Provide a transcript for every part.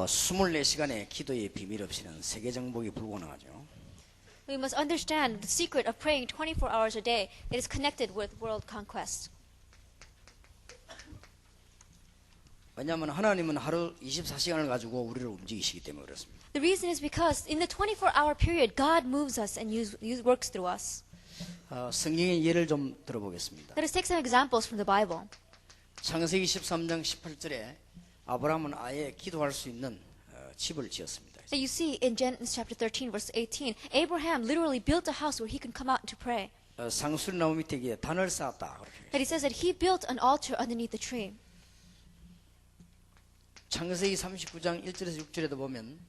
24시간의 기도의 비밀 없이는 세계 정복이 불가능하죠. We must understand the secret of praying 24 hours a day. It is connected with world conquest. 왜냐하면 하나님은 하루 24시간을 가지고 우리를 움직이시기 때문에 그렇습니다. The reason is because in the 24-hour period, God moves us and works through us. 성경의 예를 좀 들어보겠습니다. Let us take some examples from the Bible. 창세기 13장 18절에 아브라함은 아예 기도할 수 있는 집을 지었습니다. So you see in Genesis chapter 13, verse 18, Abraham literally built a house where he can come out to pray. 상수리나무 밑에 이게 단을 쌓았다. 그렇게. That he says that he built an altar underneath the tree. 창세기 39장 1절에서 6절에도 보면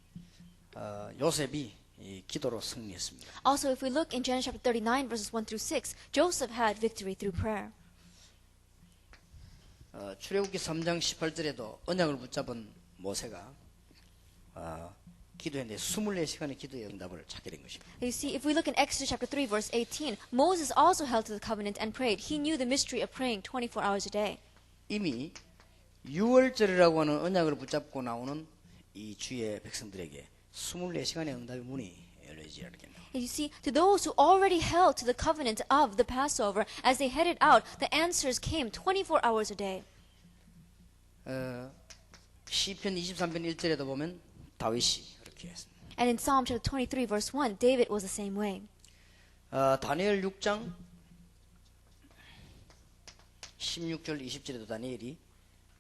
요셉이 이 기도로 승리했습니다. Also, if we look in Genesis chapter 39, verses 1 through 6, Joseph had victory through prayer. 출애굽기 3장 18절에도 언약을 붙잡은 모세가 기도했는데 24시간의 기도의 응답을 찾게 된 것입니다. You see, if we look in Exodus chapter 3, verse 18, Moses also held to the covenant and prayed. He knew the mystery of praying 24 hours a day. 이미 6월절이라고 하는 언약을 붙잡고 나오는 이 주의 백성들에게 24시간의 응답의 문이 열려지라는 게. You see, to those who already held to the covenant of the Passover, as they headed out, the answers came 24 hours a day. 시편 23편 1절에도 보면 다윗이 그렇게 했습니다. And in Psalm chapter 23, verse 1, David was the same way. 다니엘 6장 16절 20절에도 다니엘이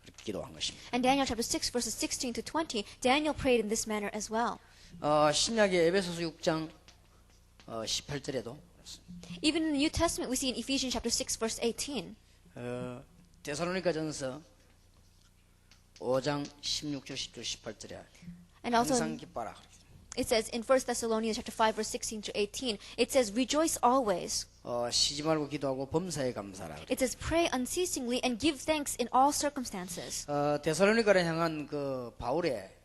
그렇게 기도한 것입니다. And Daniel chapter 6, verses 16 to 20, Daniel prayed in this manner as well. 신약의 에베소서 6장 18절에도 Even in the New Testament, we see in Ephesians chapter 6, verse 18. 데살로니가전서 5장 16절 10절 18절에 And also, 항상 기뻐라. it says in 1 Thessalonians chapter 5, verse 16 to 18, it says, rejoice always. 쉬지 말고 기도하고 범사에 감사라. It says, pray unceasingly and give thanks in all circumstances. 데살로니가를 향한 그 바울의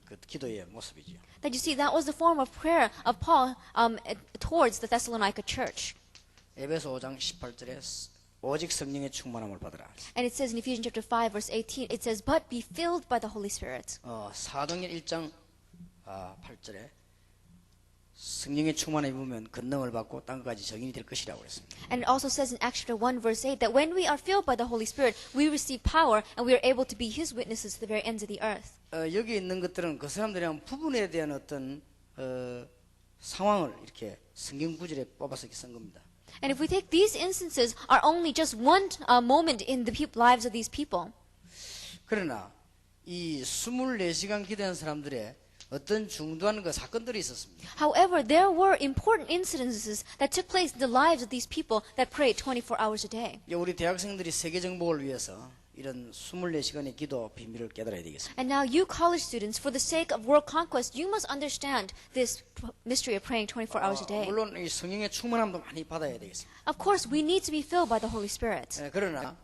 그 기도의 모습이죠. That you see, that was the form of prayer of Paul towards the Thessalonica church. 에베소 5장 18절에 오직 성령의 충만함을 받으라. And it says in Ephesians chapter 5, verse 18, it says, but be filled by the Holy Spirit. 사도행전 1장 8절에 성령의 충만함을 입으면 권능을 받고 땅까지 적인이 될 것이라고 했습니다. And it also says in Acts chapter 1, verse 8, that when we are filled by the Holy Spirit, we receive power and we are able to be His witnesses to the very ends of the earth. 여기 있는 것들은 그 사람들이랑 부분에 대한 어떤 상황을 이렇게 성경 구절에 뽑아서 이렇게 쓴 겁니다. And if we take these instances, are only just one moment in the lives of these people. 그러나 이 24시간 기도한 사람들의 어떤 중요한 그 사건들이 있었습니다. However, there were important incidences that took place in the lives of these people that prayed 24 hours a day. 우리 대학생들이 세계 정복을 위해서 이런 24시간의 기도 비밀을 깨달아야 되겠습니다. And now you college students, for the sake of world conquest, you must understand this mystery of praying 24 hours a day. 물론 이 성령의 충만함도 많이 받아야 되겠습니다. Of course, we need to be filled by the Holy Spirit. 그러나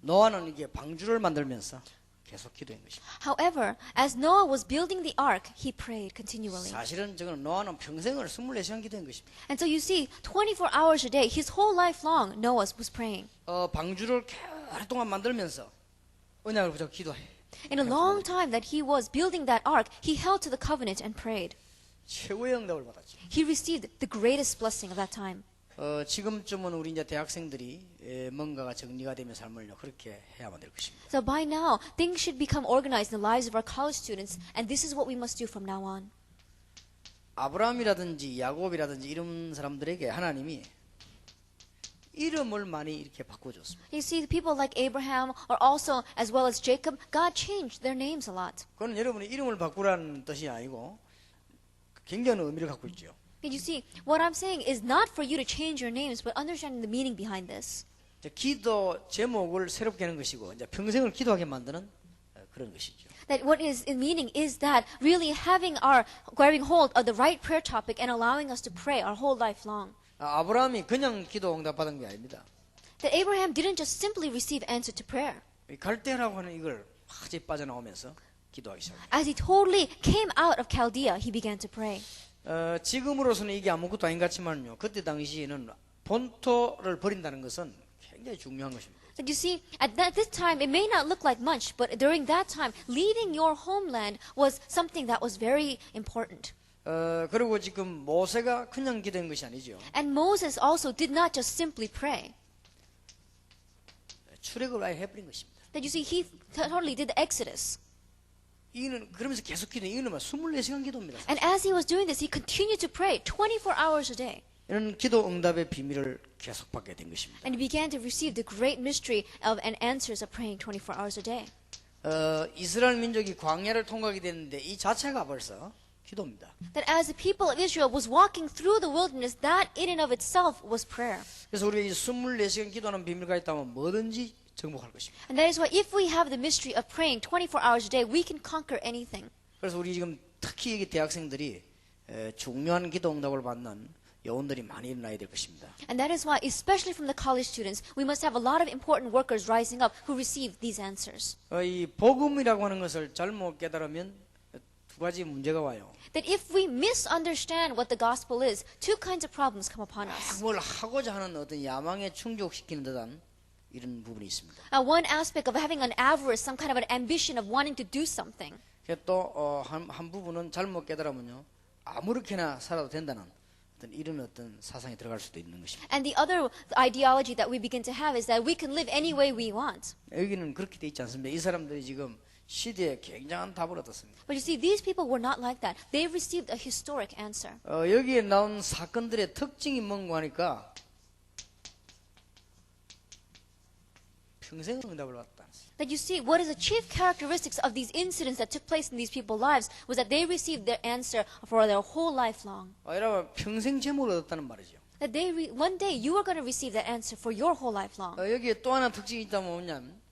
노아는 이게 방주를 만들면서 계속 기도한 것입니다. However, as Noah was building the ark, he prayed continually. 사실은 저는 노아는 평생을 24시간 기도한 것입니다. And so you see, 24 hours a day, his whole life long, Noah was praying. 방주를 오랫동안 만들면서 언약을 붙잡고 기도해. In a long time that he was building that ark, he held to the covenant and prayed. 최고의 응답을 받았죠. He received the greatest blessing of that time. 지금쯤은 우리 이제 대학생들이 뭔가가 정리가 되면 삶을 그렇게 해야만 될 것입니다. So by now, things should become organized in the lives of our college students, and this is what we must do from now on. 아브라함이라든지 야곱이라든지 이런 사람들에게 하나님이 이름을 많이 이렇게 바꿔줬습니다. You see, the people like Abraham, or also as well as Jacob, God changed their names a lot. 그건 여러분이 이름을 바꾸라는 뜻이 아니고 굉장한 의미를 갖고 있죠. And you see, what I'm saying is not for you to change your names, but understanding the meaning behind this. 기도 제목을 새롭게 하는 것이고 이제 평생을 기도하게 만드는 그런 것이죠. That what is in meaning is that really grabbing hold of the right prayer topic and allowing us to pray our whole life long. 아브라함이 그냥 기도 응답 받은 게 아닙니다. That Abraham didn't just simply receive answer to prayer. 갈대라고 하는 이걸 화제 빠져나오면서 기도하기 시작합니다. As he totally came out of Chaldea, he began to pray. 지금으로서는 이게 아무것도 아닌 것 같지만요. 그때 당시에는 본토를 버린다는 것은 굉장히 중요한 것입니다. That you see, this time, it may not look like much, but during that time, leaving your homeland was something that was very important. 그리고 지금 모세가 그냥 기도한 것이 아니죠. And Moses also did not just simply pray. 출애굽을 아예 해버린 것입니다. That you see, he totally did the Exodus. 이는 그러면서 계속 기도. 이는 24시간 기도입니다. And as he was doing this, he continued to pray 24 hours a day. 이런 기도 응답의 비밀을 계속 받게 된 것입니다. And he began to receive the great mystery of and answers of praying 24 hours a day. 이스라엘 민족이 광야를 통과하게 됐는데 이 자체가 벌써 기도입니다. That as the people of Israel was walking through the wilderness, that in and of itself was prayer. 그래서 우리가 이 24시간 기도하는 비밀가 있다면 뭐든지 정복할 것입니다. And that is why if we have the mystery of praying 24 hours a day, we can conquer anything. 그래서 우리 지금 특히 여기 대학생들이 중요한 기도 응답을 받는 여운들이 많이 일어나야 될 것입니다. And that is why, especially from the college students, we must have a lot of important workers rising up who receive these answers. 이 복음이라고 하는 것을 잘못 깨달으면 두 가지 문제가 와요. That if we misunderstand what the gospel is, two kinds of problems come upon us. 뭘 하고자 하는 어떤 야망에 충족시키는 듯한 이런 부분이 있습니다. One aspect of having an avarice, some kind of an ambition of wanting to do something. 또 한 부분은 잘못 깨달으면요 아무렇게나 살아도 된다는 이런 어떤 사상이 들어갈 수도 있는 것입니다. And the other ideology that we begin to have is that we can live any way we want. 여기는 그렇게 돼 있지 않습니다. 이 사람들이 지금 시대에 굉장한 답을 얻었습니다. But you see, these people were not like that. They received a historic answer. 여기에 나온 사건들의 특징이 뭔가 하니까 평생 응답을 받았다. That you see, what is the chief characteristics of these incidents that took place in these people's lives was that they received their answer for their whole life long. 여러분 평생 제목을 얻었다는 말이죠. That one day you are going to receive that answer for your whole life long. 여기에 또 하나 특징이 있다면 뭐냐면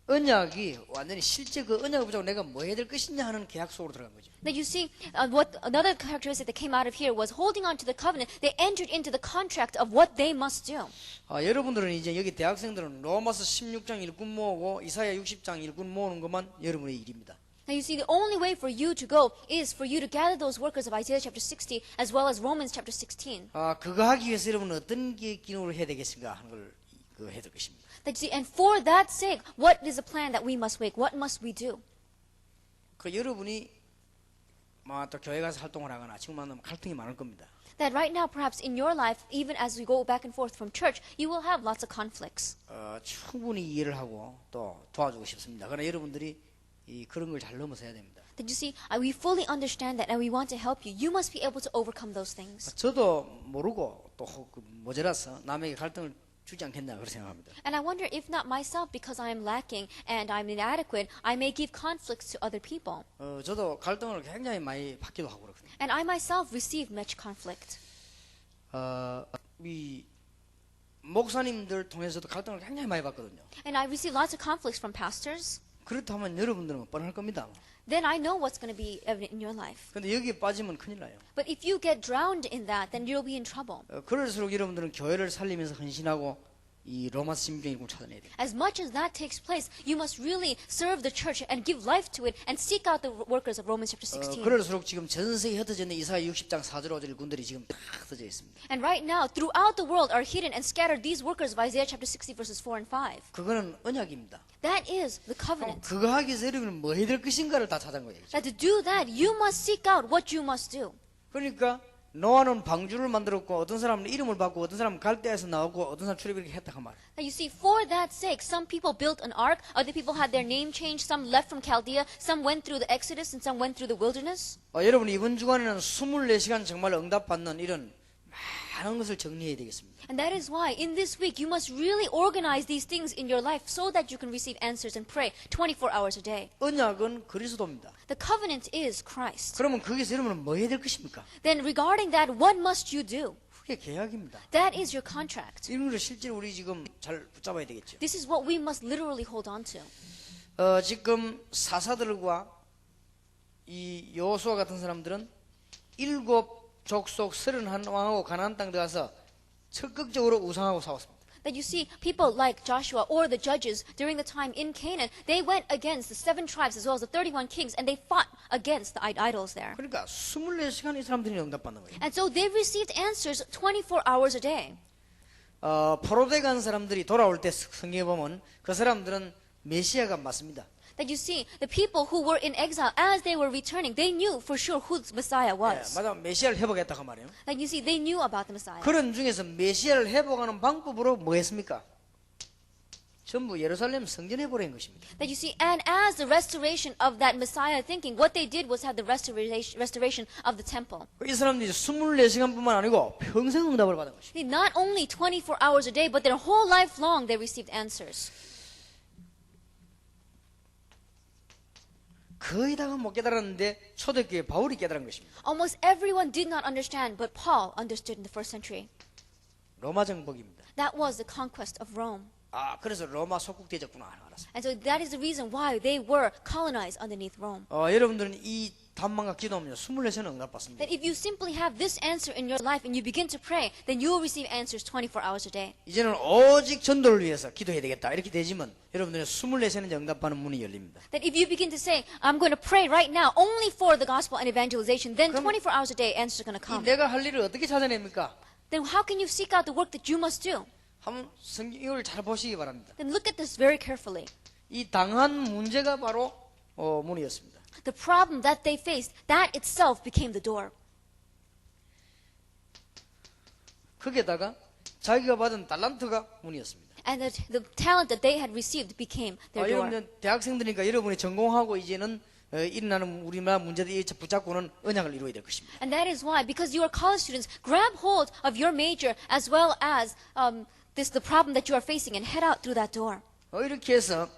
언약이 완전히 실제 그 언약을 붙잡고 내가 뭐 해야 될 것이냐 하는 계약 속으로 들어간 거죠. That you see, what another characteristic that came out of here was holding on to the covenant. They entered into the contract of what they must do. 여러분들은 이제 여기 대학생들은 로마서 16장 일꾼 모으고 이사야 60장 일꾼 모으는 것만 여러분의 일입니다. Now you see, the only way for you to go is for you to gather those workers of Isaiah chapter 60 as well as Romans chapter 16. 그거 하기 위해서 여러분은 어떤 기능을 해야 되겠습니까 하는 걸 해야 될 것입니다. That you see, and for that sake, what is the plan that we must make? What must we do? 여러분이 또 교회 가서 활동을 하거나 지금 만나면 갈등이 많을 겁니다. That right now, perhaps in your life, even as we go back and forth from church, you will have lots of conflicts. 충분히 이해를 하고 또 도와주고 싶습니다. 그러나 여러분들이 그런 걸 잘 넘어서야 됩니다. That you see, we fully understand that and we want to help you. You must be able to overcome those things. 저도 모르고 또 모자라서 남에게 갈등을 주지 않겠나 그렇게 생각합니다. And I wonder if not myself, because I am lacking and I'm inadequate, I may give conflicts to other people. 저도 갈등을 굉장히 많이 받기도 하고 그렇거든요. And I myself receive much conflict. 이 목사님들 통해서도 갈등을 굉장히 많이 받거든요. And I receive lots of conflicts from pastors. 그렇다면 여러분들은 뻔할 겁니다. Then I know what's going to be evident in your life. 근데 여기에 빠지면 큰일 나요. But if you get drowned in that, then you'll be in trouble. 그럴수록 여러분들은 교회를 살리면서 헌신하고 이 로마서 16장을 찾아내야 돼요. As much as that takes place, you must really serve the church and give life to it and seek out the workers of Romans chapter 16. 그럴수록 지금 전 세계에 흩어져 있는 이사야 60장 4절 5절 군들이 지금 다 흩어져 있습니다. And right now, throughout the world are hidden and scattered these workers of Isaiah chapter 60 verses 4 and 5. 그거는 언약입니다. That is the covenant. 그거 하기 위해서 여러분은 뭐 해야 될 것인가를 다 찾은 거예요. That to do that, you must seek out what you must do. 그러니까 노아는 방주를 만들었고 어떤 사람은 이름을 받고 어떤 사람은 갈대에서 나오고 어떤 사람 출애굽 이렇게 했다 그 말. Now you see, for that sake, some people built an ark, other people had their name changed, some left from Chaldea, some went through the Exodus, and some went through the wilderness. 여러분 이번 주간에는 24시간 정말 응답받는 이런 많은 것을 정리해야 되겠습니다. And that is why, in this week, you must really organize these things in your life so that you can receive answers and pray 24 hours a day. 언약은 그리스도입니다. The covenant is Christ. 그러면 거기서 여러분은 뭐 해야 될 것입니까? Then regarding that, what must you do? 그게 계약입니다. That is your contract. 이런 걸 실제로 우리 지금 잘 붙잡아야 되겠죠. This is what we must literally hold on to. 지금 사사들과 이 여호수아 같은 사람들은 7 족속 31왕하고 가나안 땅 들어가서 적극적으로 우상하고 싸웠습니다. That you see, people like Joshua or the judges during the time in Canaan, they went against the 7 tribes as well as the 31 kings, and they fought against the idols there. 그러니까 24시간 이 사람들이 응답받는 거예요. And so they received answers 24 hours a day. 포로돼 간 사람들이 돌아올 때 성경에 보면 그 사람들은 메시아가 맞습니다. That you see, the people who were in exile, as they were returning, they knew for sure who the Messiah 예, was. 맞아, 메시아를 회복했다 그 말이에요. Like you see, they knew about the Messiah. 그런 중에서 메시아를 회복하는 방법으로 뭐 했습니까? 전부 예루살렘 성전에 보낸 것입니다. That you see, and as the restoration of that Messiah thinking, what they did was have the restoration of the temple. 이 사람들이 24시간뿐만 아니고 평생 응답을 받은 것입니다. Not only 24 hours a day, but their whole life long they received answers. 거의 다가 못 깨달았는데 초대교회 바울이 깨달은 것입니다. Almost everyone did not understand, but Paul understood in the first century. 로마 정복입니다. That was the conquest of Rome. 그래서 로마 속국되졌구나 알았어요. And so that is the reason why they were colonized underneath Rome. 여러분들은 이 단만과 기도하면 24시간 응답받습니다. That if you simply have this answer in your life and you begin to pray, then you will receive answers 24 hours a day. 이제는 오직 전도를 위해서 기도해야 되겠다 이렇게 되지만 여러분들은 24시간 응답받는 문이 열립니다. That if you begin to say, I'm going to pray right now only for the gospel and evangelization, then 24 hours a day answers are going to come. 내가 할 일을 어떻게 찾아냅니까? Then how can you seek out the work that you must do? 한번 성경을 잘 보시기 바랍니다. Then look at this very carefully. 이 당한 문제가 바로 문이었습니다. The problem that they faced, that itself became the door. 거기에다가 자기가 받은 달란트가 문이었습니다. And the talent that they had received became their door. 여러분은 대학생들이니까 여러분이 전공하고 이제는 일어나는 우리나라 문제들이 붙잡고는 언약을 이루어야 될 것입니다. And that is why, because you are college students, grab hold of your major as well as the problem that you are facing and head out through that door. 이렇게 해서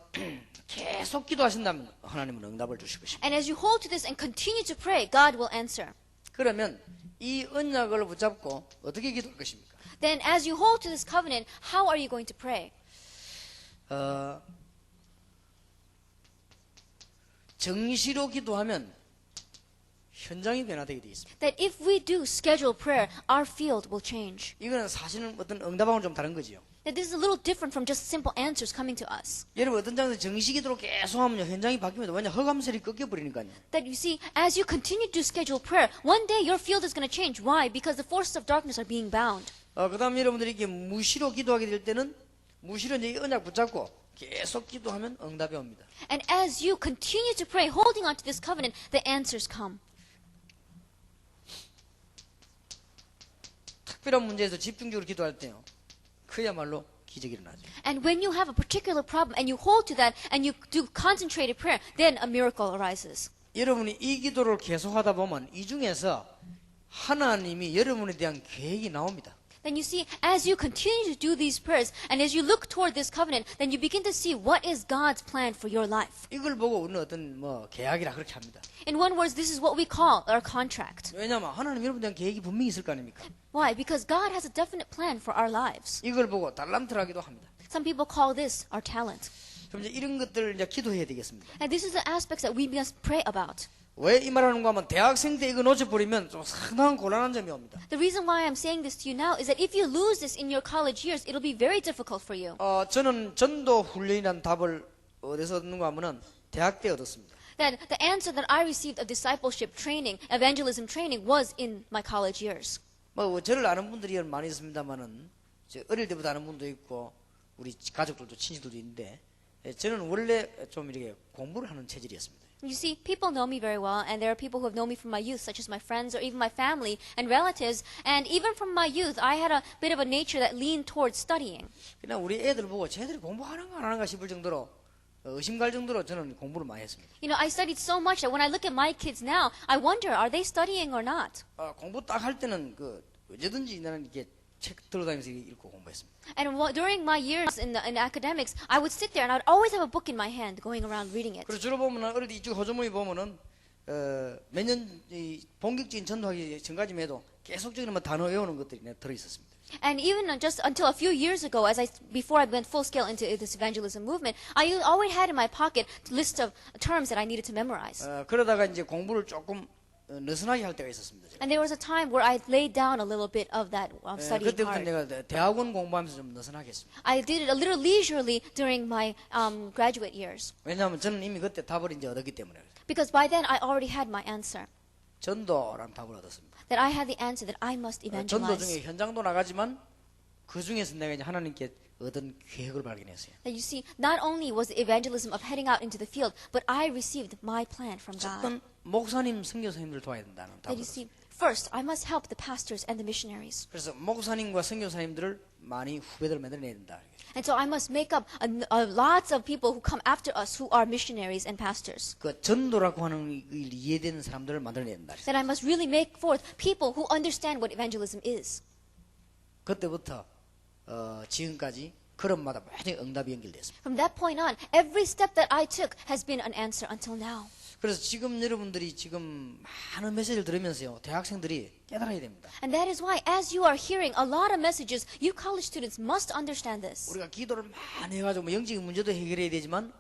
계속 기도하신다면 하나님은 응답을 주실 것입니다. And as you hold to this and continue to pray, God will answer. 그러면 이 언약을 붙잡고 어떻게 기도할 것입니까? Then as you hold to this covenant, how are you going to pray? 정시로 기도하면 현장이 변화되게 되어 있습니다. That if we do scheduled prayer, our field will change. 이거는 사실은 어떤 응답하고는 좀 다른 거지요. That this is a little different from just simple answers coming to us. 여러분 어떤 장에서 정시기도로 계속 하면요 현장이 바뀝니다. 왜냐 허감설이 꺾여버리니까요. That you see, as you continue to schedule prayer, one day your field is going to change. Why? Because the forces of darkness are being bound. 그다음 여러분들이 이렇게 무시로 기도하게 될 때는 무시로 이제 언약 붙잡고 계속 기도하면 응답이 옵니다. And as you continue to pray, holding on to this covenant, the answers come. 특별한 문제에서 집중적으로 기도할 때요. 그야말로 기적이 일어나죠. And when you have a particular problem and you hold to that and you do concentrated prayer, then a miracle arises. 여러분이 이 기도를 계속하다 보면 이 중에서 하나님이 여러분에 대한 계획이 나옵니다. Then you see, as you continue to do these prayers and as you look toward this covenant, then you begin to see what is God's plan for your life. 이걸 보고 우리는 어떤 계약이라 그렇게 합니다. In one word, this is what we call our contract. 왜냐하면 하나님 여러분에 대한 계획이 분명히 있을 거 아닙니까? Why? Because God has a definite plan for our lives. 이걸 보고 달란트라기도 합니다. Some people call this our talent. 그럼 이제 이런 것들을 이제 기도해야 되겠습니다. And this is the aspects that we must pray about. 왜 이 말하는가 하면 대학생 때 이거 놓쳐버리면 좀 상당한 곤란한 점이 옵니다. The reason why I'm saying this to you now is that if you lose this in your college years, it'll be very difficult for you. 저는 전도 훈련이라는 답을 어디서 얻는가 하면은 대학 때 얻었습니다. That the answer that I received of discipleship training, evangelism training, was in my college years. 저를 아는 분들이 많이 있습니다만은 어릴 때부터 아는 분도 있고 우리 가족들도 친지들도 있는데 저는 원래 좀 이렇게 공부를 하는 체질이었습니다. You see, people know me very well, and there are people who have known me from my youth, such as my friends or even my family and relatives. And even from my youth, I had a bit of a nature that leaned towards studying. 그냥 우리 애들 보고 쟤들이 공부하는가 안 하는가 싶을 정도로 의심갈 정도로 저는 공부를 많이 했습니다. You know, I studied so much that when I look at my kids now, I wonder, are they studying or not? 공부 딱 할 때는 언제든지 나는 이렇게 책 들어다니면서 읽고 공부했습니다. And during my years in academics, I would sit there and I would always have a book in my hand, going around reading it. 그리고 주로 보면은 어릴 때 이쪽 호주머니 보면은 몇 년 본격적인 전도하기 전까지만 해도 계속적인 단어 외우는 것들이 들어 있었습니다. And even just until a few years ago, before I went full scale into this evangelism movement, I always had in my pocket a list of terms that I needed to memorize. 그러다가 이제 공부를 조금 느슨하게 할 때가 있었습니다. And there was a time where I laid down a little bit of that studying 그때부터 part. 내가 대학원 공부하면서 좀 느슨하게 했습니다. I did it a little leisurely during my graduate years. 왜냐하면 저는 이미 그때 답을 이제 얻었기 때문에 Because by then I already had my answer. 전도라는 답을 얻었습니다. That I had the answer that I must 전도 evangelize. 중에 현장도 나가지만 그 중에서 내가 이제 하나님께 얻은 계획을 발견했어요. That you see, not only was the evangelism of heading out into the field, but I received my plan from God. 어떤 목사님, 선교사님들 도와야 된다는 That you 답을. see, first, I must help the pastors and the missionaries. 그래서 목사님과 선교사님들을 많이 후배들 만들어내야 된다. And so I must make up lots of people who come after us who are missionaries and pastors. 그 전도라고 하는 걸 이해되는 사람들을 만들어내야 된다. That I must really make forth people who understand what evangelism is. 그때부터 지금까지 걸음마다 모든 응답이 연결됐습니다. From that point on, every step that I took has been an answer until now. 그래서 지금 여러분들이 지금 많은 메시지를 들으면서요, 대학생들이 깨달아야 됩니다. And that is why, as you are hearing a lot of messages, you college students must understand this. 우리가 기도를 많이 해가지고 뭐 영적인 문제도 해결해야 되지만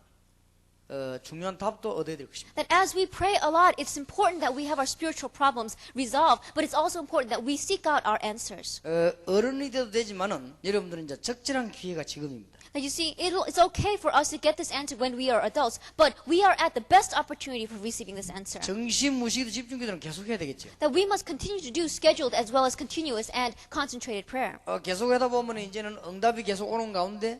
중요한 답도 얻어야 될 것입니다. That as we pray a lot, it's important that we have our spiritual problems resolved, but it's also important that we seek out our answers. 어른이 돼도 되지만은 여러분들은 이제 적절한 기회가 지금입니다. That you see, it's okay for us to get this answer when we are adults, but we are at the best opportunity for receiving this answer. 정신무시기도 집중기도는 계속해야 되겠죠. That we must continue to do scheduled as well as continuous and concentrated prayer. 계속하다 보면 이제는 응답이 계속 오는 가운데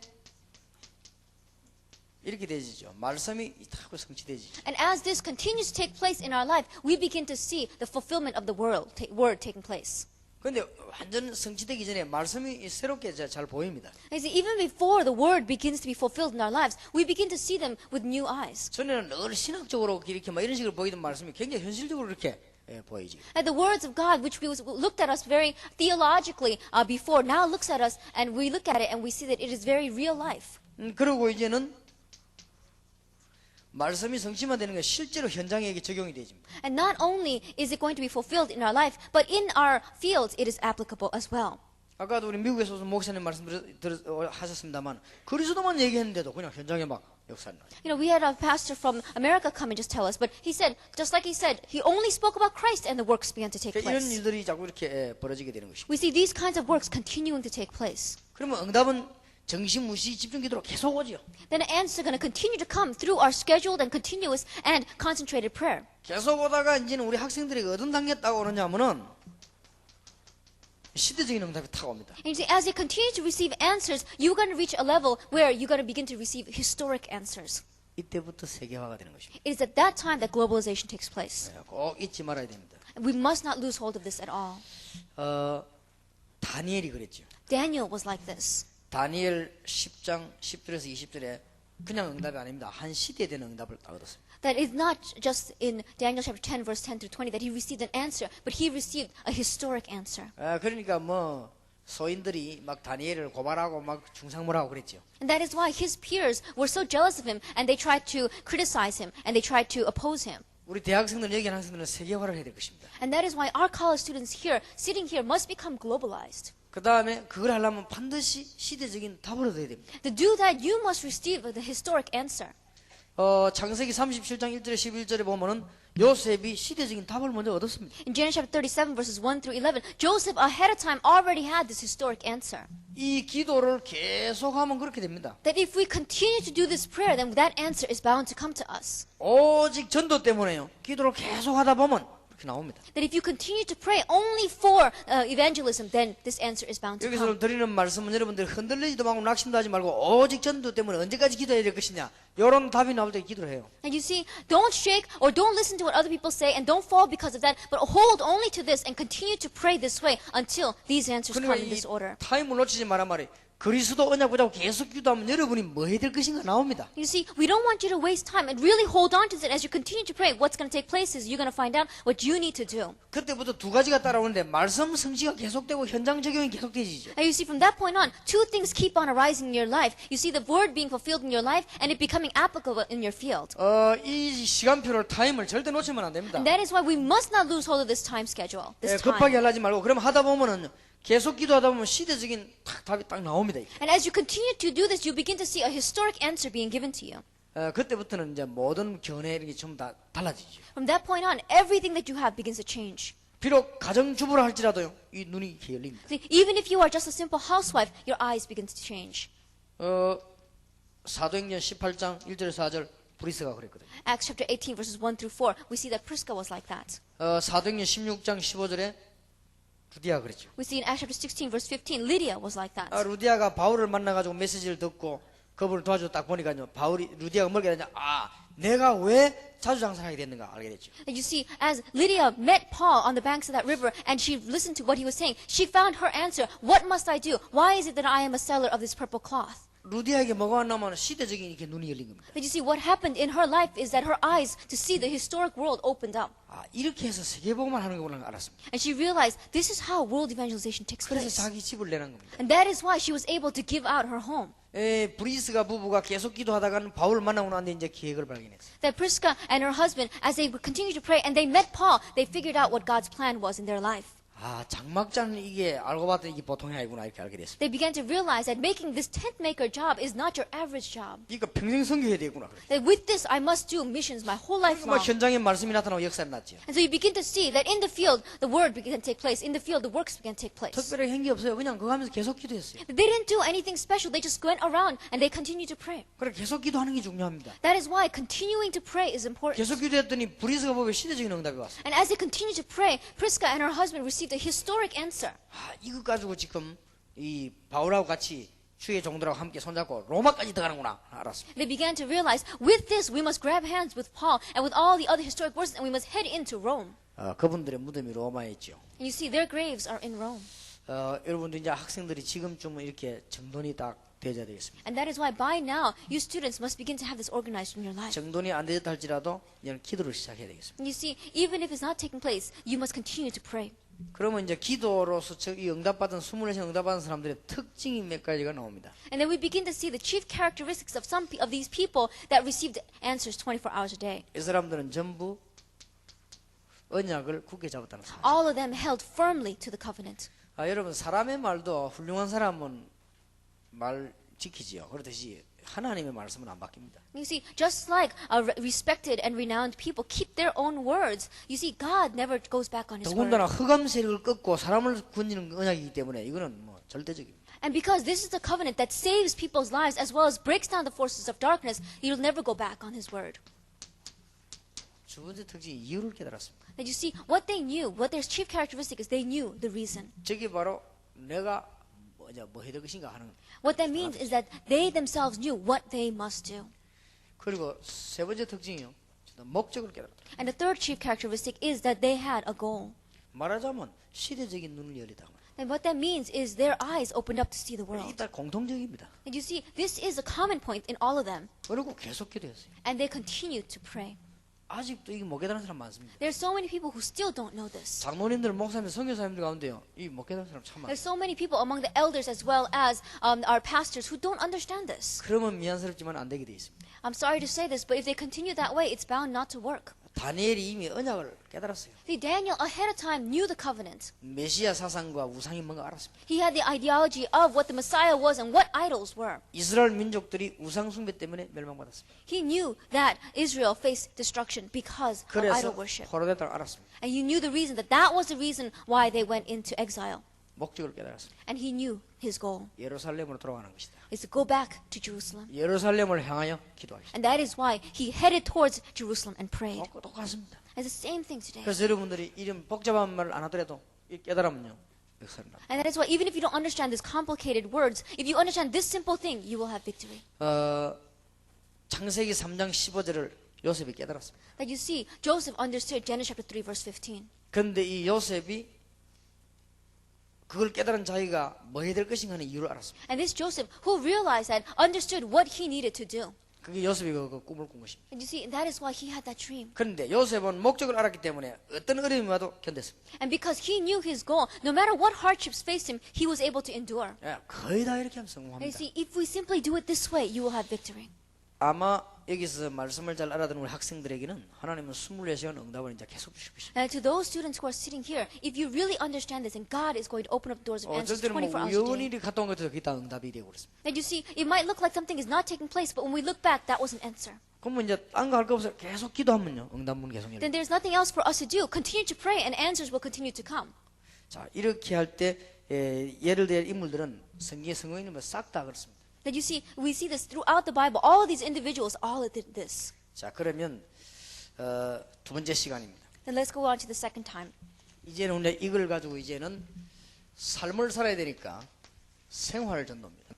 이렇게 되지죠. 말씀이 자꾸 성취되지죠. And as this continues to take place in our life, we begin to see the fulfillment of the word taking place. 그런데 완전 성취되기 전에 말씀이 새롭게 잘 보입니다. You see, even before the word begins to be fulfilled in our lives, we begin to see them with new eyes. 전에는 늘 신학적으로 이렇게 막 이런 식으로 보이던 말씀이 굉장히 현실적으로 이렇게 보이지. And the words of God, which looked at us very theologically before, now looks at us and we look at it and we see that it is very real life. 그리고 이제는 말씀이 성취만 되는 게 실제로 현장에 적용이 되집니다. And not only is it going to be fulfilled in our life, but in our fields it is applicable as well. 아까도 우리 미국에서 목사님 말씀 하셨습니다만 그리스도만 얘기했는데도 그냥 현장에 막 역사를 나요. You know, we had a pastor from America come and just tell us, but he said, just like he said, he only spoke about Christ and the works began to take 이런 place. 일들이 자꾸 이렇게 벌어지게 되는 것입니다. We see these kinds of works continuing to take place. 그러면 응답은 정신무시 집중기도로 계속 오죠. Then the answers are going to continue to come through our scheduled and continuous and concentrated prayer. 계속 오다가 이제는 우리 학생들이 어떤 단계에 딱 오느냐면은 시대적인 응답이 탁 옵니다. And you see, as you continue to receive answers, you're going to reach a level where you're going to begin to receive historic answers. 이때부터 세계화가 되는 것입니다. It is at that time that globalization takes place. 꼭 잊지 말아야 됩니다. We must not lose hold of this at all. 다니엘이 그랬죠. Daniel was like this. 다니엘 10장 10절에서 20절에 그냥 응답이 아닙니다. 한 시대에 대한 응답을 얻었습니다. That it's not just in Daniel chapter 10 verse 10 through 20 that he received an answer, but he received a historic answer. 그러니까 뭐 소인들이 막 다니엘을 고발하고 막 중상모라고 그랬죠. And that is why his peers were so jealous of him and they tried to criticize him and they tried to oppose him. 우리 대학생들 여기 하는 학생들은 세계화를 해야 될 것입니다. And that is why our college students here, sitting here, must become globalized. 그 다음에 그걸 하려면 반드시 시대적인 답을 얻어야 됩니다. To do that, you must receive the historic answer. 창세기 37장 1절에 11절에 보면은 요셉이 시대적인 답을 먼저 얻었습니다. In Genesis chapter 37 verses 1 through 11, Joseph ahead of time already had this historic answer. 이 기도를 계속하면 그렇게 됩니다. That if we continue to do this prayer, then that answer is bound to come to us. 오직 전도 때문에요. 기도를 계속하다 보면 그렇게 나옵니다. That if you continue to pray only for evangelism, then this answer is bound to come. 여기서 드리는 말씀은 여러분들 흔들리지도 말고 낙심도 하지 말고 오직 전도 때문에 언제까지 기도해야 될 것이냐 이런 답이 나올 때 기도를 해요. And you see, don't shake or don't listen to what other people say and don't fall because of that, but hold only to this and continue to pray this way until these answers come 그러니까 in 이 this order. 타임을 놓치지 말란 말이에요. 그리스도 언약 붙잡고 계속 기도하면 여러분이 뭐 해야 될 것인가 나옵니다. You see, we don't want you to waste time and really hold on to it as you continue to pray. What's going to take place is you're going to find out what you need to do. 그때부터 두 가지가 따라오는데 말씀 성취가 계속되고 현장 적용이 계속되지죠. And you see, from that point on, two things keep on arising in your life. You see the word being fulfilled in your life and it becoming applicable in your field. 이 시간표를 타임을 절대 놓치면 안 됩니다. And that is why we must not lose hold of this time schedule, this 급하게 time. 하지 말고 그럼 하다 보면은 계속 기도하다 보면 시대적인 답이 딱 나옵니다. And as you continue to do this, you begin to see a historic answer being given to you. 그때부터는 이제 모든 견해 이런 게 전부 다 달라지죠. From that point on, everything that you have begins to change. 비록 가정주부라 할지라도요, 이 눈이 열립니다. See, even if you are just a simple housewife, your eyes begin to change. 사도행전 18장 1절에서 4절 브리스가 그랬거든요. Acts chapter 18 verses 1 through 4, we see that Prisca was like that. 사도행전 16장 15절에 루디아가 그랬죠. We see in Acts chapter 16, verse 15, Lydia was like that. 루디아가 바울을 만나가지고 메시지를 듣고 그분을 도와줘 딱 보니까요. 루디아가 뭐게 되냐? 내가 왜 자주 장사하게 됐는가 알게 됐죠. And you see, as Lydia met Paul on the banks of that river and she listened to what he was saying, she found her answer. What must I do? Why is it that I am a seller of this purple cloth? 루디아에게 뭐가 왔냐면 시대적인 이렇게 눈이 열린 겁니다. But you see, what happened in her life is that her eyes to see the historic world opened up. 이렇게 해서 세계복음을 하는 거구나 알았습니다. And she realized this is how world evangelization takes 그래서 place. 자기 집을 내는 겁니다. And that is why she was able to give out her home. 브리스가 부부가 계속 기도하다가는 바울을 만나고 나는데 이제 계획을 발견했어요. That Prisca and her husband, as they continued to pray and they met Paul, they figured out what God's plan was in their life. 장막자는 이게 알고 봤더니 이게 보통이 아니구나 이렇게 알게 됐어요. They began to realize that making this tent maker job is not your average job. 그러니까 평생 섬겨야 되구나. That with this I must do missions my whole life long. 현장에 말씀이 나타나고 역사가 났죠. And so you begin to see that in the field the word began to take place. In the field the works began to take place. 특별히 한 게 없어요. 그냥 그거 하면서 계속 기도했어요. They didn't do anything special. They just went around and they continued to pray. 그래 계속 기도하는 게 중요합니다. That is why continuing to pray is important. 계속 기도했더니 브리스가 보면 시대적인 응답이 왔어요. And as they continued to pray, Prisca and her husband received a historic answer. 이거 가지고 지금 이 바울하고 같이 주의 종들하고 함께 손잡고 로마까지 들어가는구나 알았습니다. They began to realize with this we must grab hands with Paul and with all the other historic works and we must head into Rome. 그분들의 무덤이 로마에 있죠. And you see their graves are in Rome. 여러분들 이제 학생들이 지금쯤은 이렇게 정돈이 딱 되어야 되겠습니다. And that is why by now you students must begin to have this organized in your life. 정돈이 안 되었다 할지라도 이제는 기도를 시작해야 되겠습니다. And you see, even if it's not taking place, you must continue to pray. 그러면 이제 기도로서 이 응답받은 24시간 응답받은 사람들의 특징이 몇 가지가 나옵니다. And then we begin to see the chief characteristics of some of these people that received answers 24 hours a day. 이 사람들은 전부 언약을 굳게 잡았다는 사실. All of them held firmly to the covenant. 여러분 사람의 말도 훌륭한 사람은 말 지키지요. 그렇듯이 하나님의 말씀은 안 바뀝니다. You see, just like respected and renowned people keep their own words, you see, God never goes back on His word. 더군다나 흑암 세력을 꺾고 사람을 구원하는 언약이기 때문에 이거는 뭐 절대적입니다. And because this is the covenant that saves people's lives as well as breaks down the forces of darkness, He'll never go back on His word. 두 번째 특징이 이유를 깨달았습니다. That you see, what they knew, what their chief characteristic is, they knew the reason. 저게 바로 내가 뭐 해야 될 것인가 하는. What that means is that they themselves knew what they must do. 그리고 세 번째 특징이요. 목적을 깨달았다. And the third chief characteristic is that they had a goal. 말하자면 시대적인 눈을 열리다. And what that means is their eyes opened up to see the world. 이게 다 공통적입니다. And you see, this is a common point in all of them. 그리고 계속 기도했어요. And they continued to pray. 아직도 이게 못 깨달은 사람 많습니다. There's so many people who still don't know this. 장로님들, 목사님들, 선교사님들 가운데요. 이 못 깨달은 사람 참 많아요. There's so many people among the elders as well as our pastors who don't understand this. 그러면 미안스럽지만 안 되게 돼 있습니다. I'm sorry to say this, but if they continue that way, it's bound not to work. 다니엘이 이미 언약을 깨달았어요. See, Daniel ahead of time knew the covenant. 메시아 사상과 우상이 뭔가 알았습니다. He had the ideology of what the Messiah was and what idols were. 이스라엘 민족들이 우상 숭배 때문에 멸망받았습니다. He knew that Israel faced destruction because of 그래서 idol worship. 포로됐다고 알았습니다. And he knew the reason, that that was the reason why they went into exile. 목적을 깨달았습니다. And he knew his goal 예루살렘으로 돌아가는 것이다. is to go back to Jerusalem. 예루살렘을 향하여 기도하겠습니다. And that is why he headed towards Jerusalem and prayed. 똑같습니다. It's the same thing today. 그래서 여러분들이 이런 복잡한 말을 안 하더라도 이 깨달으면요. 역사를 납니다. And that is why even if you don't understand these complicated words, if you understand this simple thing, you will have victory. 창세기 3장 15절을 요셉이 깨달았습니다. That you see, Joseph understood Genesis chapter 3 verse 15. 그런데 이 요셉이 그걸 깨달은 자기가 뭐 해야 될 것인가 하는 이유를 알았습니다. And this Joseph, who realized that, understood what he needed to do. 그게 요셉이 그 꿈을 꾼 것입니다. And you see, that is why he had that dream. 그런데 요셉은 목적을 알았기 때문에 어떤 어려움이 와도 견뎠습니다. And because he knew his goal, no matter what hardships faced him, he was able to endure. 거의 다 이렇게 하면 And you 성공합니다. see, if we simply do it this way, you will have victory. 아마 여기서 말씀을 잘 알아듣는 우리 학생들에게는 하나님은 24시간 응답을 이제 계속 주실 것입니다. And to those students who are sitting here, if you really understand this, and God is going to open up doors of 어쩔 answers 때는 24 뭐 hours a 우연히 day. 갔다 온 것도 그게 다 응답이 되고 그렇습니다. And you see, it might look like something is not taking place, but when we look back, that was an answer. 그러면 이제 딴 거 할 거 없어요. 계속 기도하면요. 응답문 계속 열립니다. Then there's nothing else for us to do. Continue to pray, and answers will continue to come. 자, 이렇게 할 때 예를 들 인물들은 성경에 성공인물 싹 다 그렇습니다. That you see, we see this throughout the Bible. All of these individuals, all did this. 자, 그러면 두 번째 시간입니다. Then let's go on to the second time. 이제는 우리 이걸 가지고 이제는 삶을 살아야 되니까 생활 전도입니다.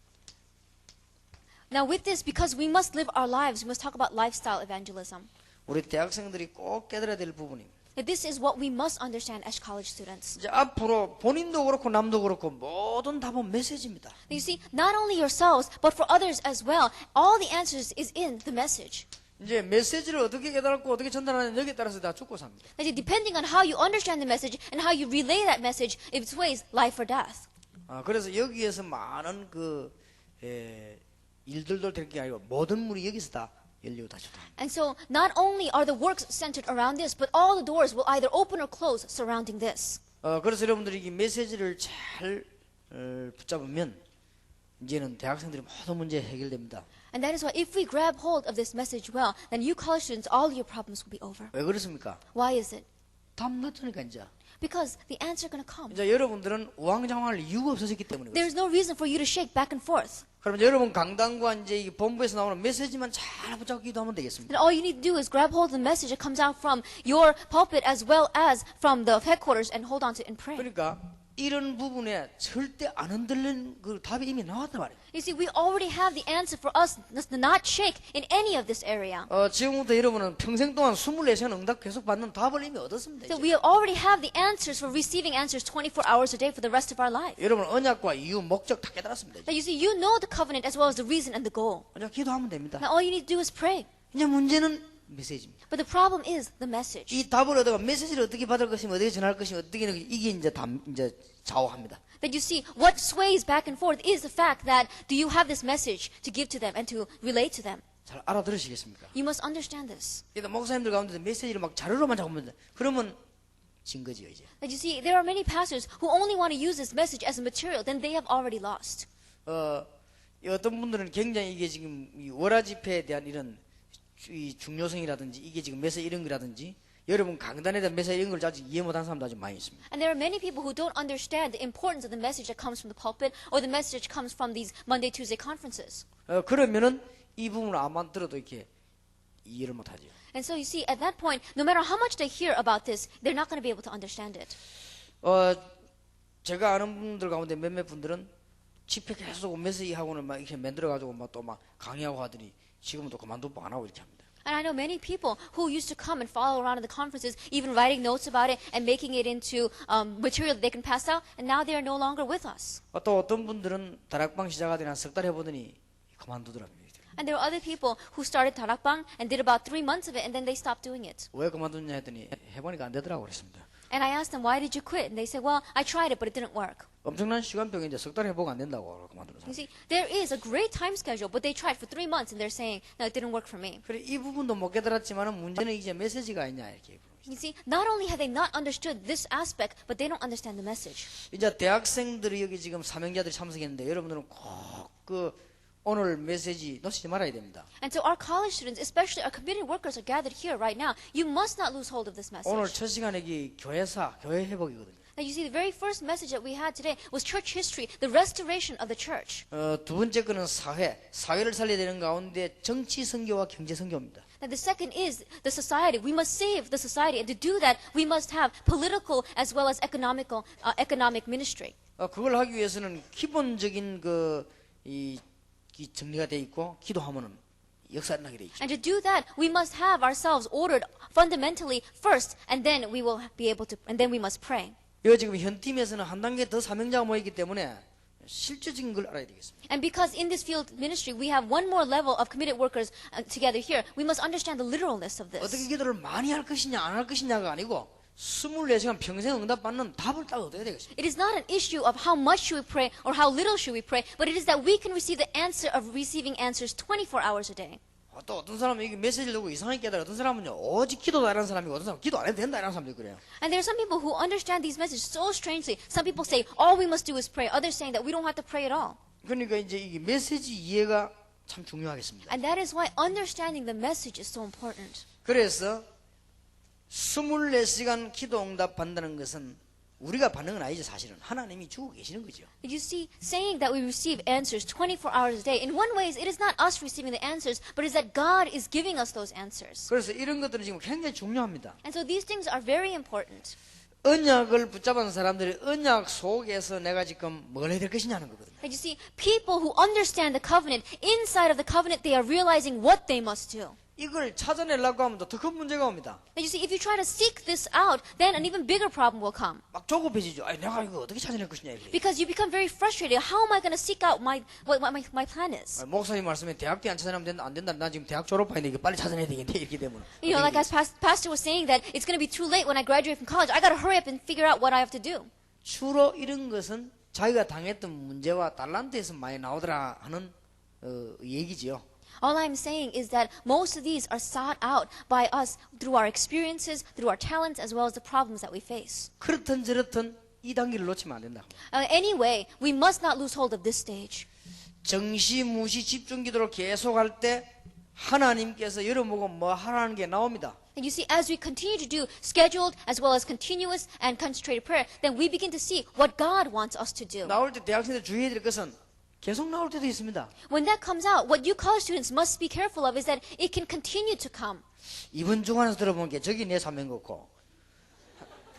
Now with this, because we must live our lives, we must talk about lifestyle evangelism. 우리 대학생들이 꼭 깨달아야 될 부분입니다. This is what we must understand as college students. 이제 앞으로 본인도 그렇고 남도 그렇고 모든 답은 메시지입니다. You see, not only yourselves, but for others as well, all the answers is in the message. 이제 메시지를 어떻게 깨달았고 어떻게 전달하느냐 여기에 따라서 다 죽고 삽니다. That depending on how you understand the message and how you relay that message, it sways life or death. 그래서 여기에서 많은 일들도 될 게 아니고 모든 문이 여기서 다 열리고 닫히고. And so, not only are the works centered around this, but all the doors will either open or close surrounding this. 그래서 여러분들이 이 메시지를 잘 붙잡으면 이제는 대학생들이 모든 문제 해결됩니다. And that is why if we grab hold of this message well, then you college students, all your problems will be over. 왜 그렇습니까? Why is it? 답 났으니까 이제. Because the answer is going to come. 이제 여러분들은 우왕좌왕할 이유가 없어졌기 때문에 There's no reason for you to shake back and forth. 그러면 여러분 강단과 이제 이 본부에서 나오는 메시지만 잘 붙잡고 기도하면 되겠습니다. Then all you need to do is grab hold of the message that comes out from your pulpit as well as from the headquarters and hold on to it and pray. 그러니까 이런 부분에 절대 안 흔들리는 그 답이 이미 나왔단 말이에요. You see, we already have the answer for us to not shake in any of this area. 지금부터 여러분은 평생 동안 24시간 응답 계속 받는 답을 이미 얻었습니다. So 이제. we already have the answers for receiving answers 24 hours a day for the rest of our life. 여러분 언약과 이유, 목적 다 깨달았습니다. Now you see, you know the covenant as well as the reason and the goal. 그냥 기도하면 됩니다. Now all you need to do is pray. 이제 문제는 메시지입니다. But the problem is the message. 이 답을 얻어가 메시지를 어떻게 받을 것이며 어떻게 전할 것이며 어떻게 하는 것이 이게 이제 좌우합니다. That you see, what sways back and forth is the fact that do you have this message to give to them and to relate to them? 잘 알아들으시겠습니까? You must understand this. 그러니까 목사님들 가운데 메시지를 막 자료로만 잡으면 그러면 진 거지요 이제. That you see, there are many pastors who only want to use this message as a material, then they have already lost. 어떤 분들은 굉장히 이게 지금 이 월화 집회에 대한 이런 이 중요성이라든지 이게 지금 메시지 이런 거라든지 여러분 강단에 대한 메시지 이런 걸 아직 이해 못한 사람도 아주 많이 있습니다. And there are many people who don't understand the importance of the message that comes from the pulpit or the message that comes from these Monday, Tuesday conferences. 그러면은 이 부분을 아무만 들어도 이렇게 이해를 못하죠. And so you see, at that point, no matter how much they hear about this, they're not going to be able to understand it. 제가 아는 분들 가운데 몇몇 분들은 집회 계속 메시지 학원을 막 이렇게 만들어 가지고 막 또 막 강의하고 하더니 지금은 또 그만두고 안 하고 이렇게 합니다. And I know many people who used to come and follow around in the conferences, even writing notes about it and making it into material that they can pass out, and now they are no longer with us. 또 어떤 분들은 다락방 시작하더니 한 석 달 해보더니 그만두더랍니다. And there are other people who started 다락방 and did about 3 months of it, and then they stopped doing it. 왜 그만뒀냐 했더니 해보니까 안 되더라고 그랬습니다. And I asked them, why did you quit? And they said, well, I tried it, but it didn't work. 엄청난 시간병인데 석 달 해보고 안 된다고 그만두는 You 사람. see, there is a great time schedule, but they tried for 3 months, and they're saying, no, it didn't work for me. 그래 이 부분도 못 깨달았지만은 문제는 이제 메시지가 아니냐 이렇게. You see, not only have they not understood this aspect, but they don't understand the message. 이제 대학생들이 여기 지금 사명자들이 참석했는데 여러분들은 꼭 오늘 메시지 놓치지 말아야 됩니다. And so our college students, especially our committed workers are gathered here right now. You must not lose hold of this 오늘 message. 첫 시간에 교회 회복이거든요. Now you see, the very first message that we had today was church history, the restoration of the church. 두 번째 거는 사회를 살려야 되는 가운데 정치 선교와 경제 선교입니다. Now the second is the society. We must save the society, and to do that, we must have political as well as economic ministry. 그걸 하기 위해서는 기본적인 이 정리가 돼 있고 기도하면은 역사가 나게 돼 있죠. And to do that, we must have ourselves ordered fundamentally first, and then we will be able to, and then we must pray. 이거 지금 현 팀에서는 한 단계 더 사명자가 모이기 때문에 실질적인 걸 알아야 되겠습니다. And because in this field ministry, we have one more level of committed workers together here, we must understand the literalness of this. 어떻게 기도를 많이 할 것이냐 안 할 것이냐가 아니고 24시간 평생 응답받는 답을 딱 얻어야 되겠습니다. It is not an issue of how much should we pray or how little should we pray, but it is that we can receive the answer of receiving answers 24 hours a day. 또 어떤 사람은 이게 메시지를 듣고 이상하게 깨달아 어떤 사람은요 오직 기도도 안 하는 사람이고 어떤 사람은 기도 안 해도 된다 이런 사람도 그래요. And there are some people who understand these messages so strangely. Some people say all we must do is pray. Others saying that we don't have to pray at all. 그러니까 이제 이게 메시지 이해가 참 중요하겠습니다. And that is why understanding the message is so important. 그래서 24시간 기도 응답 받는다는 것은 우리가 받는 건 아니죠. 사실은 하나님이 주고 계시는 거죠. You see, saying that we receive answers 24 hours a day, in one way, it is not us receiving the answers, but it is that God is giving us those answers. 그래서 이런 것들은 지금 굉장히 중요합니다. And so these things are very important. 언약을 붙잡은 사람들이 언약 속에서 내가 지금 뭘 해야 될 것이냐는 거거든요. And you see, people who understand the covenant, inside of the covenant, they are realizing what they must do. 이걸 찾아내려고 하면 더 큰 문제가 옵니다. And you see, if you try to seek this out, then an even bigger problem will come. 막 조급해지죠. 아니, 내가 이거 어떻게 찾아낼 것이냐 이게. Because you become very frustrated. How am I going to seek out what my plan is? 목사님 말씀에 대학 때 안 찾아내면 안 된다. 나 지금 대학 졸업하는데 이거 빨리 찾아내야 되겠네. 이렇게 되면. You know, like as pastor was saying that it's going to be too late when I graduate from college. I got to hurry up and figure out what I have to do. 주로 이런 것은 자기가 당했던 문제와 달란트에서 많이 나오더라 하는 얘기지요. All I'm saying is that most of these are sought out by us through our experiences, through our talents, as well as the problems that we face. 그렇든 저렇든 이 단계를 놓치면 안 된다. Anyway, we must not lose hold of this stage. 정시무시 집중기도를 계속할 때 하나님께서 여러분보고 뭐 하라는 게 나옵니다. And you see, as we continue to do scheduled as well as continuous and concentrated prayer, then we begin to see what God wants us to do. 나올 때 대학생들 주의해야 될 것은 계속 나올 때도 있습니다. When that comes out, what you college students must be careful of is that it can continue to come. 이번 주간에서 들어본 게 저기 내 사명 같고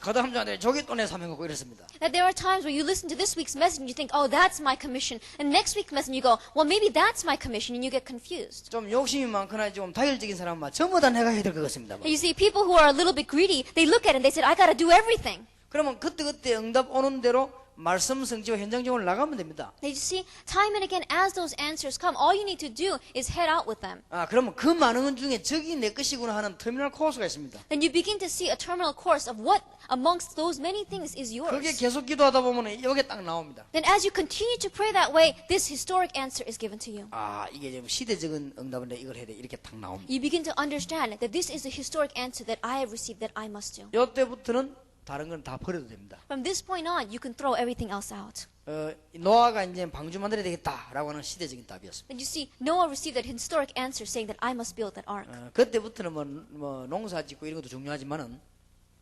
그 다음 주간에 저기 또 내 사명 같고 이렇습니다. That there are times where you listen to this week's message and you think, oh, that's my commission. And next week's message you go, well, maybe that's my commission, and you get confused. 좀 욕심이 많거나 좀 다혈적인 사람만 전부 다 내가 해야 될 것 같습니다. And you see, people who are a little bit greedy, they look at it and they say, I got to do everything. 그러면 그때 응답 오는 대로 말씀 성취와 현장적으로 나가면 됩니다. You see, time and again, as those answers come, all you need to do is head out with them. 그러면 그 많은 것 중에 저기 내 것이구나 하는 터미널 코스가 있습니다. Then you begin to see a terminal course of what amongst those many things is 그게 yours. 계속 기도하다 보면 여기에 딱 나옵니다. Then as you continue to pray that way, this historic answer is given to you. 이게 지금 시대적인 응답인데 이걸 해야 돼. 이렇게 딱 나옵니다. You begin to understand that this is the historic answer that I have received that I must do. 이때부터는 다른 건 다 버려도 됩니다. From this point on, you can throw everything else out. 노아가 이제 방주 만들어야 되겠다라고 하는 시대적인 답이었습니다. And you see, Noah received that historic answer saying that I must build that ark. 그때부터는 뭐 농사 짓고 이런 것도 중요하지만은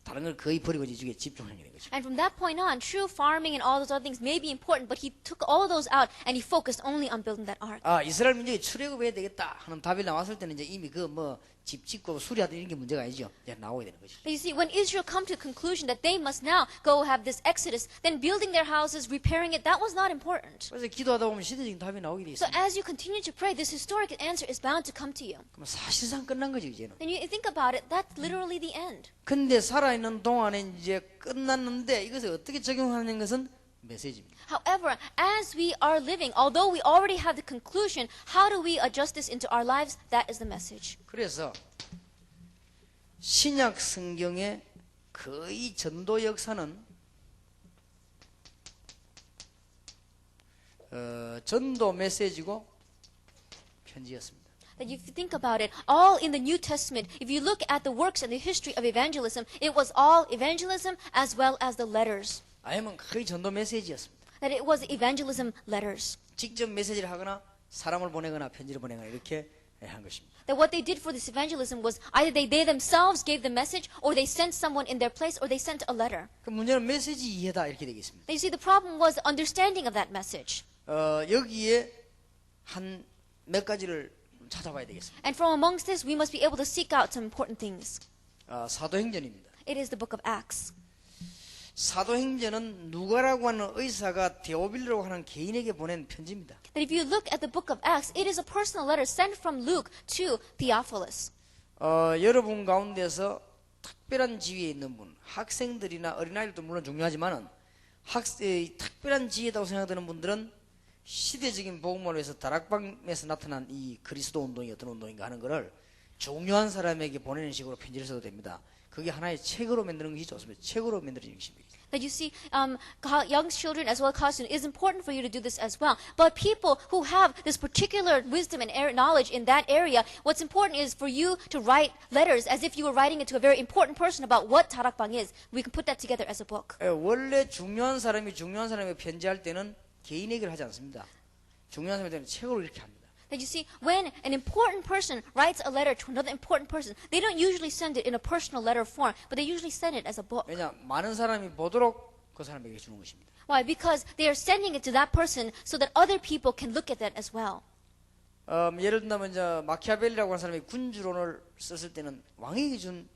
다른 걸 거의 버리고 이쪽에 집중하는 거죠. And from that point on, true farming and all those other things may be important, but he took all of those out and he focused only on building that ark. 이스라엘 민족이 출애굽해야 되겠다 하는 답이 나왔을 때는 이제 이미 그 뭐 집 짓고 수리하던 이런 게 문제가 아니죠. 이제 나오게 되는 거죠. But you see, when Israel come to the conclusion that they must now go have this exodus, then building their houses, repairing it, that was not important. 그래서 기도하다 보면 시대적인 답이 나오게 돼 So 있습니다. as you continue to pray, this historic answer is bound to come to you. 그럼 사실상 끝난 거죠 이제는. Then you think about it, that's literally the end. 근데 살아있는 동안에 이제 끝났는데 이것을 어떻게 적용하는 것은 메시지입니다. However, as we are living, although we already have the conclusion, how do we adjust this into our lives? That is the message. 그래서 신약 성경의 거의 전도 역사는 전도 메시지고 편지였습니다. That if you think about it, all in the New Testament, if you look at the works and the history of evangelism, it was all evangelism as well as the letters. 아니면 거의 전도 메시지였습니다. That it was evangelism letters. 직접 메시지를 하거나 사람을 보내거나 편지를 보내거나 이렇게 한 것입니다. That what they did for this evangelism was either they themselves gave the message, or they sent someone in their place, or they sent a letter. 그 문제는 메시지 이해다 이렇게 되겠습니다. You see, the problem was understanding of that message. 여기에 한 몇 가지를 찾아봐야 되겠습니다. And from amongst this, we must be able to seek out some important things. 사도행전입니다. It is the book of Acts. 사도행전은 누가라고 하는 의사가 데오빌로라고 하는 개인에게 보낸 편지입니다. That if you look at the book of Acts, it is a personal letter sent from Luke to Theophilus. 여러분 가운데서 특별한 지위에 있는 분, 학생들이나 어린아이들도 물론 중요하지만은 특별한 지위에다고 생각되는 분들은 시대적인 복음을 위해서 다락방에서 나타난 이 그리스도 운동이 어떤 운동인가 하는 것을 중요한 사람에게 보내는 식으로 편지를 써도 됩니다. 그게 하나의 책으로 만드는 것이 좋습니다. 책으로 만들어지는 것입니다. That you see, young children as well as college students, it is important for you to do this as well. But people who have this particular wisdom and knowledge in that area, what's important is for you to write letters as if you were writing it to a very important person about what 다락방 is. We can put that together as a book. 원래 중요한 사람이 중요한 사람에게 편지할 때는 개인 얘기를 하지 않습니다. 중요한 사람한테는 책으로 이렇게 합니다. That you see, when an important person writes a letter to another important person, they don't usually send it in a personal letter form, but they usually send it as a book. 왜냐? 많은 사람이 보도록 그 사람에게 주는 것입니다. Why? Because they are sending it to that person so that other people can look at that as well. 예를 든다면 이제 마키아벨리라고 하는 사람이 군주론을 썼을 때는 왕에게 준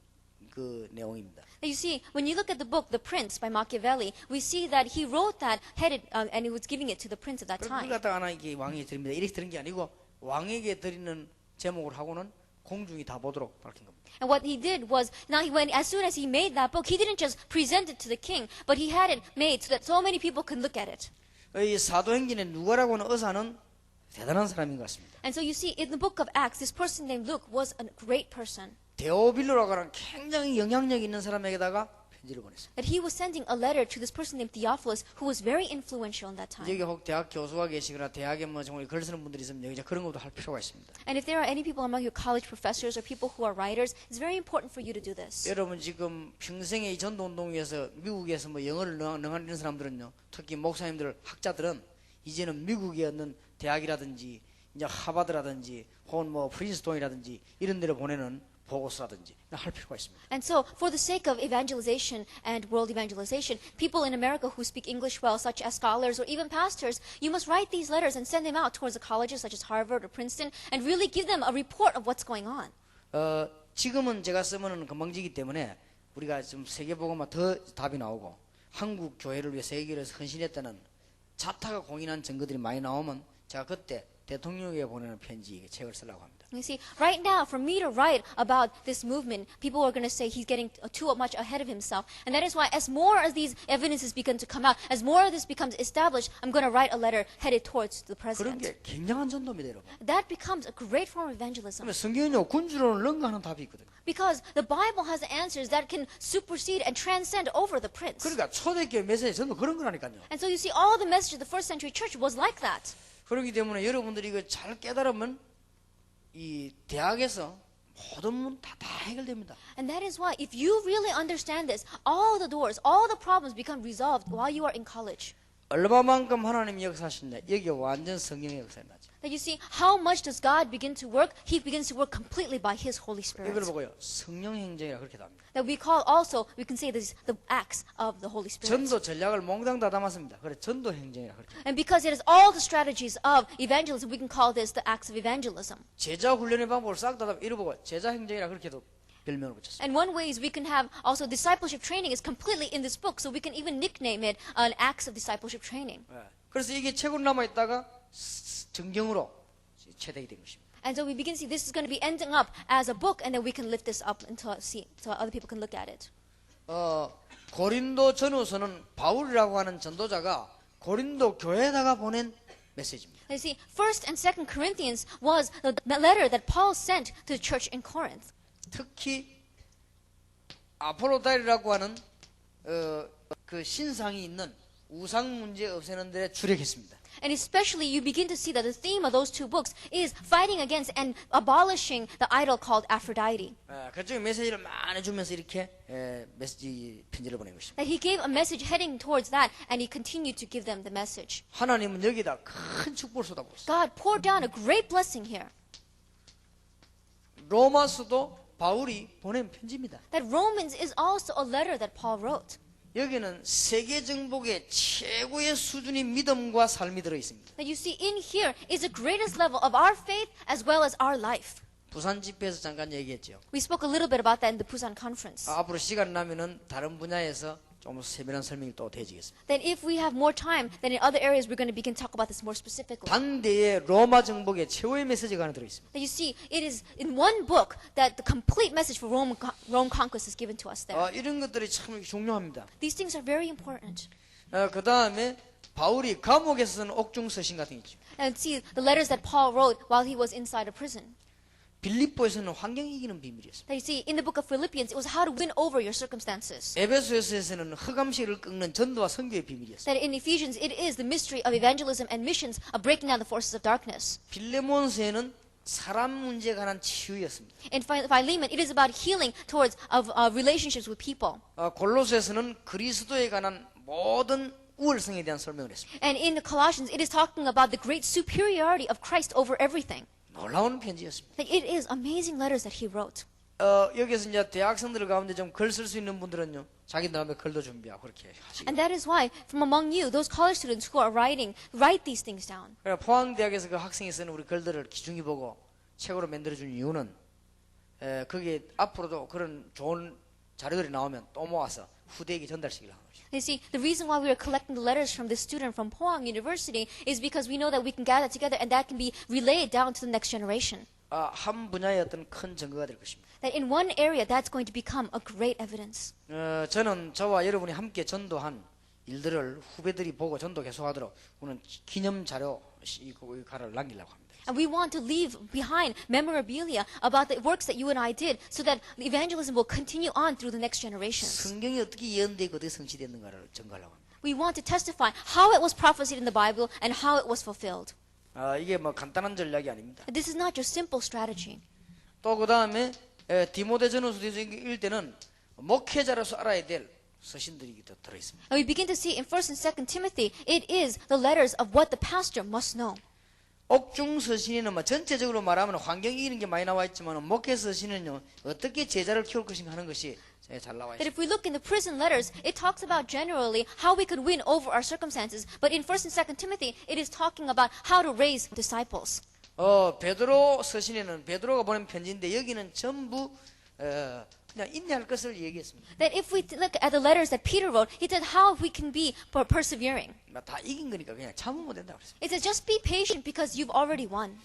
그 내용입니다. You see, when you look at the book, The Prince by Machiavelli, we see that he wrote that headed, and he was giving it to the prince at that 그걸 time. 갖다가 하나님께 왕에게 드립니다. 이렇게 드린 게 아니고 왕에게 드리는 제목을 하고는 공중이 다 보도록 밝힌 겁니다. And what he did was, now as soon as he made that book, he didn't just present it to the king, but he had it made so that so many people could look at it. 이 사도행전의 누가라고 하는 의사는 대단한 사람인 것 같습니다. And so you see, in the book of Acts, this person named Luke was a great person. 데오빌로라고 하는 굉장히 영향력 있는 사람에게다가 편지를 보냈습니다. That he was sending a letter to this person named Theophilus, who was very influential in that time. 여기 혹 대학 교수가 계시거나 대학에 뭐 정말 글 쓰는 분들이 있으면 여기 그런 것도 할 필요가 있습니다. And if there are any people among your college professors or people who are writers, it's very important for you to do this. 여러분 지금 평생의 이 전도운동 위해서 미국에서 뭐 영어를 능하는 사람들은요, 특히 목사님들, 학자들은 이제는 미국에 있는 대학이라든지 이제 하버드라든지 혹은 뭐 프린스톤이라든지 이런 데로 보내는 보고서라든지 할 필요가 있습니다. And so, for the sake of evangelization and world evangelization, people in America who speak English well, such as scholars or even pastors, you must write these letters and send them out towards the colleges such as Harvard or Princeton and really give them a report of what's going on. 지금은 제가 쓰면은 건방지기 때문에 우리가 좀 세계보고만 더 답이 나오고 한국 교회를 위해 세계를 헌신했다는 자타가 공인한 증거들이 많이 나오면 제가 그때 대통령에게 보내는 편지 책을 쓰려고 합니다. You see, right now, for me to write about this movement, people are going to say he's getting too much ahead of himself. And that is why, as more of these evidences begin to come out, as more of this becomes established, I'm going to write a letter headed towards the 그런 president. 게 굉장한 전도입니다, 여러분. That becomes a great form of evangelism. 그러면 성경은요, 군주론을 능가하는 답이 있거든요. Because the Bible has answers that can supersede and transcend over the prince. 그러니까 초대교회 메시지 전부 그런 거라니까요. And so you see, all the message of the first century church was like that. 그렇기 때문에 여러분들이 이거 잘 깨달으면 이 대학에서 모든 문 다 해결됩니다. And that is why, if you really understand this, all the doors, all the problems become resolved while you are in college. 얼마만큼 하나님이 역사하시냐, 여기 완전 성령의 역사입니다. That you see, how much does God begin to work? He begins to work completely by His Holy Spirit. 이걸 보고요, 성령 행정이라 그렇게 합니다. That we call also, we can say this, the acts of the Holy Spirit. 전도 전략을 몽땅 다 담았습니다. 그래, 전도 행정이라 그렇게. And because it is all the strategies of evangelism, we can call this the acts of evangelism. 제자 훈련의 방법을 싹 다 이루보고 제자 행정이라 그렇게도 별명을 붙였습니다. And one way is we can have also discipleship training is completely in this book, so we can even nickname it an acts of discipleship training. 그래서 이게 책으로 남아 있다가 정경으로 채택이 된 것입니다. And so we begin to see this is going to be ending up as a book, and then we can lift this up until so other people can look at it. 고린도 전후서는 바울이라고 하는 전도자가 고린도 교회에다가 보낸 메시지입니다. You see, 1st and 2nd Corinthians was the letter that Paul sent to the church in Corinth. 특히 아폴로다이라고 하는 그 신상이 있는 우상 문제 없애는 데 주력했습니다. And especially you begin to see that the theme of those two books is fighting against and abolishing the idol called Aphrodite. 그쪽에 메시지를 많이 주면서 이렇게 메시지 편지를 보낸 것입니다. That he gave a message heading towards that, and he continued to give them the message. 하나님은 여기다 큰 축복을 쏟아부었어요. God poured down a great blessing here. 로마서도 바울이 보낸 편지입니다. That Romans is also a letter that Paul wrote. 여기는 세계 정복의 최고의 수준의 믿음과 삶이 들어 있습니다. That you see in here is the greatest level of our faith as well as our life. 부산 집회에서 잠깐 얘기했죠. We spoke a little bit about that in the Busan conference. 앞으로 시간 나면은 다른 분야에서 좀 세밀한 설명이 또 되어지겠습니다. That if we have more time, then in other areas we're going to begin to talk about this more specifically. 당대의 로마 정복의 최후의 메시지가 하나 들어 있습니다. That you see, it is in one book that the complete message for Rome conquest is given to us there. 이런 것들이 참 중요합니다. These things are very important. 그 다음에 바울이 감옥에서 쓴 옥중 서신 같은 게 있죠. And see the letters that Paul wrote while he was inside a prison. 빌립보에서는 환경 이기는 비밀이었습니다. That you see, in the book of Philippians, it was how to win over your circumstances. 에베소서에서는 흑암시를 꺾는 전도와 선교의 비밀이었습니다. That in Ephesians, it is the mystery of evangelism and missions of breaking down the forces of darkness. 빌레몬서에는 사람 문제에 관한 치유였습니다. In Philemon, it is about healing towards relationships with people. 골로새에서는 그리스도에 관한 모든 우월성에 대한 설명을 했습니다. And in the Colossians, it is talking about the great superiority of Christ over everything. 놀라운 편지였습니다. It is amazing letters that he wrote. 여기서 이제 대학생들 가운데 좀 글 쓸 수 있는 분들은요, 자기 나름의 글도 준비하고 그렇게 하시고. And that is why, from among you, those college students who are write these things down. 포항대학에서 그 학생이 쓰는 우리 글들을 기중히 보고 책으로 만들어준 이유는, 그게 앞으로도 그런 좋은 자료들이 나오면 또 모아서 후대에게 전달시키려고 하는 거죠. You see, the reason why we are collecting the letters from this student from Pohang University is because we know that we can gather together and that can be relayed down to the next generation. 한 분야의 어떤 큰 증거가 될 것입니다. That in one area, that's going to become a great evidence. 저는 저와 여러분이 함께 전도한 일들을 후배들이 보고 전도 계속하도록 우리는 기념 자료 가를 남기려고 합니다. And we want to leave behind memorabilia about the works that you and I did so that the evangelism will continue on through the next generations. 성경이 어떻게 예언되고 어떻게 성취됐는가를 증거하려고 합니다. We want to testify how it was prophesied in the Bible and how it was fulfilled. 이게 뭐 간단한 전략이 아닙니다. This is not just simple strategy. 또 그 다음에 디모데전후서 읽을 때는 목회자로서 알아야 될 서신들이 들어 있습니다. And we begin to see in 1st and 2nd Timothy, it is the letters of what the pastor must know. 옥중 서신에는 뭐 전체적으로 말하면 환경 이기는 게 많이 나와 있지만 목회 서신은요 어떻게 제자를 키울 것인가 하는 것이 잘 나와 That 있습니다. if we look in the prison letters, it talks about generally how we could win over our circumstances. But in 1st and 2nd Timothy, it is talking about how to raise disciples. 베드로 서신에는 베드로가 보낸 편지인데 여기는 전부 그냥 인내할 것을 얘기했습니다. That if we look at the letters that Peter wrote, he said how we can be persevering. 다 이긴 거니까 그냥 참으면 된다고 그랬습니다. It says just be patient because you've already won.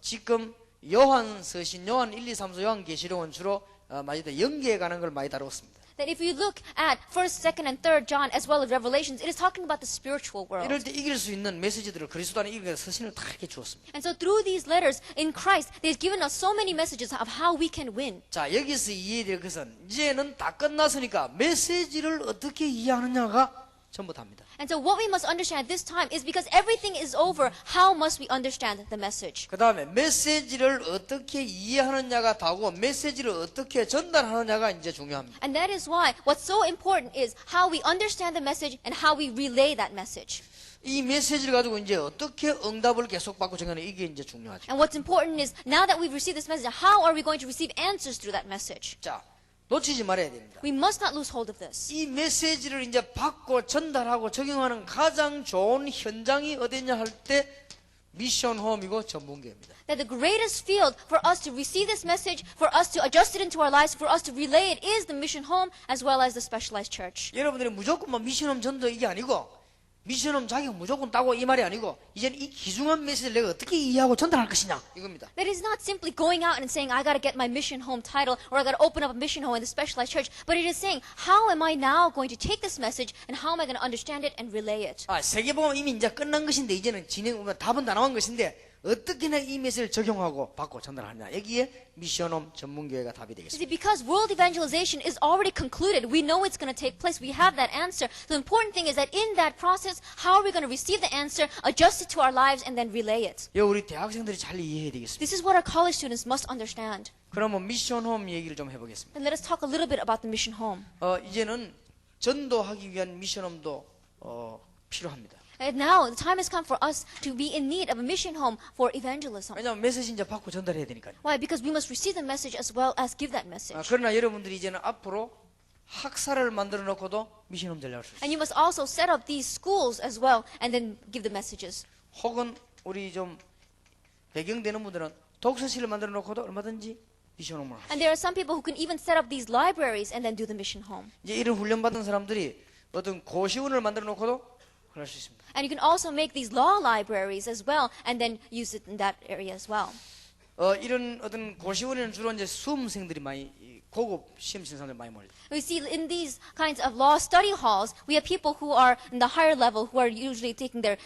지금 요한 서신, 요한 1, 2, 3서 요한 계시록은 주로 많이 연계해 가는 걸 많이 다뤘습니다. That if you look at 1st, 2nd, and 3rd John as well as Revelations, it is talking about the spiritual world. 이럴 때 이길 수 있는 메시지들을 그리스도 안에 이기는 서신을 다 이렇게 주었습니다. And so through these letters in Christ, they've given us so many messages of how we can win. 자, 여기서 이해될 것은 이제는 다 끝났으니까 메시지를 어떻게 이해하느냐가 전부 답니다. And so what we must understand at this time is because everything is over, how must we understand the message? 그 다음에 메시지를 어떻게 이해하느냐가 다고 메시지를 어떻게 전달하느냐가 이제 중요합니다. And that is why what's so important is how we understand the message and how we relay that message. 이 메시지를 가지고 이제 어떻게 응답을 계속 받고 정하는 이게 이제 중요하죠. And what's important is now that we've received this message, how are we going to receive answers through that message? 자, 놓치지 말아야 됩니다. We must not lose hold of this. 이 메시지를 이제 받고 전달하고 적용하는 가장 좋은 현장이 어디냐 할 때 미션 홈이고 전문계입니다. That the greatest field for us to receive this message, for us to adjust it into our lives, for us to relay it is the mission home as well as the specialized church. 여러분들이 무조건 뭐 미션 홈 전도 이게 아니고 미션 홈 자격 무조건 따고 이 말이 아니고 이제는 이 귀중한 메시지를 내가 어떻게 이해하고 전달할 것이냐 이겁니다. That is not simply going out and saying, I got to get my mission home title or I got to open up a mission home in the specialized church. But it is saying, how am I now going to take this message and how am I going to understand it and relay it? 세계복음 이미 이제 끝난 것인데 이제는 답은 다 나온 것인데 어떻게 이 메시지를 적용하고 받고 전달하느냐 여기에 미션홈 전문교회가 답이 You 되겠습니다. see, because world evangelization is already concluded, we know it's going to take place, we have that answer. The important thing is that in that process, how are we going to receive the answer, adjust it to our lives, and then relay it? 이거 우리 대학생들이 잘 이해해야 되겠습니다. This is what our college students must understand. 그러면 미션홈 얘기를 좀 해보겠습니다. And let us talk a little bit about the mission home. 이제는 전도하기 위한 미션홈도 필요합니다. And now the time has come for us to be in need of a mission home for evangelism. 왜냐하면 메시지 이제 받고 전달해야 되니까요. Why? Because we must receive the message as well as give that message. 그러나 여러분들이 이제는 앞으로 학사를 만들어 놓고도 미션홈 전략을 쓸 수 있어요. And you must also set up these schools as well and then give the messages. 혹은 우리 좀 배경되는 분들은 독서실을 만들어 놓고도 얼마든지 미션홈을 하죠. And there are some people who can even set up these libraries and then do the mission home. 이제 이런 훈련 받은 사람들이 어떤 고시원을 만들어 놓고도 할 수 있습니다. And you can also make these law libraries as well and then use it in that area as well. 이런 어떤 고시원에는 주로 이제 수험생들이 많이 고급 시험 치는 사람들 많이 몰려. We see in these kinds of law study halls, we have people who are in the higher level who are usually taking their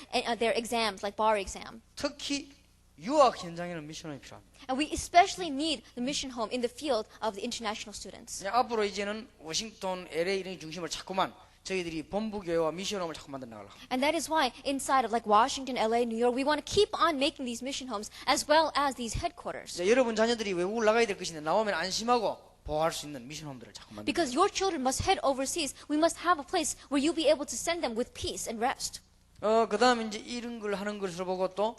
exams, like bar exam. 특히 유학 현장에는 미션홈이 필요합니다. And we especially need the mission home in the field of the international students. 앞으로 이제는 워싱턴, LA 이런 중심을 자꾸만 저희들이 본부교회와 미션홈을 자꾸 만들어 나가려고 합니다. And that is why inside of like Washington, LA, New York, we want to keep on making these mission homes as well as these headquarters. 여러분 자녀들이 외국을 나가야 될 것인데 나오면 안심하고 보호할 수 있는 미션홈들을 자꾸 만들어. Because your children must head overseas, we must have a place where you'll be able to send them with peace and rest. 그다음에 이제 이런 걸 하는 것을 보고 또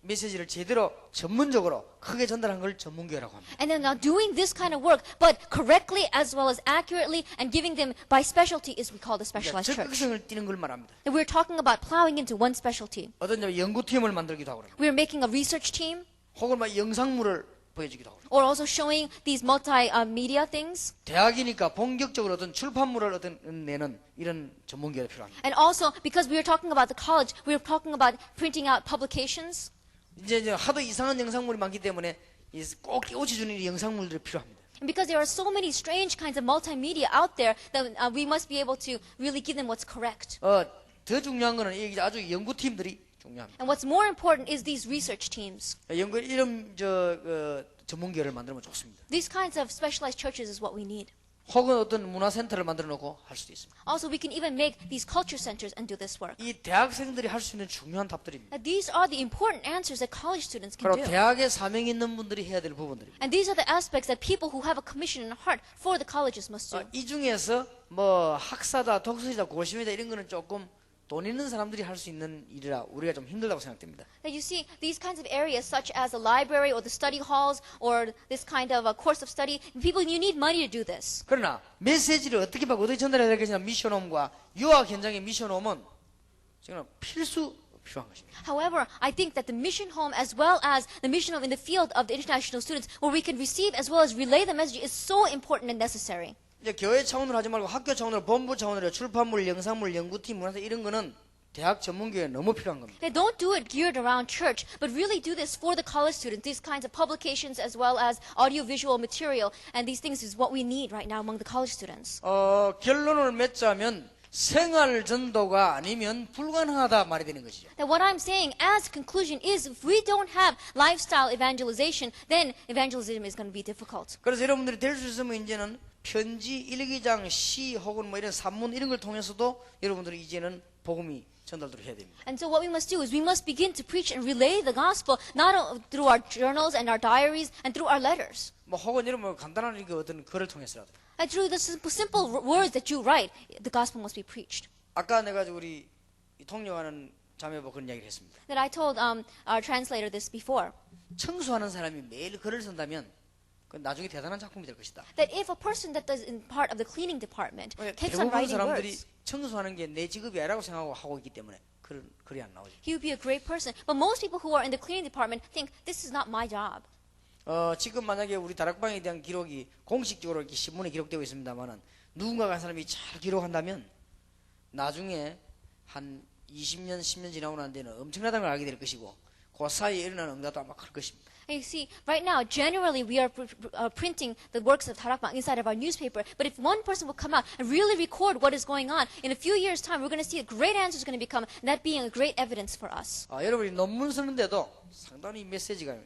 메시지를 제대로 전문적으로 크게 전달한 걸 전문교회라고 합니다. And then now doing this kind of work, but correctly as well as accurately and giving them by specialty is we call the specialized church. 적극성을 띠는 걸 말합니다. And we're talking about plowing into one specialty. 어떤 연구팀을 만들기도 하고 그래요. We're making a research team. 혹은 막 영상물을 보여주기도 하고. or also showing these multimedia things. 대학이니까 본격적으로 어떤 출판물을 어떤 내는 이런 전문기가 필요합니다. And also, because we are talking about the college, we are talking about printing out publications. 이제 하도 이상한 영상물이 많기 때문에 꼭 깨우쳐주는 이 영상물들이 필요합니다. And because there are so many strange kinds of multimedia out there, that we must be able to really give them what's correct. 더 중요한 거는 이 아주 연구팀들이 중요합니다. And what's more important is these research teams. 연구 이런 전문기를 만들면 좋습니다. These kinds of specialized churches is what we need. 혹은 어떤 문화센터를 만들어 놓고 할 수도 있습니다. Also, we can even make these culture centers and do this work. 이 대학생들이 할 수 있는 중요한 답들입니다. And these are the important answers that college students can 바로 do. 대학에 사명이 있는 분들이 해야 될 부분들입니다. And these are the aspects that people who have a commission in heart for the colleges must do. 이 중에서 뭐 학사다, 독서이다, 고시이다 이런 거는 조금 돈 있는 사람들이 할 수 있는 일이라 우리가 좀 힘들다고 생각됩니다. Now you see, these kinds of areas such as the library or the study halls or this kind of a course of study, people, you need money to do this. 그러나 메시지를 어떻게 받고 어떻게 전달해야 될것이냐 미션홈과 유학 현장의 미션홈은 지금 필수 필요한 것입니다. However, I think that the mission home as well as the mission home in the field of the international students where we can receive as well as relay the message is so important and necessary. 이제 교회 차원으로 하지 말고 학교 차원으로 본부 차원으로 출판물, 영상물, 연구팀, 문화센터 이런 거는 대학 전문교회에 너무 필요한 겁니다. They don't do it geared around church, but really do this for the college students. These kinds of publications as well as audiovisual material, and these things is what we need right now among the college students. 결론을 맺자면 생활 전도가 아니면 불가능하다 말이 되는 것이죠. Now what I'm saying as a conclusion is if we don't have lifestyle evangelization, then evangelism is going to be difficult. 그래서 여러분들이 될 수 있으면 이제는 편지, 일기장, 시 혹은 뭐 이런 산문 이런 걸 통해서도 여러분들이 이제는 복음이 전달도록 해야 됩니다. And so what we must do is we must begin to preach and relay the gospel not through our journals and our diaries and through our letters. 뭐 혹은 여러분 간단한 이렇게 어떤 글을 통해서라도. And through the simple words that you write, the gospel must be preached. 아까 내가 우리 통역하는 자매하고 그런 이야기를 했습니다. That I told our translator this before. 청소하는 사람이 매일 글을 쓴다면 그 나중에 대단한 작품이 될 것이다. That if a person that does in part of the cleaning department keeps on 대부분 writing 사람들이 words, 청소하는 게 내 직업이 아니라고 생각하고 하고 있기 때문에 글이 안 나오죠. he would be a great person. But most people who are in the cleaning department think this is not my job. 지금 만약에 우리 다락방에 대한 기록이 공식적으로 이렇게 신문에 기록되고 있습니다만은 누군가가 한 사람이 잘 기록한다면 나중에 한 20년, 10년 지나고 난 데는 엄청나다는 걸 알게 될 것이고 그 사이에 일어나는 응답도 아마 클 것입니다. And you see, right now, generally we are printing the works of Tarakbang inside of our newspaper. But if one person will come out and really record what is going on, in a few years' time, we're going to see a great answer is going to become, and that being a great evidence for us. 여러분이 논문 쓰는데도 상당히 메시지가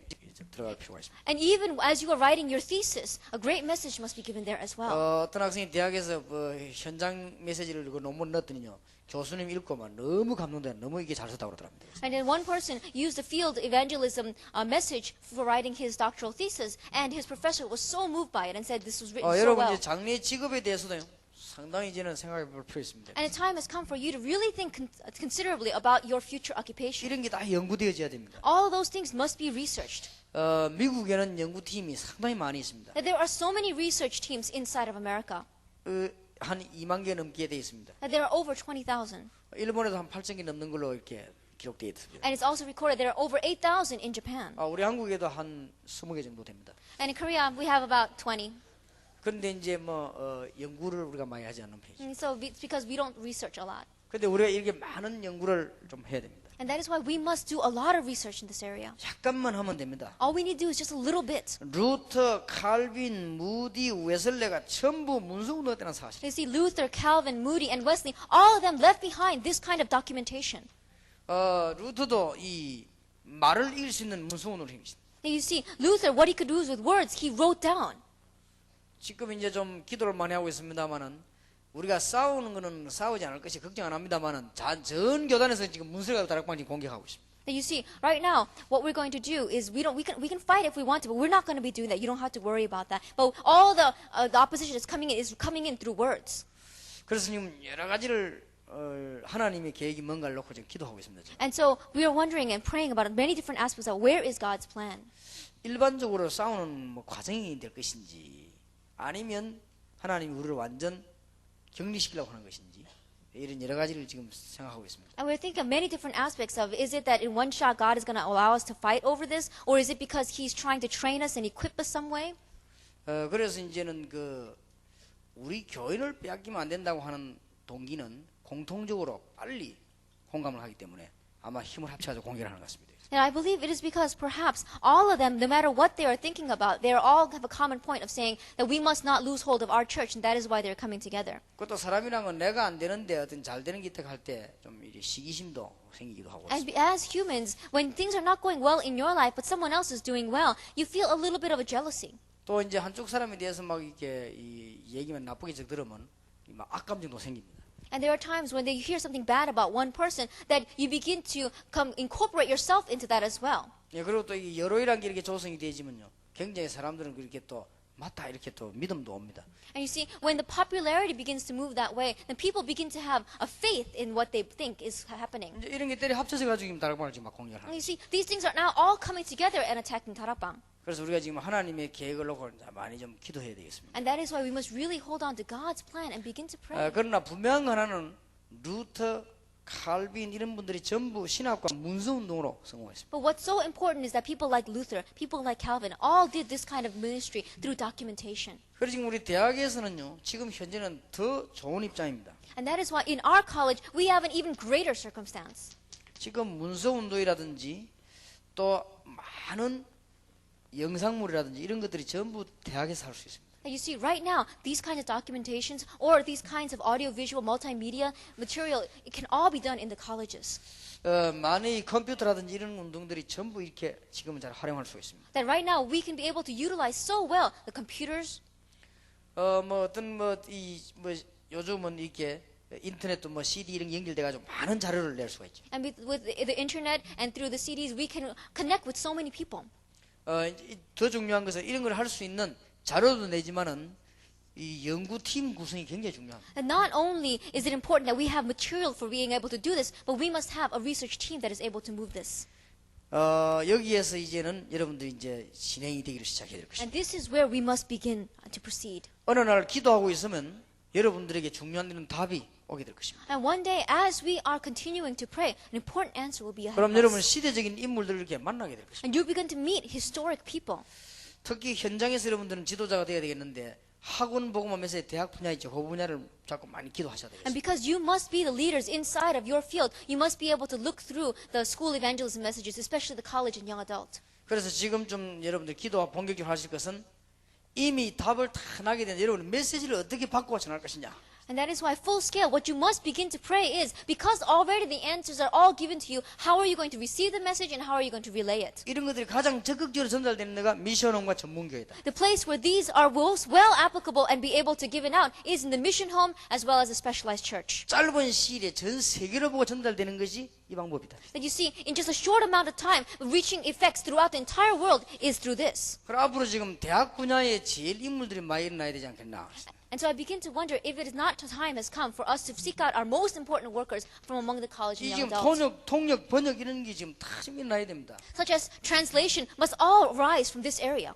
들어갈 필요가 있습니다. And even as you are writing your thesis, a great message must be given there as well. 어떤 학생이 대학에서 현장 메시지를 그 논문 넣었더니요. 교수님 읽고만 너무 감동돼, 너무 이게 잘 썼다고 그러더랍니다. And then one person used the field evangelism message for writing his doctoral thesis, and his professor was so moved by it and said this was written so 여러분 well. 이제 장래 직업에 대해서도 상당히 이제는 생각해 볼 필요 있습니다. And a time has come for you to really think considerably about your future occupation. 이런 게 다 연구되어져야 됩니다. All those things must be researched. 미국에는 연구팀이 상당히 많이 있습니다. That there are so many research teams inside of America. 한 2만 개 넘게 되어 있습니다. That there are over 20,000. 일본에도 한 8천 개 넘는 걸로 이렇게 기록되어 있습니다. And it's also recorded there are over 8,000 in Japan. 우리 한국에도 한 20개 정도 됩니다. And in Korea we have about 20. 그런데 이제 연구를 우리가 많이 하지 않는 편이죠. And so it's because we don't research a lot. 그런데 우리가 이렇게 많은 연구를 좀 해야 됩니다. And that is why we must do a lot of research in this area. 약간만 하면 됩니다. All we need to do is just a little bit. 루터, 칼빈, 무디, 웨슬레가 전부 문서운동에 때는 사실. You see, Luther, Calvin, Moody, and Wesley, all of them left behind this kind of documentation. 루터도 이 말을 읽을 수 있는 문서운동을 행했습니다. And you see, Luther, what he could do is with words, he wrote down. 지금 이제 좀 기도를 많이 하고 있습니다만은 우리가 싸우는 거는 싸우지 않을 것이 걱정 안 합니다만은 전 교단에서 지금 문서가 다락방 지금 공격하고 있습니다. And you see, right now, what we're going to do is we can fight if we want to, but we're not going to be doing that. You don't have to worry about that. But all the opposition is coming in through words. 그래서 지금 여러 가지를 하나님의 계획이 뭔가를 놓고 지금 기도하고 있습니다. 지금. And so we are wondering and praying about many different aspects of where is God's plan. 일반적으로 싸우는 과정이 될 것인지 아니면 하나님이 우리를 완전 격리시키려고 하는 것인지 이런 여러 가지를 지금 생각하고 있습니다. And we're thinking of many different aspects of, is it that in one shot God is going to allow us to fight over this? Or is it because He's trying to train us and equip us some way? 그래서 이제는 우리 교인을 빼앗기면 안 된다고 하는 동기는 공통적으로 빨리 공감을 하기 때문에 아마 힘을 합쳐서 공격을 하는 것 같습니다. And I believe it is because perhaps all of them, no matter what they are thinking about, they all have a common point of saying that we must not lose hold of our church, and that is why they're coming together. 그것도 사람이란 건 내가 안 되는데 어떤 잘 되는 게 있다고 할 때 좀 시기심도 생기기도 하고. And as humans, when things are not going well in your life, but someone else is doing well, you feel a little bit of a jealousy. 또 이제 한쪽 사람에 대해서 막 이렇게 이 얘기만 나쁘게 들으면 막 악감정도 생깁니다. And there are times when you hear something bad about one person that you begin to incorporate yourself into that as well. 예, 그리고 또 이 여론이란 게 이렇게 조성이 되지면요, 굉장히 사람들은 그렇게 또 맞다 이렇게 또 믿음도 옵니다. And you see, when the popularity begins to move that way, then people begin to have a faith in what they think is happening. 이제 이런 것들이 합쳐져 가지고 지금 다락방을 지금 막 공격을 And 하는. you see, these things are now all coming together and attacking 다락방. 그래서 우리가 지금 하나님의 계획을 놓고 많이 좀 기도해야 되겠습니다. And that is why we must really hold on to God's plan and begin to pray. 그러나 분명한 하나는 루터, 칼빈 이런 분들이 전부 신학과 문서 운동으로 성공했습니다. But what's so important is that people like Luther, people like Calvin, all did this kind of ministry through documentation. 그래서 지금 우리 대학에서는요, 지금 현재는 더 좋은 입장입니다. And that is why in our college we have an even greater circumstance. 지금 문서 운동이라든지 또 많은 영상물이라든지 이런 것들이 전부 대학에서 할 수 있습니다. And you see, right now, these kinds of documentations or these kinds of audiovisual multimedia material, it can all be done in the colleges. 많은 컴퓨터라든지 이런 운동들이 전부 이렇게 지금은 잘 활용할 수 있습니다. That right now we can be able to utilize so well the computers. 요즘은 이렇게 인터넷도 CD 이런 게 연결돼가지고 많은 자료를 낼 수가 있죠. And with the internet and through the CDs, we can connect with so many people. 더 중요한 것은 이런 걸 할 수 있는 자료도 내지만은 이 연구팀 구성이 굉장히 중요합니다. And not only is it important that we have material for being able to do this, but we must have a research team that is able to move this. 여기에서 이제는 여러분들이 이제 진행이 되기를 시작해야 될 것입니다. And this is where we must begin to proceed. 어느 날 기도하고 있으면 여러분들에게 중요한 일은 답이 오게 될 것입니다. And one day, as we are continuing to pray, an important answer will be ahead 그럼 of 여러분 us. 시대적인 인물들을 이렇게 만나게 될 것입니다. And you begin to meet historic people. 특히 현장에서 여러분들은 지도자가 되어야 되겠는데 학원 복음화 메시지 대학 분야 있죠. 그 분야를 자꾸 많이 기도하셔야 And 되겠습니다. because you must be the leaders inside of your field, you must be able to look through the school evangelism messages, especially the college and young adult. 그래서 지금쯤 여러분들 기도와 본격적으로 하실 것은 이미 답을 다 나게 된 여러분 메시지를 어떻게 바꾸어 전할 것이냐. And that is why full scale, what you must begin to pray is, because already the answers are all given to you, how are you going to receive the message and how are you going to relay it? 이런 것들이 가장 적극적으로 전달되는 데가 미션홈과 전문교회다. The place where these are most well applicable and be able to give it out is in the mission home as well as a specialized church. 짧은 시일에 전 세계로 보고 전달되는 것이 이 방법이다. That you see, in just a short amount of time, reaching effects throughout the entire world is through this. 그럼 앞으로 지금 대학 분야에 제일 인물들이 많이 일어나야 되지 않겠나. And so I begin to wonder if it is not time has come for us to seek out our most important workers from among the college and 이 young 지금 adults. 통역, 번역 이런 게 지금 다 좀 일어나야 됩니다. Such as translation must all rise from this area.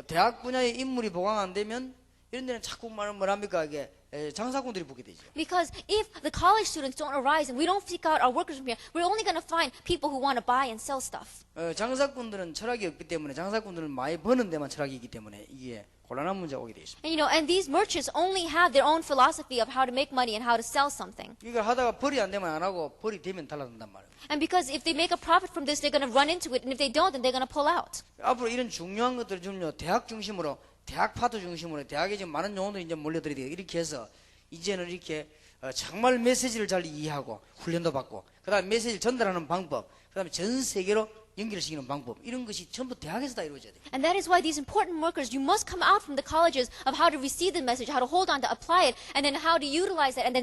대학 분야의 인물이 보강 안 되면 이런 데는 자꾸 뭐랍니까 이게 장사꾼들이 보게 되죠. Because if the college students don't arise and we don't seek out our workers from here, we're only going to find people who want to buy and sell stuff. 장사꾼들은 철학이 없기 때문에 장사꾼들은 많이 버는 데만 철학이 있기 때문에 이게 곤란한 문제가 오게 되어 있습니다. And and these merchants only have their own philosophy of how to make money and how to sell something. 이걸 하다가 벌이 안 되면 안 하고 벌이 되면 달라든단 말이에요. And because if they make a profit from this, they're going to run into it, and if they don't, then they're going to pull out. 앞으로 이런 중요한 것들을 좀요 대학 중심으로 대학 파트 중심으로 대학에 지금 많은 용어들이 이제 몰려들어야 돼요. 이렇게 해서 이제는 이렇게 정말 메시지를 잘 이해하고 훈련도 받고 그다음에 메시지를 전달하는 방법 그다음에 전 세계로 연결시키는 방법 이런 것이 전부 대학에서 다 이루어져야 돼요. And that is why these important workers, you must come out from the colleges of how to receive the message, how to hold on to apply it, and then how to utilize it, and then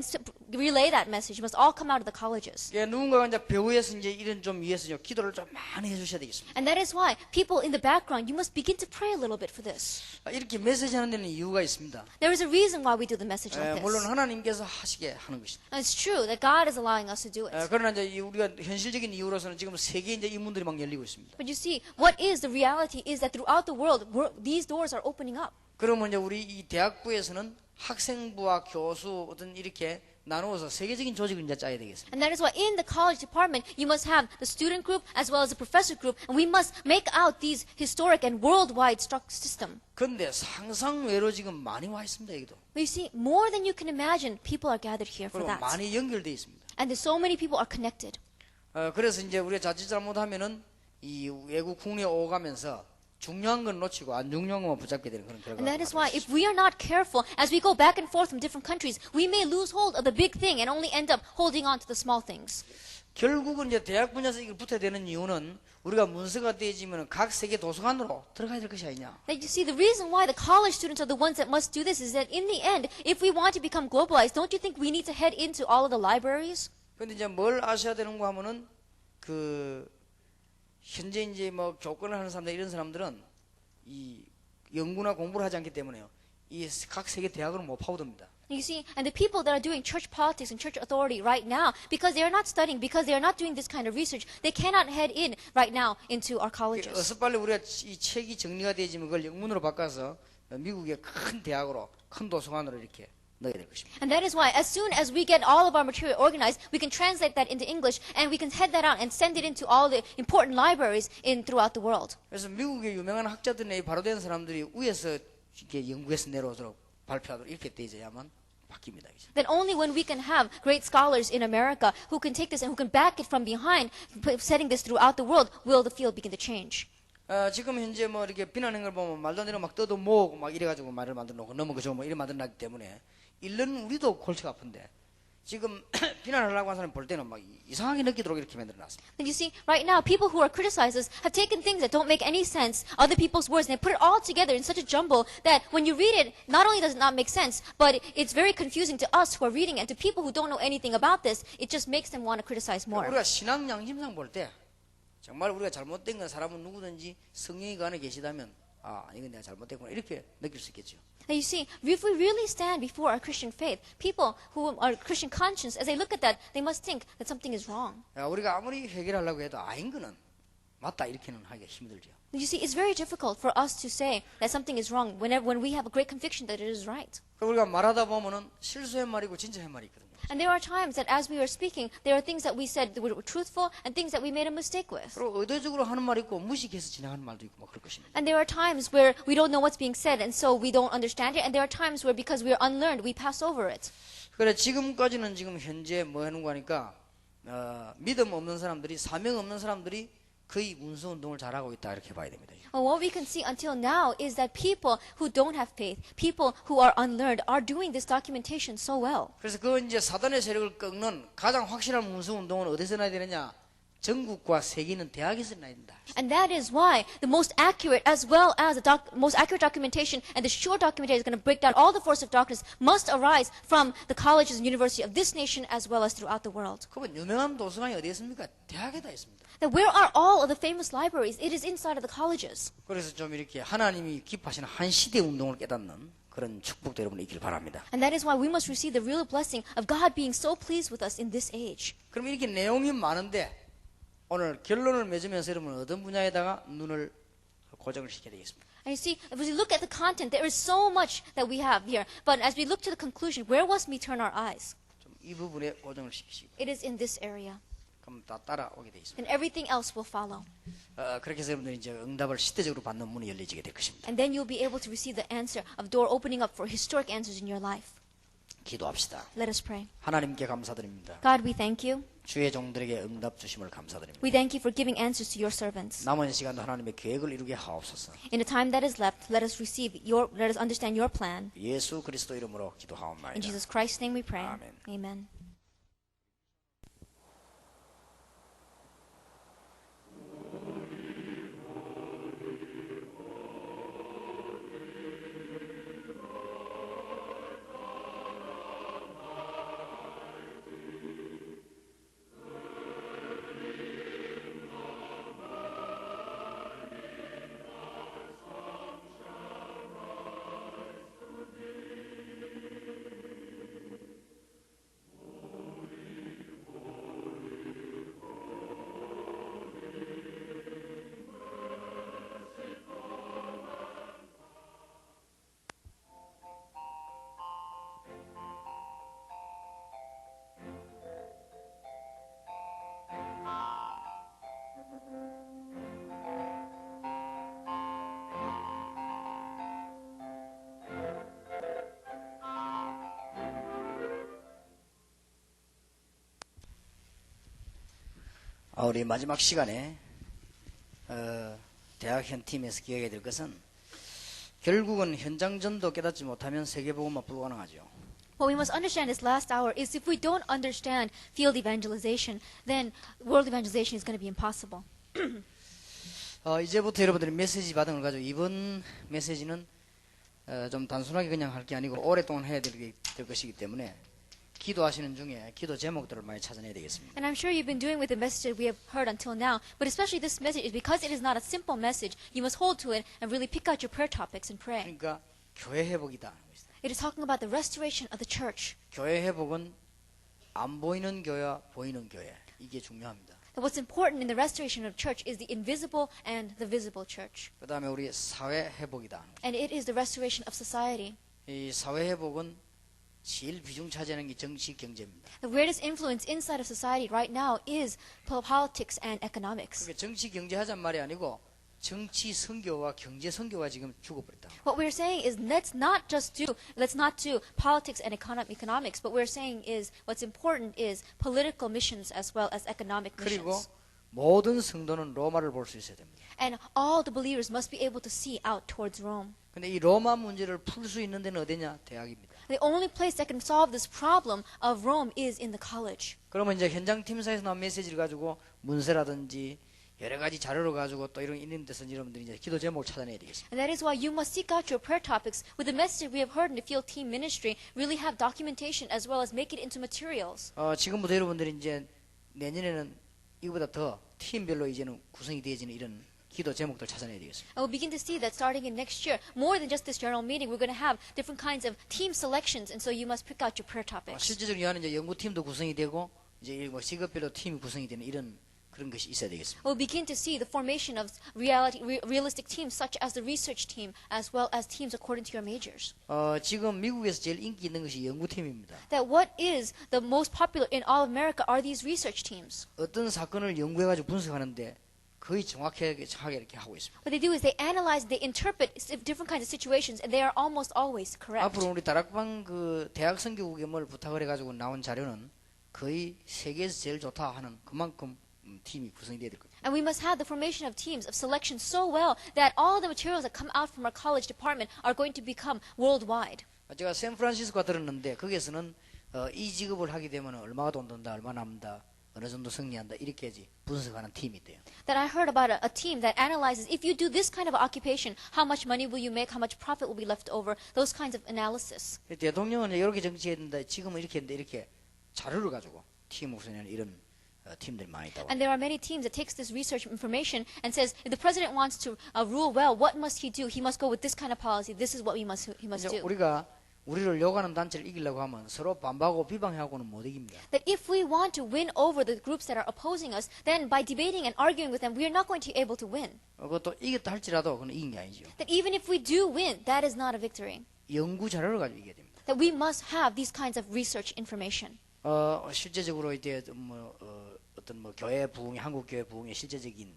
relay that message. You must all come out of the colleges. 예, 누군가가 이제 배우에서 이제 이런 좀 위해서 기도를 좀 많이 해주셔야 되겠습니다. And that is why people in the background, you must begin to pray a little bit for this. 이렇게 메시지 하는 데는 이유가 있습니다. There is a reason why we do the message like 물론 this. 하나님께서 하시게 하는 것입니다. And it's true that God is allowing us to do it. 그러나 이제 우리가 현실적인 이유로서는 지금 세계 이제 인문들이 막 열리고 있습니다. But you see, what is the reality is that throughout the world, these doors are opening up. 그러면 이제 우리 이 대학부에서는 학생부와 교수 어떤 이렇게 나누어서 세계적인 조직을 이제 짜야 되겠습니다. And that is why in the college department, you must have the student group as well as the professor group, and we must make out these historic and worldwide system. 그런데 상상 외로 지금 많이 와 있습니다. 여기도. But you see, more than you can imagine, people are gathered here for 그리고 that. 많이 연결되어 있습니다. And there's so many people are connected. 그래서 이제 우리가 자칫 잘못하면은 이 외국 국내에 오가면서 중요한 건 놓치고 안 중요한 것만 붙잡게 되는 그런 And that 결과가 is why if we are not careful, as we go back and forth from different countries, we may lose hold of the big thing and only end up holding on to the small things. 결국은 이제 대학 분야에서 이걸 붙어야 되는 이유는 우리가 문서가 떼지면 각 세계 도서관으로 들어가야 될 것이 아니냐. Now you see, the reason why the college students are the ones that must do this is that in the end, if we want to become globalized, don't you think we need to head into all of the libraries? 그런데 이제 뭘 아셔야 되는가 하면은 그 현재 이제 뭐 교권을 하는 사람들 이런 사람들은 이 연구나 공부를 하지 않기 때문에요. 이 각 세계 대학으로 못 파고듭니다. You see, and the people that are doing church politics and church authority right now, because they are not studying, because they are not doing this kind of research, they cannot head in right now into our colleges. 어서 빨리 우리가 이 책이 정리가 되지면 그걸 영문으로 바꿔서 미국의 큰 대학으로 큰 도서관으로 이렇게 넣어야 될 것입니다. And that is why, as soon as we get all of our material organized, we can translate that into English, and we can head that out and send it into all the important libraries throughout the world. 그래서 미국의 유명한 학자들의 바로 된 사람들이 위에서 이렇게 영국에서 내려오도록 발표하도록 이렇게 되어야만 바뀝니다. 이제. Then only when we can have great scholars in America who can take this and who can back it from behind, setting this throughout the world, will the field begin to change. 지금 현재 뭐 이렇게 비난하는 걸 보면 말도 안 되는 막 떠도 모으고 막 이래가지고 말을 만들어 놓고 너무 그저 뭐 이래 만들어놨기 때문에 일른 우리도 골치가 아픈데 지금 비난하려고 하는 사람 볼 때는 막 이상하게 느끼도록 이렇게 만들어놨습니다. And you see, right now, people who are criticizers have taken things that don't make any sense, other people's words, and they put it all together in such a jumble that when you read it, not only does it not make sense, but it's very confusing to us who are reading it, and to people who don't know anything about this, it just makes them want to criticize more. 우리가 신앙 양심상 볼 때 정말 우리가 잘못된 건 사람은 누구든지 성령이 그 안에 계시다면 아 이건 내가 잘못됐구나 이렇게 느낄 수 있겠죠. Now you see, if we really stand before our Christian faith, people who are Christian conscience, as they look at that, they must think that something is wrong. 우리가 아무리 해결하려고 해도 아닌 거는 맞다 이렇게는 하기가 힘들죠. You see, it's very difficult for us to say that something is wrong when we have a great conviction that it is right. 우리가 말하다 보면은 실수의 말이고 진짜의 말이 있거든요. And there are times that as we are speaking, there are things that we said that were truthful and things that we made a mistake with. 그리고 의도적으로 하는 말이 있고 무식해서 지나가는 말도 있고 뭐 그럴 것입니다. And there are times where we don't know what's being said and so we don't understand it. And there are times where because we are unlearned, we pass over it. 그래 지금까지는 지금 현재 뭐 하는 거니까 믿음 없는 사람들이 사명 없는 사람들이 거의 문서 운동을 잘하고 있다 이렇게 봐야 됩니다. Well, what we can see until now is that people who don't have faith, people who are unlearned, are doing this documentation so well. 그래서 그 이제 사단의 세력을 꺾는 가장 확실한 문서 운동은 어디서 나야 되느냐? 전국과 세계는 대학에서 나야 된다. And that is why the most accurate, as well as the most accurate documentation and the sure documentation is going to break down all the force of darkness, must arise from the colleges and universities of this nation as well as throughout the world. 그러면 유명한 도서관이 어디에 있습니까? 대학에다 있습니다. Now, where are all of the famous libraries? It is inside of the colleges. 그래서 좀 이렇게 하나님이 기뻐하시는 한 시대 운동을 깨닫는 그런 축복도 여러분 있길 바랍니다. And that is why we must receive the real blessing of God being so pleased with us in this age. 그럼 이렇게 내용이 많은데 오늘 결론을 맺으면서 여러분 어떤 분야에다가 눈을 고정을 시켜야 되겠습니다. And you see, if we look at the content, there is so much that we have here. But as we look to the conclusion, where must we turn our eyes? 좀 이 부분에 고정을 시키시고 It is in this area. 그럼 다 따라오게 돼 있습니다. And everything else will follow. 그렇게 해서 여러분들이 이제 응답을 시대적으로 받는 문이 열리게 될 것입니다. And then you'll be able to receive the answer of door opening up for historic answers in your life. 기도합시다. Let us pray. 하나님께 감사드립니다. God, we thank you. 주의 종들에게 응답 주심을 감사드립니다. We thank you for giving answers to your servants. 남은 시간도 하나님의 계획을 이루게 하옵소서. In the time that is left, let us understand your plan. 예수 그리스도 이름으로 In 기도하옵나이다. Jesus Christ's name we pray. Amen. Amen. 우리 마지막 시간에 대학현 팀에서 기억해야 될 것은 결국은 현장 전도 깨닫지 못하면 세계복음화 불가능하죠. What we must understand this last hour is if we don't understand field evangelization, then world evangelization is going to be impossible. 이제부터 여러분들이 메시지 받은 걸 가지고 이번 메시지는 좀 단순하게 그냥 할 게 아니고 오랫동안 해야 될 것이기 때문에 기도하시는 중에 기도 제목들을 많이 찾아내야 되겠습니다. And I'm sure you've been doing with the message that we have heard until now, but especially this message is because it is not a simple message, you must hold to it and really pick out your prayer topics and pray. 그러니까 교회 회복이다. It is talking about the restoration of the church. 교회 회복은 안 보이는 교회와 보이는 교회 이게 중요합니다. And what's important in the restoration of church is the invisible and the visible church. 그 다음에 우리 사회 회복이다. And it is the restoration of society. 이 사회 회복은 제일 비중 차지하는 게 정치 경제입니다. The greatest influence inside of society right now is politics and economics. 그러니까 정치 경제 하자는 말이 아니고 정치 선교와 경제 선교가 지금 죽어버렸다. What we're saying is let's not do politics and economics, but we're saying is what's important is political missions as well as economic 그리고 missions. 모든 성도는 로마를 볼 수 있어야 됩니다. And all the believers must be able to see out towards Rome. 근데 이 로마 문제를 풀 수 있는 데는 어디냐? 대학입니다. The only place that can solve this problem of Rome is in the college. 그러면 이제 현장 팀사에서 나온 메시지를 가지고 문서라든지 여러 가지 자료를 가지고 또 이런 데서 여러분들이 이제 기도 제목을 찾아내야 되겠습니다. And that is why you must seek out your prayer topics with the message we have heard in the field team ministry, really have documentation as well as make it into materials. 지금부터 여러분들이 이제 내년에는 이거보다 더 팀별로 이제는 구성이 되어지는 이런 기도 제목들 찾아내야 되겠습니다. And we'll begin to see that starting in next year, more than just this general meeting, we're going to have different kinds of team selections, and so you must pick out your prayer topics. 실제적으로 이하는 이제 연구팀도 구성이 되고 이제 뭐 직업별로 팀이 구성이 되는 이런 그런 것이 있어야 되겠습니다. We'll begin to see the formation of realistic teams such as the research team as well as teams according to your majors. 지금 미국에서 제일 인기 있는 것이 연구팀입니다. That what is the most popular in all of America are these research teams. 어떤 사건을 연구해가지고 분석하는데 거의 정확하게 이렇게 하고 있습니다. What they do is they analyze, they interpret different kinds of situations, and they are almost always correct. 앞으로 우리 다락방 그 대학 선교국에 뭘 부탁을 해가지고 나온 자료는 거의 세계에서 제일 좋다 하는 그만큼 팀이 구성이 돼야 될 겁니다. And we must have the formation of teams of selection so well that all the materials that come out from our college department are going to become worldwide. 제가 샌프란시스코가 들었는데 거기에서는 이 직업을 하게 되면 얼마가 돈 든다, 얼마 남는다, 어느 정도 승리한다 이렇게지 분석하는 팀이 있대요. That I heard about a team that analyzes if you do this kind of occupation, how much money will you make, how much profit will be left over, those kinds of analysis. 대통령은 이렇게 정치했는데 지금은 이렇게 했는데 이렇게 자료를 가지고 팀을 구성하는 이런 팀들이 많이 있다고. And there are many teams that takes this research information and says if the president wants to rule well, what must he do? He must go with this kind of policy. This is what he must do. 우리가 우리를 욕하는 단체를 이기려고 하면 서로 반박하고 비방하고는 못 이깁니다. That if we want to win over the groups that are opposing us, then by debating and arguing with them, we are not going to be able to win. 그것도 이겼다 할지라도 그건 이긴 게 아니죠. That even if we do win, that is not a victory. 연구 자료를 가지고 이겨야 됩니다. That we must have these kinds of research information. 실제적으로 이제 어떤 교회 부흥의 한국 교회 부흥의 실제적인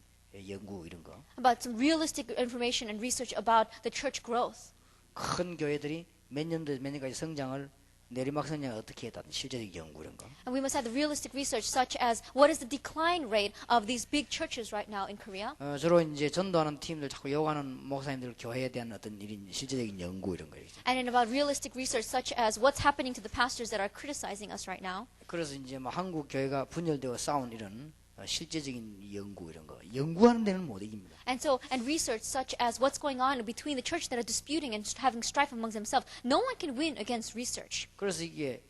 연구 이런 거. About some realistic information and research about the church growth. 큰 교회들이 몇 년까지 성장을 내리막 성장을 어떻게 했다는 실제적 연구 이런 거. And we must have the realistic research such as what is the decline rate of these big churches right now in Korea. 주로 이제 전도하는 팀들 자꾸 요구하는 목사님들 교회에 대한 어떤 이런 실제적인 연구 이런 거. And in about realistic research such as what's happening to the pastors that are criticizing us right now. 그래서 이제 뭐 한국 교회가 분열되어 싸운 이런 실제적인 연구 이런 거 연구하는 데는 못 이깁니다. And research such as what's going on between the church that are disputing and having strife among themselves. No one can win against research. 그래서 이게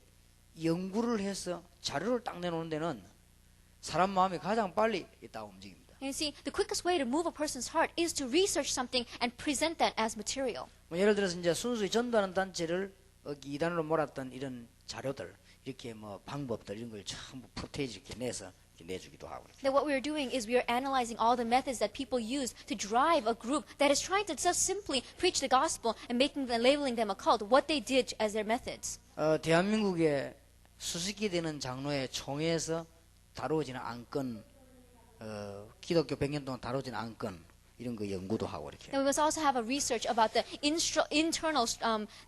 연구를 해서 자료를 딱 내놓는 데는 사람 마음이 가장 빨리 딱 움직입니다. And you see, the quickest way to move a person's heart is to research something and present that as material. 뭐 예를 들어서 이제 순수히 전도하는 단체를 이단으로 몰았던 이런 자료들 이렇게 뭐 방법들 이런 걸 전부 포테이지 이렇게 내서 내주기도 하고. That what we are doing is we are analyzing all the methods that people use to drive a group that is trying to just simply preach the gospel and labeling them a cult, what they did as their methods. 대한민국의 수십기 되는 장로의 총회에서 다루어지는 안건, 기독교 100년 동안 다루어진 안건, 이런 거 연구도 하고 이렇게. Then we must also have a research about the internal,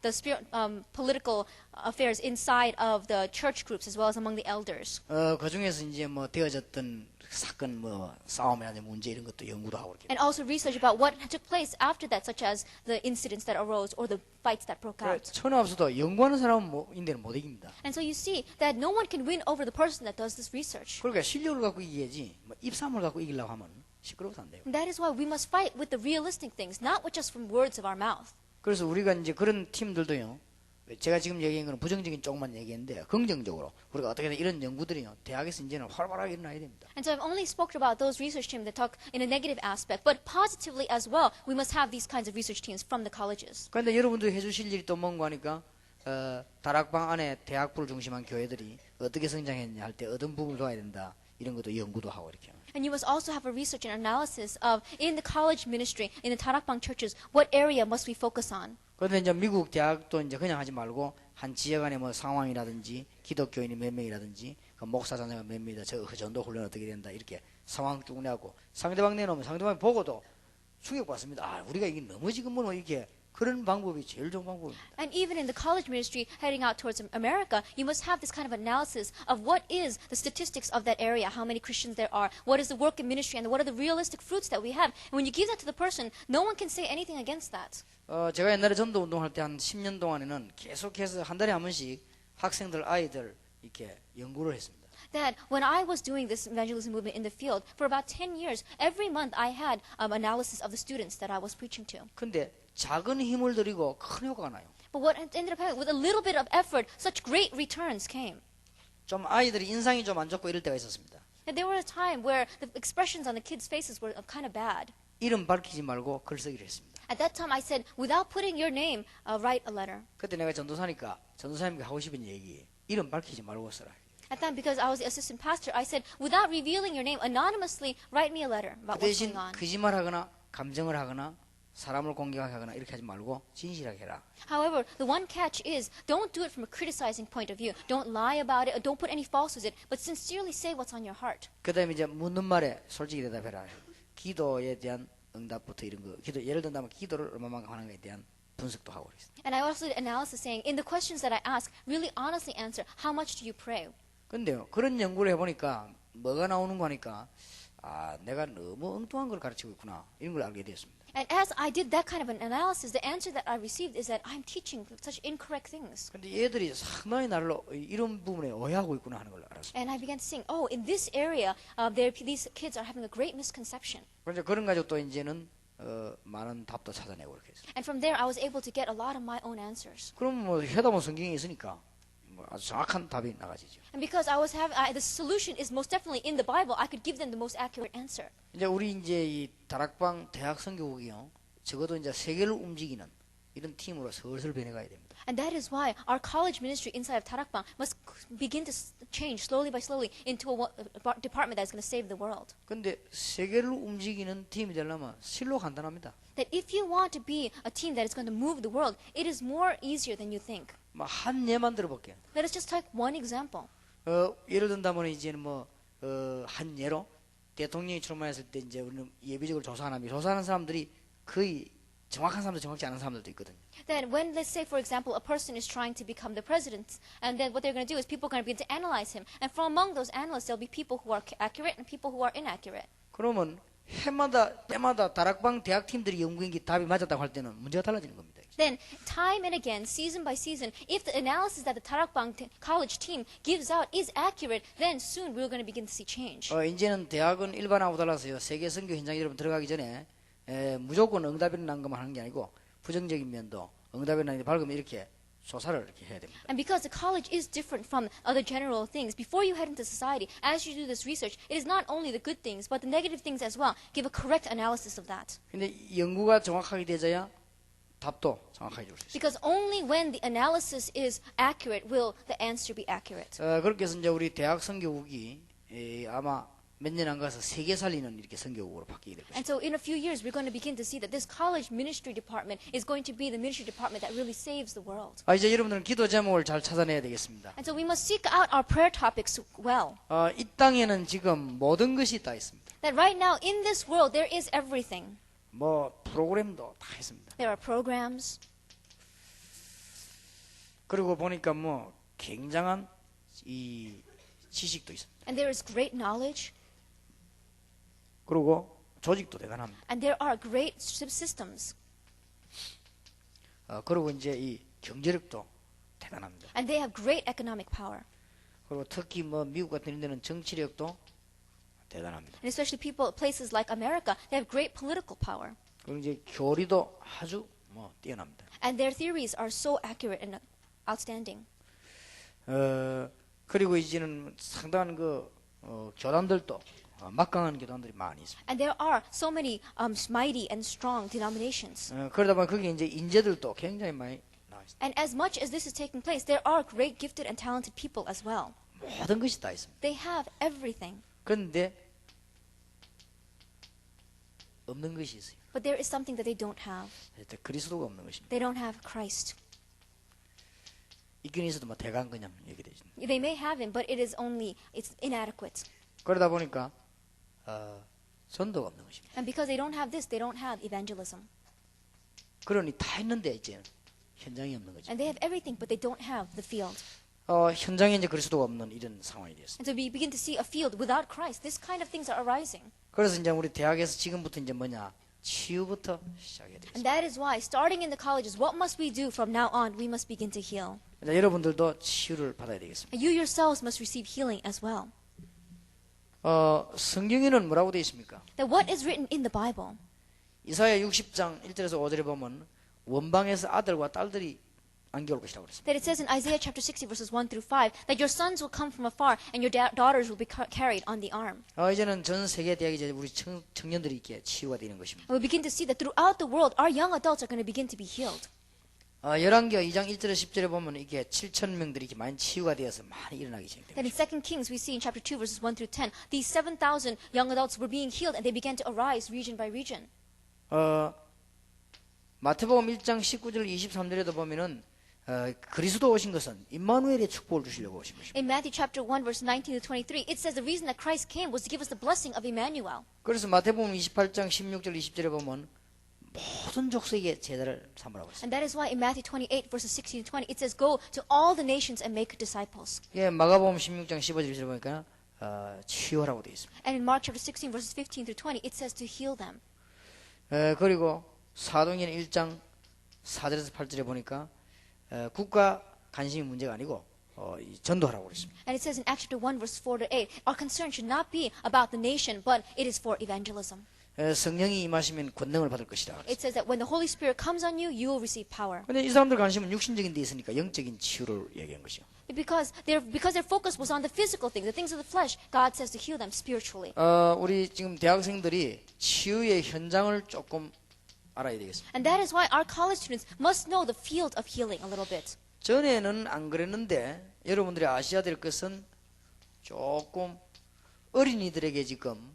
the spirit, political affairs inside of the church groups as well as among the elders. 그 중에서 이제 뭐 되어졌던 사건, 뭐 싸움이나 문제 이런 것도 연구도 하고 이렇게. And also research about what took place after that, such as the incidents that arose or the fights that broke out. 천하 없어도 연구하는 사람은 인데는 못 이깁니다. And so you see that no one can win over the person that does this research. 그러니까 실력을 갖고 이겨야지 뭐 입삼을 갖고 이기려고 하면 시끄러워서 안 돼요. And that is why we must fight with the realistic things, not with just from words of our mouth. 그래서 우리가 이제 그런 팀들도요. 제가 지금 얘기한 거는 부정적인 쪽만 얘기했는데 긍정적으로 우리가 어떻게든 이런 연구들이요. 대학에서 이제는 활발하게 일어나야 됩니다. And so I've only spoken about those research teams that talk in a negative aspect, but positively as well, we must have these kinds of research teams from the colleges. 그런데 여러분들이 해주실 일이 또 뭔가 하니까 다락방 안에 대학부를 중심한 교회들이 어떻게 성장했냐 할 때 어떤 부분을 도와야 된다. 이런 것도 연구도 하고 이렇게. And you must also have a research and analysis of, in the college ministry, in the Tarakbang churches, what area must we focus on? 그런데 이제 미국 대학도 이제 그냥 하지 말고 한 지역 안에 뭐 상황이라든지 기독교인이 몇 명이라든지 그 목사 자녀가 몇 명이다. 저 전도 훈련 어떻게 된다. 이렇게 상황 쭉 내고 상대방 내놓으면 상대방이 보고도 충격받습니다. 아, 우리가 이게 너무 지금 뭐 이렇게 그런 방법이 제일 좋은 방법입니다. And even in the college ministry heading out towards America, you must have this kind of analysis of what is the statistics of that area, how many Christians there are, what is the work in ministry, and what are the realistic fruits that we have. And when you give that to the person, no one can say anything against that. 제가 옛날에 전도 운동할 때 한 10년 동안에는 계속해서 한 달에 한 번씩 학생들, 아이들 이렇게 연구를 했습니다. That when I was doing this evangelism movement in the field for about 10 years, every month I had analysis of the students that I was preaching to. 근데 작은 힘을 들이고 큰 효과가 나요. But what ended up happening, with a little bit of effort, such great returns came. 좀 아이들이 인상이 좀 안 좋고 이럴 때가 있었습니다. And there was a time where the expressions on the kids' faces were kind of bad. 이름 밝히지 말고 글 쓰기로 했습니다. At that time, I said, without putting your name, write a letter. 그때 내가 전도사니까 전도사님께 하고 싶은 얘기 이름 밝히지 말고 써라. At that time, because I was the assistant pastor, I said, without revealing your name, anonymously write me a letter about 그 what's 대신 going on. 거짓말하거나 감정을 하거나 사람을 공격하거나 이렇게 하지 말고 진실하게 해라. However, the one catch is, don't do it from a criticizing point of view. Don't lie about it, or don't put any falsehoods in it, but sincerely say what's on your heart. 그다음에 이제 묻는 말에 솔직히 대답해라. 기도에 대한 응답부터 이런 거. 예를 든다면 기도를 얼마만큼 하는가에 대한 분석도 하고 있습니다. And I also did analysis saying, in the questions that I ask, really honestly answer, how much do you pray? 근데요, 그런 연구를 해보니까 뭐가 나오는 거 하니까 아, 내가 너무 엉뚱한 걸 가르치고 있구나 이런 걸 알게 되었습니다. And as I did that kind of an analysis, the answer that I received is that I'm teaching such incorrect things. 근데 얘들이 상당히 나를 이런 부분에 오해하고 있구나 하는 걸 알았습니다. And I began to think, oh, in this area, these kids are having a great misconception. 그래서 그런 가지고 또 이제는 많은 답도 찾아내고 이렇게 했어요. And from there, I was able to get a lot of my own answers. 그럼 뭐 해답은 성경에 있으니까 뭐 아주 정확한 답이 나가지죠. And because I was having, the solution is most definitely in the Bible, I could give them the most accurate answer. 이제 우리 이제 이 다락방 대학 선교국이요, 적어도 이제 세계를 움직이는 이런 팀으로 슬슬 변해가야 됩니다. And that is why our college ministry inside of Tarakbang must begin to change slowly by slowly into a department that is going to save the world. 근데 세계를 움직이는 팀이 되려면 실로 간단합니다. That if you want to be a team that is going to move the world, it is more easier than you think. 뭐 한 예만 들어볼게요. Let us just take one example. 예를 든다면 이제는 한 예로 대통령이 출마했을 때 이제 우리는 예비적으로 조사하는 사람들이 거의 정확한 사람도 정확지 않은 사람들도 있거든요. Then when, let's say, for example, a person is trying to become the president, and then what they're going to do is people are going to begin to analyze him. And from among those analysts, there'll be people who are accurate and people who are inaccurate. 그러면 때마다 다락방 대학 팀들이 연구한 게 답이 맞았다고 할 때는 문제가 달라지는 겁니다. Then, time and again, season by season, if the analysis that the Tarakbang college team gives out is accurate, then soon we're going to begin to see change. 이제는 대학은 일반하고 달라서요. 세계 선교 현장에 여러분 들어가기 전에 무조건 응답이 난 것만 하는 게 아니고 부정적인 면도 응답이 나는 게 밝으면 이렇게 조사를 이렇게 해야 됩니다. And because the college is different from other general things, before you head into society, as you do this research, it is not only the good things, but the negative things as well. Give a correct analysis of that. 근데 연구가 정확하게 되어야 답도 정확하게 줄 수 있어요. Because only when the analysis is accurate will the answer be accurate. 그렇게 해서 이제 우리 대학 선교국이 아마 몇 년 안 가서 세계 살리는 이렇게 선교국으로 바뀌게 될 And 것입니다. so in a few years, we're going to begin to see that this college ministry department is going to be the ministry department that really saves the world. 이제 여러분들은 기도 제목을 잘 찾아내야 되겠습니다. And so we must seek out our prayer topics well. 이 땅에는 지금 모든 것이 다 있습니다. That right now in this world, there is everything. 뭐 프로그램도 다 있습니다. There are programs. 그리고 보니까 뭐 굉장한 이 지식도 있습니다. And there is great knowledge. 그리고 조직도 대단합니다. And there are great systems. 그리고 이제 이 경제력도 대단합니다. And they have great economic power. 그리고 특히 뭐 미국 같은 데는 정치력도 대단합니다. And especially people, places like America, they have great political power. 그리고 이제 교리도 아주 뭐 뛰어납니다. And their theories are so accurate and outstanding. 그리고 이제는 상당한 교단들도 막강한 교단들이 많이 있습니다. And there are so many mighty and strong denominations. 그러다 보니 거기 이제 인재들도 굉장히 많이 나와 있습니다. And as much as this is taking place, there are great gifted and talented people as well. 모든 것이 다 있습니다. They have everything. 그런데 없는 것이 있어요. But there is something that they don't have. 그리스도가 없는 것입니다. They don't have Christ. 있긴 있어도 뭐 대강 그냥 얘기되죠. They may have him, but it's inadequate. 그러다 보니까 전도가 없는 것입니다. And because they don't have this, they don't have evangelism. 그러니 다 있는데 이제 현장이 없는 거죠. And they have everything, but they don't have the field. 현장에 이제 그리스도가 없는 이런 상황이 됐습니다. And so we begin to see a field without Christ. This kind of things are arising. 그래서 이제 우리 대학에서 지금부터 이제 치유부터 시작해야 되겠습니다. And that is why, starting in the colleges, what must we do from now on? We must begin to heal. 이제 여러분들도 치유를 받아야 되겠습니다. And you yourselves must receive healing as well. 성경에는 뭐라고 되어 있습니까? That what is written in the Bible? 이사야 60장 1절에서 5절에 보면 원방에서 아들과 딸들이 안겨올 것이라고 그랬습니다. That it says in Isaiah chapter 60 verses 1 through 5 that your sons will come from afar and your daughters will be carried on the arm. 이제는 전 세계 대학이 이제 우리 청년들이 이렇게 치유가 되는 것입니다. And we begin to see that throughout the world, our young adults are going to begin to be healed. 열왕기하 2장 1절에 10절에 보면 이게 7천 명들이 이렇게 많이 치유가 되어서 많이 일어나기 시작됩니다. That in 2 Kings we see in chapter 2 verses 1 through 10, these 7,000 young adults were being healed and they began to arise region by region. 마태복음 1장 19절 23절에도 보면은 그리스도 오신 것은 임마누엘의 축복을 주시려고 오신 것입니다. In Matthew chapter 1 verse 19 to 23, it says the reason that Christ came was to give us the blessing of Emmanuel. 그래서 마태복음 28장 16절 20절에 보면 모든 족속에게 제자를 삼으라고 했습니다. And that is why in Matthew 28 verses 16 to 20, it says go to all the nations and make disciples. 예, 마가복음 16장 15절 20절에 보니까 치유하라고 되어 있습니다. And in Mark chapter 16 verses 15 through 20, it says to heal them. 그리고 사도행전 1장 4절에서 8절에 보니까 국가 관심이 문제가 아니고 전도하라고 그랬습니다. And it says in Acts chapter 1 verse 4 to 8, our concern should not be about the nation, but it is for evangelism. 성령이 임하시면 권능을 받을 것이라. It says that when the Holy Spirit comes on you, you will receive power. 근데 이 사람들 관심은 육신적인 데 있으니까 영적인 치유를 얘기한 것이요. Because their focus was on the physical things, the things of the flesh, God says to heal them spiritually. 우리 지금 대학생들이 치유의 현장을 조금 알아야 되겠습니다. And that is why our college students must know the field of healing a little bit. 전에는 안 그랬는데 여러분들이 아셔야 될 것은 조금 어린이들에게 지금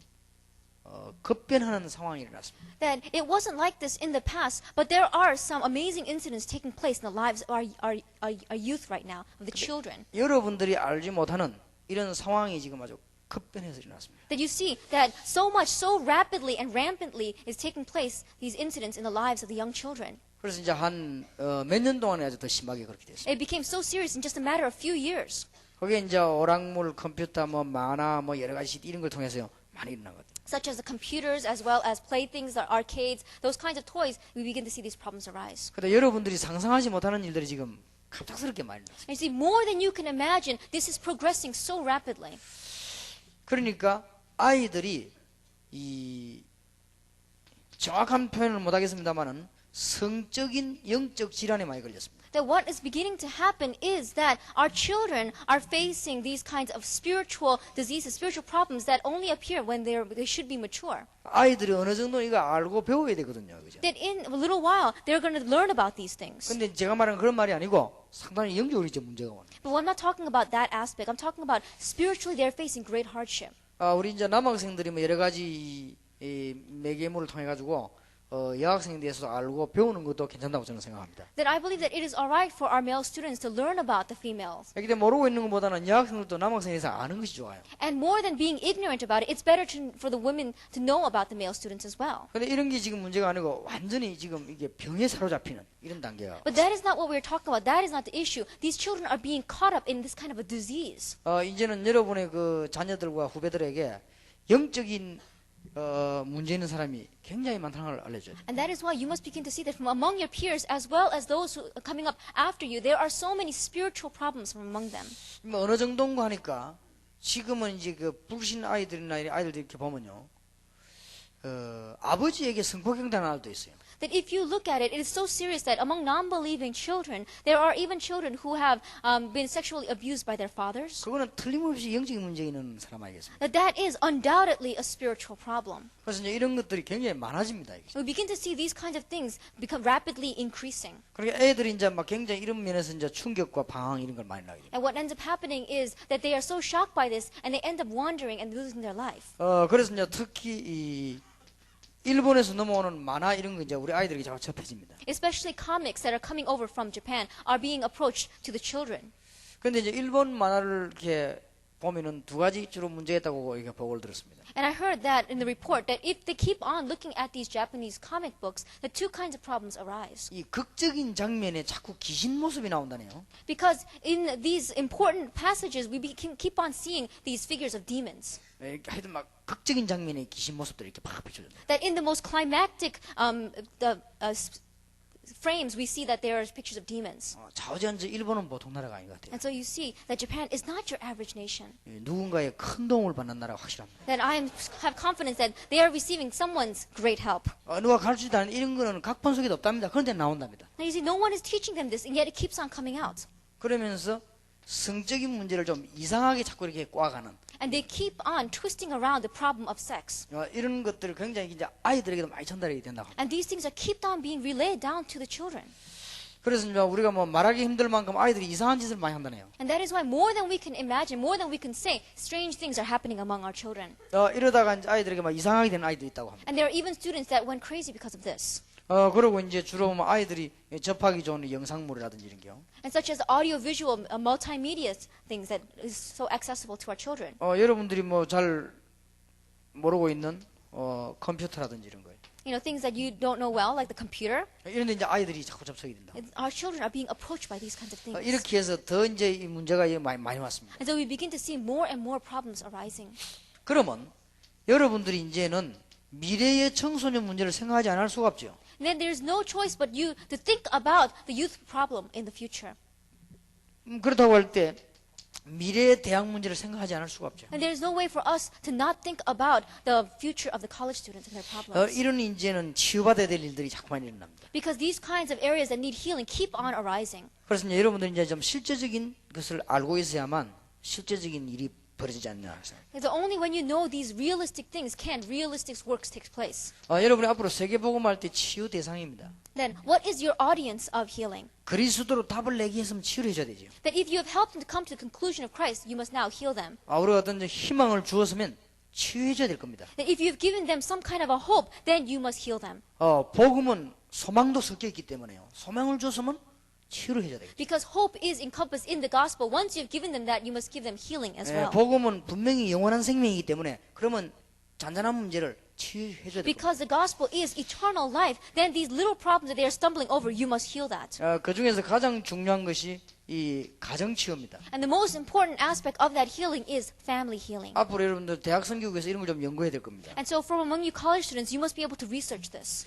급변하는 상황이 일어났습니다. That it wasn't like this in the past, but there are some amazing incidents taking place in the lives of our youth right now, of the children. 여러분들이 알지 못하는 이런 상황이 지금 아주 급변해서 일어났습니다. That you see that so much, so rapidly and rampantly is taking place, these incidents in the lives of the young children. 그래서 이제 한 몇 년 동안에 아주 더 심하게 그렇게 됐습니다. It became so serious in just a matter of few years. 거기에 이제 오락물, 컴퓨터, 만화, 여러 가지 이런 걸 통해서요 많이 일어나거든요. Such as the computers, as well as playthings, the arcades, those kinds of toys, we begin to see these problems arise. 근데 여러분들이 상상하지 못하는 일들이 지금 갑작스럽게 많이 일어났습니다. And you see, more than you can imagine, this is progressing so rapidly. 그러니까 아이들이 이 정확한 표현을 못 하겠습니다만은 성적인 영적 질환에 많이 걸렸습니다. That what is beginning to happen is that our children are facing these kinds of spiritual diseases, spiritual problems that only appear when they should be mature. 아이들이 어느 정도 이거 알고 배워야 되거든요, 그죠? That in a little while they're going to learn about these things. 근데 제가 말하는 그런 말이 아니고 상당히 영적으로 이제 문제가 와요. But I'm not talking about that aspect. I'm talking about spiritually they're facing great hardship. 우리 이제 남학생들이 여러 가지 매개물을 통해 가지고 여학생에 대해서도 알고 배우는 것도 괜찮다고 저는 생각합니다. Then I believe that it is alright for our male students to learn about the females. 그런데 모르고 있는 것보다는 여학생들도 남학생에 대해서 아는 것이 좋아요. And more than being ignorant about it, it's better for the women to know about the male students as well. 근데 이런 게 지금 문제가 아니고 완전히 지금 이게 병에 사로잡히는 이런 단계가. But that is not what we're talking about. That is not the issue. These children are being caught up in this kind of a disease. 이제는 여러분의 그 자녀들과 후배들에게 영적인 문제 있는 사람이 굉장히 많다는 걸 알려줘야 돼요. And that is why you must begin to see that from among your peers as well as those who are coming up after you, there are so many spiritual problems from among them. 뭐 어느 정도인가 하니까 지금은 이제 그 불신 아이들이나 이런 아이들 이렇게 보면요, 아버지에게 성폭행당한 아이도 있어요. That if you look at it, it is so serious that among non-believing children, there are even children who have been sexually abused by their fathers. 그거는 틀림없이 영적인 문제 있는 사람 아니겠습니까? That is undoubtedly a spiritual problem. 그래서 이제 이런 것들이 굉장히 많아집니다. 이게. We begin to see these kinds of things become rapidly increasing. 그러니까 애들이 이제 막 굉장히 이런 면에서 이제 충격과 방황 이런 걸 많이 나게 돼요. And what ends up happening is that they are so shocked by this and they end up wandering and losing their life. 그래서 이제 특히 이 일본에서 넘어오는 만화 이런 거 이제 우리 아이들에게 자꾸 접해집니다. Especially comics that are coming over from Japan are being approached to the children. 근데 이제 일본 만화를 이렇게 보면은 두 가지 주로 문제가 있다고 이렇게 보고를 들었습니다. And I heard that in the report that if they keep on looking at these Japanese comic books, the two kinds of problems arise. 이 극적인 장면에 자꾸 귀신 모습이 나온다네요. Because in these important passages, we keep on seeing these figures of demons. 하여튼 막 극적인 장면에 귀신 모습들이 이렇게 팍 비춰진다. That in the most climactic frames, we see that there are pictures of demons. 좌우지간지 일본은 보통 나라가 아닌 것 같아요. And so you see that Japan is not your average nation. 누군가의 큰 도움을 받는 나라가 확실합니다. That I have confidence that they are receiving someone's great help. 누가 가르치지도 않은 이런 거는 각본 속에도 없답니다. 그런데 나온답니다. Now you see, no one is teaching them this, and yet it keeps on coming out. 그러면서 성적인 문제를 좀 이상하게 자꾸 이렇게 꽈가는 And they keep on twisting around the problem of sex. 이런 것들을 굉장히 이제 아이들에게도 많이 전달이 된다고 합니다. And these things are kept on being relayed down to the children. 그래서 이제 우리가 뭐 말하기 힘들 만큼 아이들이 이상한 짓을 많이 한다네요. And that is why more than we can imagine, more than we can say, strange things are happening among our children. 이러다가 이제 아이들에게 막 이상하게 되는 아이도 있다고 합니다. And there are even students that went crazy because of this. 그리고 이제 주로 뭐 아이들이 접하기 좋은 영상물이라든지 이런 게요. And such as audiovisual, multimedia things that is so accessible to our children. 여러분들이 뭐 잘 모르고 있는 컴퓨터라든지 이런 거예요. You know, things that you don't know well, like the computer. 이런데 이제 아이들이 자꾸 접촉이 된다. Our children are being approached by these kinds of things. 이렇게 해서 더 이제 이 문제가 많이 왔습니다. And so we begin to see more and more problems arising. 그러면 여러분들이 이제는 미래의 청소년 문제를 생각하지 않을 수가 없죠. And then there's no choice but you to think about the youth problem in the future. 그렇다고 할 때 미래의 대학 문제를 생각하지 않을 수가 없죠. And there's no way for us to not think about the future of the college students and their problems. 이런 이제는 치유받아야 될 일들이 자꾸만 일어납니다. Because these kinds of areas that need healing keep on arising. 그래서 이제 여러분들이 이제 좀 실제적인 것을 알고 있어야만 실제적인 일이 벌어지지 않나 생각합니다. It's only when you know these realistic things can realistic works take place. 여러분이 앞으로 세계복음할 때 치유 대상입니다. Then what is your audience of healing? 그리스도로 답을 내기 위해서는 치유를 해줘야 되죠. That if you have helped them to come to the conclusion of Christ, you must now heal them. 우리가 어떤 희망을 주었으면 치유해줘야 될 겁니다. That if you've given them some kind of a hope, then you must heal them. 복음은 소망도 섞여 있기 때문에요. 소망을 줬으면 치유를 해줘야 되겠죠. Because hope is encompassed in the gospel. Once you've given them that, you must give them healing as well. 복음은 분명히 영원한 생명이기 때문에 그러면 잔잔한 문제를 치유해줘야 됩니다. Because the gospel is eternal life, then these little problems that they are stumbling over, you must heal that. 그 중에서 가장 중요한 것이 이 가정 치유입니다. And the most important aspect of that healing is family healing. 앞으로 여러분들 대학 선교국에서 이런 걸 좀 연구해야 될 겁니다. And so from among you college students, you must be able to research this.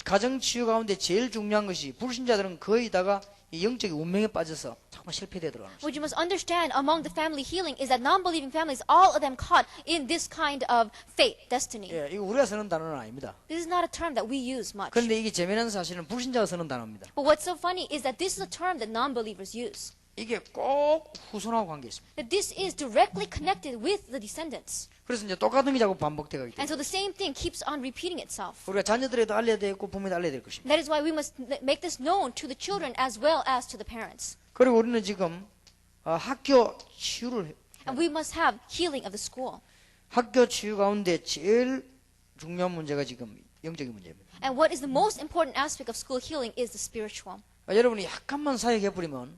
가정 치유 가운데 제일 중요한 것이 불신자들은 거의 다가 이 영적인 운명에 빠져서 자꾸 실패되더라고요. What you must understand among the family healing is that non-believing families, all of them caught in this kind of fate, destiny. 이거 우리가 쓰는 단어는 아닙니다. This is not a term that we use much. 그런데 이게 재미난 사실은 불신자가 쓰는 단어입니다. But what's so funny is that this is a term that non-believers use. 이게 꼭 후손하고 관계 있습니다. That this is directly connected with the descendants. 그래서 이제 똑같은 게 자꾸 반복되고 있기 And 때문에 so the same thing keeps on repeating itself. 우리가 자녀들에도 알려야 되고 부모에도 알려야 될 것입니다. That is why we must make this known to the children as well as to the parents. 그리고 우리는 지금 학교 치유를 And we must have healing of the school. 학교 치유 가운데 제일 중요한 문제가 지금 영적인 문제입니다. And what is the most important aspect of school healing is the spiritual. 여러분이 약간만 사역해 버리면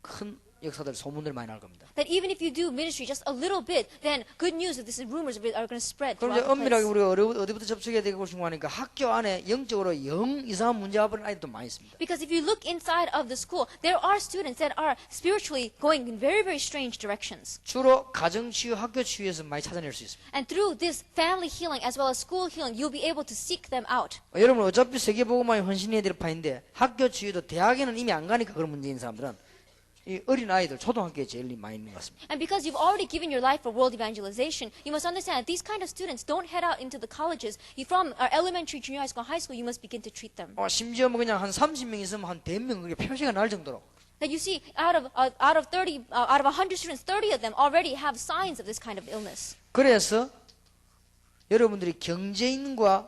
큰 역사들 소문들 많이 날 겁니다. That even if you do ministry just a little bit, then good news of this rumors of it are going to spread 그럼 throughout 이제 the 엄밀하게 place. 우리가 어디부터 접촉해야 되고 중요하니까 학교 안에 영적으로 영 이상한 문제가 버린 아이들도 많이 있습니다. Because if you look inside of the school, there are students that are spiritually going in very, very strange directions. 주로 가정치유, 학교치유에서 많이 찾아낼 수 있습니다. And through this family healing as well as school healing, you'll be able to seek them out. 여러분 어차피 세계복음화에 헌신해야 될 파인데 학교치유도 대학에는 이미 안 가니까 그런 문제인 사람들은 이 어린 아이들 초등학교에 제일 많이 있는 것 같습니다. And because you've already given your life for world evangelization, you must understand that these kind of students don't head out into the colleges. From elementary, junior high school, you must begin to treat them. 심지어 뭐 그냥 한 30명 있으면 한 100명 그게 표시가 날 정도로 That you see, out of 100 students, 30 of them already have signs of this kind of illness. 그래서 여러분들이 경제인과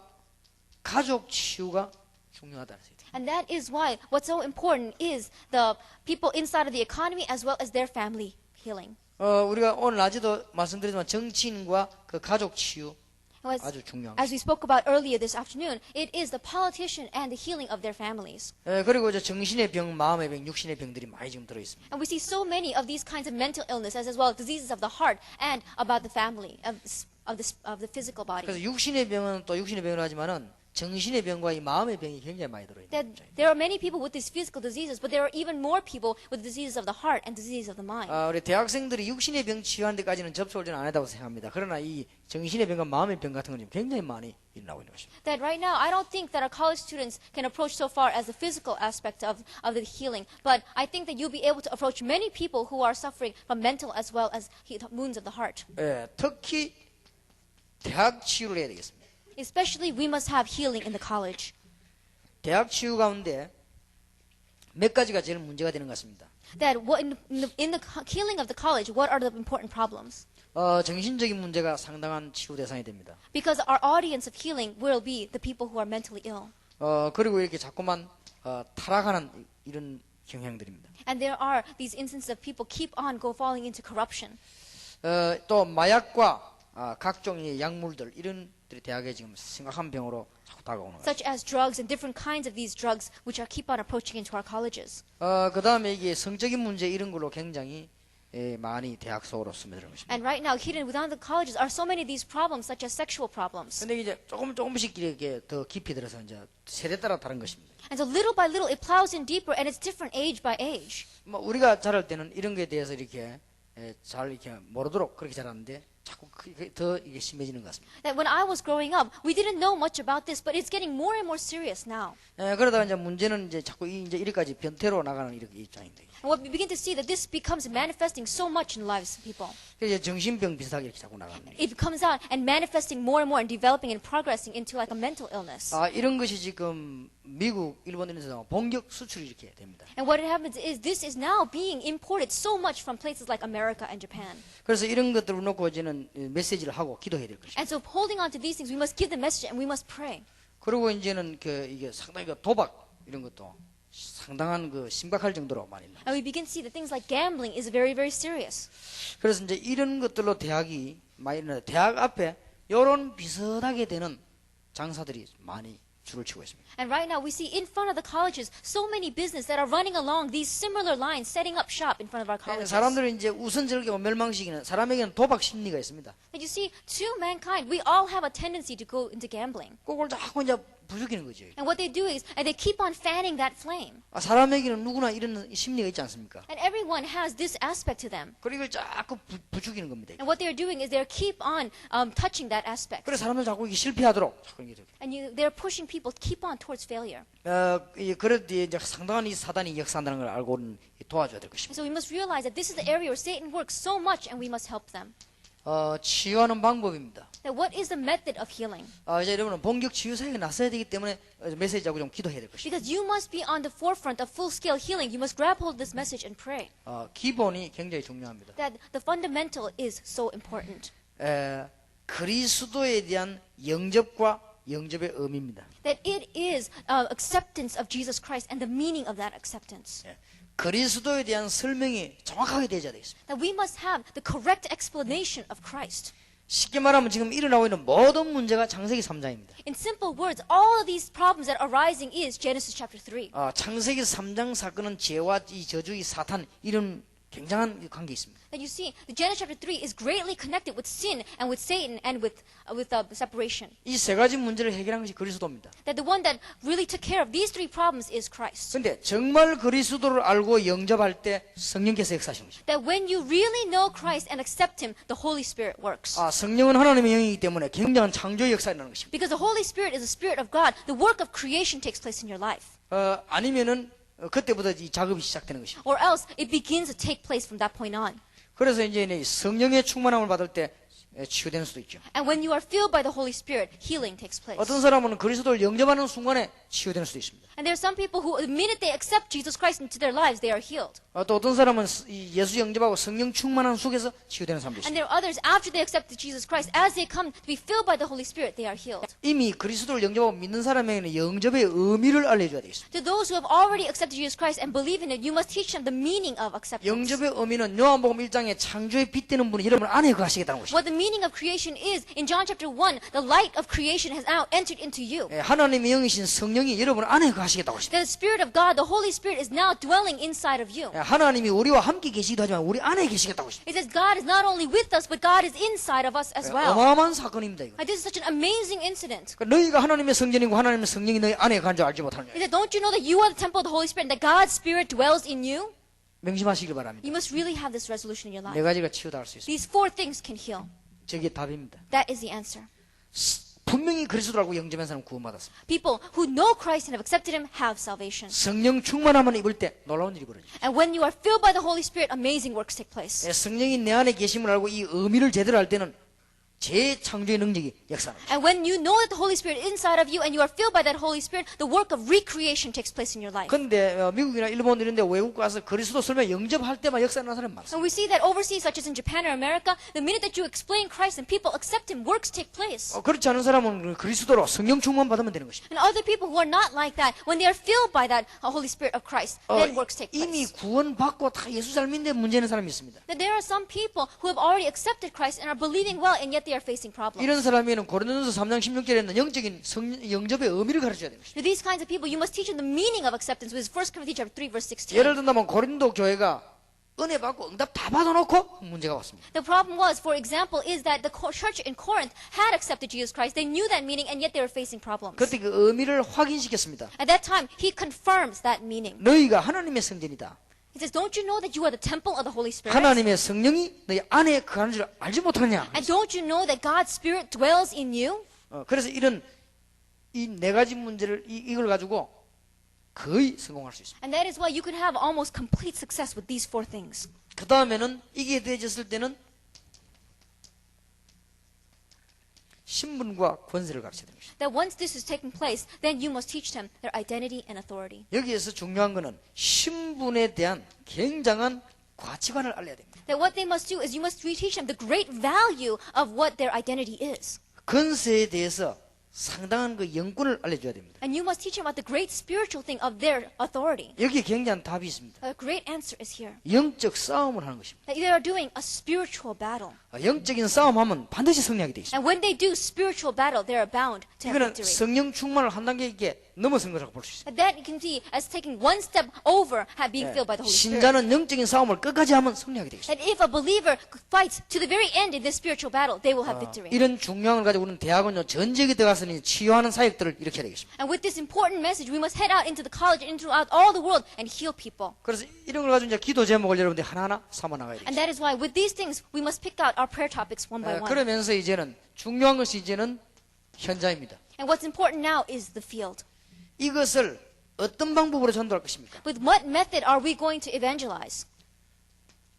가족 치유가 중요하다는 얘기죠. And that is why what's so important is the people inside of the economy as well as their family healing. 우리가 오늘 낮에도 말씀드리지만 정치인과 그 가족 치유 As, 아주 중요한 as we spoke about earlier this afternoon, it is the politician and the healing of their families. 그리고 이제 정신의 병, 마음의 병, 육신의 병들이 많이 지금 들어 있습니다. And we see so many of these kinds of mental illnesses as well as diseases of the heart and about the family, of the physical body. 그래서 육신의 병은 또 육신의 병을 하지만은 정신의 병과 이 마음의 병이 굉장히 많이 들어 That 있는 거죠. there are many people with these physical diseases, but there are even more people with diseases of the heart and diseases of the mind. 우리 대학생들이 육신의 병 치유하는 데까지는 접촉을 좀 안 했다고 생각합니다. 그러나 이 정신의 병과 마음의 병 같은 건 지금 굉장히 많이 일어나고 있는 것입니다. That right now, I don't think that our college students can approach so far as the physical aspect of the healing, but I think that you'll be able to approach many people who are suffering from mental as well as wounds of the heart. 특히 대학 치유를 해야 되겠습니다. Especially, we must have healing in the college. 대학 치유 가운데 몇 가지가 제일 문제가 되는 것 같습니다. That in the healing of the college, what are the important problems? 정신적인 문제가 상당한 치유 대상이 됩니다. Because our audience of healing will be the people who are mentally ill. 그리고 이렇게 자꾸만 타락하는 이런 경향들입니다. And there are these instances of people keep on falling into corruption. 또 마약과 각종의 약물들 이런 들이 대학에 지금 심각한 병으로 자꾸 다가오는 거예요. Such as drugs and different kinds of these drugs which are keep on approaching into our colleges. 그 다음에 이게 성적인 문제 이런 걸로 굉장히 많이 대학 속으로 스며드는 것입니다. And right now, hidden within the colleges are so many of these problems, such as sexual problems. 근데 이제 조금씩 이렇게 더 깊이 들어서 이제 세대 따라 다른 것입니다. And so little by little, it plows in deeper, and it's different age by age. 뭐 우리가 자랄 때는 이런 거에 대해서 이렇게 잘 이렇게 모르도록 그렇게 자랐는데 자꾸 더 이게 심해지는 것 같습니다. That when I was growing up, we didn't know much about this, but it's getting more and more serious now. 그러다가 이제 문제는 이제 자꾸 이제 이렇게까지 변태로 나가는 이렇게 입장인데. And what we begin to see that this becomes manifesting so much in lives of people. 그래서 이제 정신병 비슷하게 이렇게 자꾸 나가는 거예요. It comes out and manifesting more and more and developing and progressing into like a mental illness. 이런 것이 지금 미국, 일본 이런 데서 본격 수출이 이렇게 됩니다. And what happens is this is now being imported so much from places like America and Japan. 그래서 이런 것들을 놓고 이제는 메시지를 하고 기도해야 될 것입니다. And so holding on to these things, we must give the message and we must pray. 그리고 이제는 이게 상당히 도박 이런 것도 상당한 심각할 정도로 많이 나. And we begin to see that things like gambling is very, very serious. 그래서 이제 이런 것들로 대학이 많이 대학 앞에 이런 비슷하게 되는 장사들이 많이 줄을 치고 있습니다. And right now we see in front of the colleges so many businesses that are running along these similar lines, setting up shop in front of our colleges. 사람들은 이제 우선적이고 멸망시키는 사람에게는 도박 심리가 있습니다. And you see, to mankind, we all have a tendency to go into gambling. 그걸 자꾸 이제 부추기는 거죠. And what they do is, and they keep on fanning that flame. 사람에게는 누구나 이런 심리가 있지 않습니까? And everyone has this aspect to them. 그리고 이걸 자꾸 부추기는 겁니다. And what they're doing is they're keep on touching that aspect. 그래서 사람들 자꾸 이게 실패하도록 자꾸 이렇게. And they're pushing people to keep on towards failure. 그럴 때 이제 상당한 이 사단이 역사한다는 걸 알고는 도와줘야 될 And 것입니다. so we must realize that this is the area where Satan works so much, and we must help them. 치유하는 방법입니다. Now, what is the method of healing? 이제 여러분은 본격 치유 사역에 나서야 되기 때문에 메시지하고 좀 기도해야 될 것입니다. Because you must be on the forefront of full-scale healing. You must grab hold of this message and pray. 기본이 굉장히 중요합니다. That the fundamental is so important. 그리스도에 대한 영접과 영접의 의미입니다. That it is acceptance of Jesus Christ and the meaning of that acceptance. 그리스도에 대한 설명이 정확하게 되어야 되겠습니다. That we must have the correct explanation of Christ. 쉽게 말하면 지금 일어나고 있는 모든 문제가 창세기 3장입니다. In simple words, all of these problems that are arising is Genesis chapter 3. 창세기 3장 사건은 죄와 이 저주, 이 사탄 이런 굉장한 관계 있습니다. That you see, the Genesis chapter 3 is greatly connected with sin and with Satan and with separation. 이 세 가지 문제를 해결한 것이 그리스도입니다. That the one that really took care of these three problems is Christ. 그런데 정말 그리스도를 알고 영접할 때 성령께서 역사하시는 것입니다. That when you really know Christ and accept Him, the Holy Spirit works. 성령은 하나님의 영이기 때문에 굉장한 창조의 역사가 일어나는 것입니다. Because the Holy Spirit is the Spirit of God, the work of creation takes place in your life. 아니면은 그때부터 이 작업이 시작되는 것입니다. Or else it begins to take place from that point on. 그래서 이제 성령의 충만함을 받을 때 치유되는 수도 있죠. And when you are filled by the Holy Spirit, healing takes place. 어떤 사람은 그리스도를 영접하는 순간에 치유되는 수도 있습니다. And there are some people who, the minute they accept Jesus Christ into their lives, they are healed. 또 어떤 사람은 예수 영접하고 성령 충만한 속에서 치유되는 사람도 And 있습니다. there are others, after they accepted Jesus Christ, as they come to be filled by the Holy Spirit, they are healed. 이미 그리스도를 영접하고 믿는 사람에게는 영접의 의미를 알려줘야 되겠습니다. To those who have already accepted Jesus Christ and believe in it, you must teach them the meaning of acceptance. 영접의 의미는 요한복음 1장에 창조에 빗대는 분이 여러분 안에 거하시겠다는 것입니다. What the meaning of creation is, in John chapter 1, the light of creation has now entered into you. 하나님의 영이신 성령이 여러분 안에 거하시겠다고 하십니다. That the Spirit of God, the Holy Spirit, is now dwelling inside of you. 하나님이 우리와 함께 계시기도 하지만 우리 안에 계시겠다고 하십니다. It says God is not only with us, but God is inside of us as well. 어마어마한 사건입니다. 이거. And this is such an amazing incident. 너희가 하나님의 성전이고 하나님의 성령이 너희 안에 간 줄 알지 못하느냐. He said, don't you know that you are the temple of the Holy Spirit and that God's Spirit dwells in you? 명심하시길 바랍니다. You must really have this resolution in your 네 life. 가지가 치유당할 수 있습니다. These four things can heal. 저게 답입니다. That is the answer. 분명히 그리스도를 알고 영접한 사람은 구원받았습니다. People who know Christ and have accepted Him have salvation. 성령 충만함을 입을 때 놀라운 일이 벌어집니다. And when you are filled by the Holy Spirit, amazing works take place. 성령이 내 안에 계심을 알고 이 의미를 제대로 할 때는 재창조의 능력이 역사합니다. And when you know that the Holy Spirit is inside of you and you are filled by that Holy Spirit, the work of recreation takes place in your life. 그런데 미국이나 일본 이런 데 외국 가서 그리스도 설명 영접할 때만 역사 나는 사람이 많습니다. And we see that overseas, such as in Japan or America, the minute that you explain Christ and people accept Him, works take place. 그렇지 않은 사람은 그리스도로 성령 충만 받으면 되는 것입니다. And other people who are not like that, when they are filled by that Holy Spirit of Christ, then works take 이미 place. 구원받고 다 예수 잘 믿는데 문제는 사람이 있습니다. That there are some people who have already accepted Christ and are believing well, and yet they are facing problems. 이런 사람에는 고린도전서 3장 16절에 있는 영적인 영접의 의미를 가르쳐야 됩니다. To these kinds of people, you must teach them the meaning of acceptance, which is 1 Corinthians chapter 3, verse 16. 예를 든다면 고린도 교회가 은혜 받고 응답 다 받아놓고 문제가 왔습니다. The problem was, for example, is that the church in Corinth had accepted Jesus Christ. They knew that meaning, and yet they were facing problems. 그때 그 의미를 확인시켰습니다. At that time, he confirms that meaning. 너희가 하나님의 성전이다. He says, don't you know that you are the temple of the Holy Spirit? 하나님의 성령이 너희 안에 거하는 줄 알지 못하느냐. And don't you know that God's Spirit dwells in you? 그래서 이런 이 네 가지 문제를 이걸 가지고 거의 성공할 수 있습니다. And that is why you can have almost complete success with these four things. 그 다음에는 이게 되어졌을 때는 신분과 권세를 가르쳐야 됩니다. That once this is taking place, then you must teach them their identity and authority. 여기에서 중요한 것은 신분에 대한 굉장한 가치관을 알려야 됩니다. That what they must do is you must teach them the great value of what their identity is. 권세에 대해서 상당한 그 영권을 알려줘야 됩니다. And you must teach them about the great spiritual thing of their authority. 여기에 굉장한 답이 있습니다. A great answer is here. 영적 싸움을 하는 것입니다. That they are doing a spiritual battle. 영적인 싸움하면 반드시 승리하게 되어 있습니다. And when they do spiritual battle, they are bound to have 이거는 victory. 성령 충만을 한 단계 있게 넘어선 것이라고 볼 수 있습니다. And that you can see as taking one step over being filled by the Holy Spirit. 신자는 영적인 싸움을 끝까지 하면 승리하게 되겠습니다. That if a believer fights to the very end in this spiritual battle, they will have victory. 이런 중요한 걸 가지고 우리는 대학은요 전쟁에 들어가서는 치유하는 사역들을 일으켜야 되겠습니다. And with this important message, we must head out into the college and throughout all the world and heal people. 그래서 이런 걸 가지고 이제 기도 제목을 여러분들이 하나하나 삼아 나가야 And 되겠습니다. that is why with these things, we must pick out our prayer topics one by one. 그러면서 이제는 중요한 것이 이제는 현장입니다. And what's important now is the field. 이것을 어떤 방법으로 전도할 것입니까? With what method are we going to evangelize?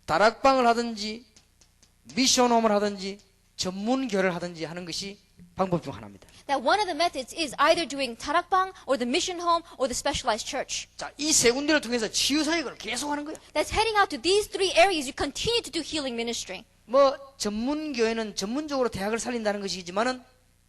다락방을 하든지 미션홈을 하든지 전문교를 하든지 하는 것이 방법 중 하나입니다. That one of the methods is either doing tarakbang or the mission home or the specialized church. 자, 이 세 군데를 통해서 치유 사역을 계속하는 거예요. That's heading out to these three areas. You continue to do healing ministry. 뭐 전문교회는 전문적으로 대학을 살린다는 것이지만은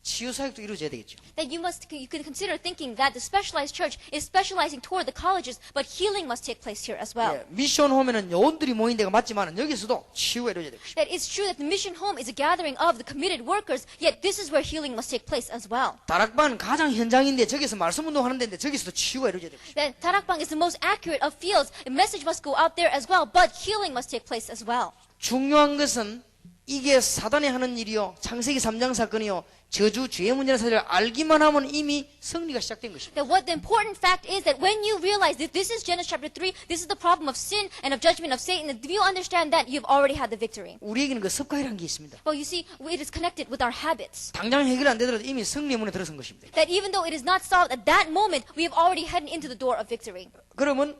치유 사역도 이루어져야 되겠죠. That you can consider thinking that the specialized church is specializing toward the colleges, but healing must take place here as well. 예, 미션 홈에는 요원들이 모인 데가 맞지만 여기서도 치유가 이루어져야 되겠죠. That it's true that the mission home is a gathering of the committed workers, yet this is where healing must take place as well. 다락방은 가장 현장인데 저기서 말씀 운동하는 데인데 저기서도 치유가 이루어져야 되겠죠. That Tarakbang is the most accurate of fields. A message must go out there as well, but healing must take place as well. 중요한 것은 이게 사단이 하는 일이요, 창세기 3장 사건이요, 저주 죄의 문제라는 사실을 알기만 하면 이미 승리가 시작된 것입니다. That what the important fact is that when you realize that this is Genesis chapter 3, this is the problem of sin and of judgment of Satan, if you understand that, you've already had the victory. 우리에게는 그 습관이라는 게 있습니다. Well, you see, it is connected with our habits. 당장 해결 안 되더라도 이미 승리의 문에 들어선 것입니다. That even though it is not solved at that moment, we have already headed into the door of victory. 그러면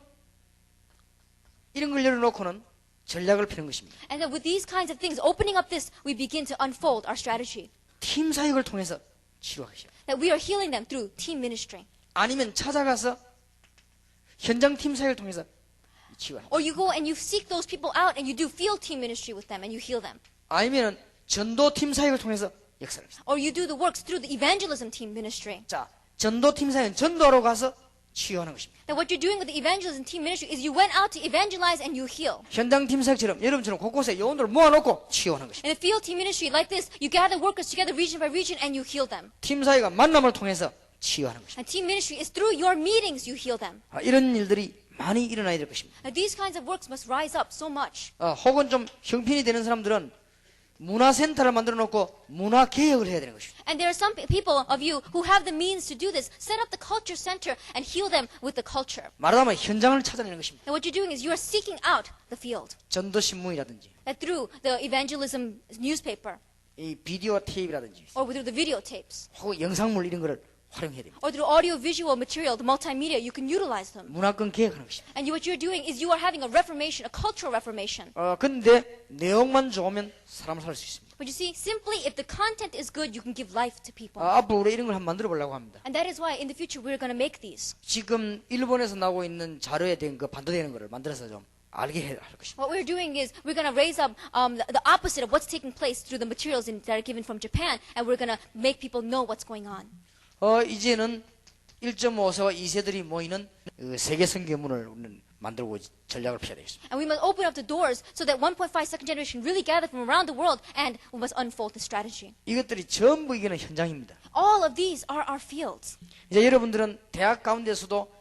이런 걸 열어놓고는 전략을 펴는 것입니다. And that with these kinds of things, opening up this, we begin to unfold our strategy. 팀 사역을 통해서 치료하시오. That we are healing them through team ministry. 아니면 찾아가서 현장 팀 사역을 통해서 치유하는. Or you go and you seek those people out and you do field team ministry with them and you heal them. 아니면 전도 팀 사역을 통해서 역사를 합니다. Or you do the works through the evangelism team ministry. 자, 전도 팀 사역은 전도하러 가서 치유하는 것입니다. That what you're doing with the evangelism team ministry is you went out to evangelize and you heal. 현장 팀 사역처럼 여러분처럼 곳곳에 요원들을 모아놓고 치유하는 것입니다. In a field team ministry like this, you gather workers together region by region and you heal them. 팀 사역은 만남을 통해서 치유하는 것입니다. And team ministry is through your meetings you heal them. 이런 일들이 많이 일어나야 될 것입니다. Now these kinds of works must rise up so much. 혹은 좀 형편이 되는 사람들은 문화센터를 만들어 놓고 문화개혁을 해야 되는 것입니다. And there are some people of you who have the means to do this. Set up the culture center and heal them with the culture. 말하자면 현장을 찾아내는 것입니다. And what you're doing is you are seeking out the field. 전도신문이라든지 That through the evangelism newspaper 이 비디오 테이프라든지 or through the videotapes 혹은 영상물 이런 거를 활용해야 됩니다. or through audio-visual material, the multimedia, you can utilize them. 문화권 개혁하는 것입니다. And what you're doing is you are having a reformation, a cultural reformation. 근데 내용만 좋으면 사람을 살 수 있습니다. But you see, simply if the content is good, you can give life to people. 앞으로 우리 이런 걸 한번 만들어 보려고 합니다. And that is why in the future we're going to make these. 지금 일본에서 나오고 있는 자료에 대한 그 반도되는 거를 만들어서 좀 알게 할 것입니다. What we're doing is we're going to raise up the opposite of what's taking place through the materials that are given from Japan, and we're going to make people know what's going on. 이제는 1.5세와 2세들이 모이는 그 세계 선교문을 우리는 만들고 전략을 펴야 되겠습니다. And we must open up the doors so that 1.5 second generation really gather from around the world, and we must unfold the strategy. 이것들이 전부 이게는 현장입니다. All of these are our fields. 이제 여러분들은 대학 가운데서도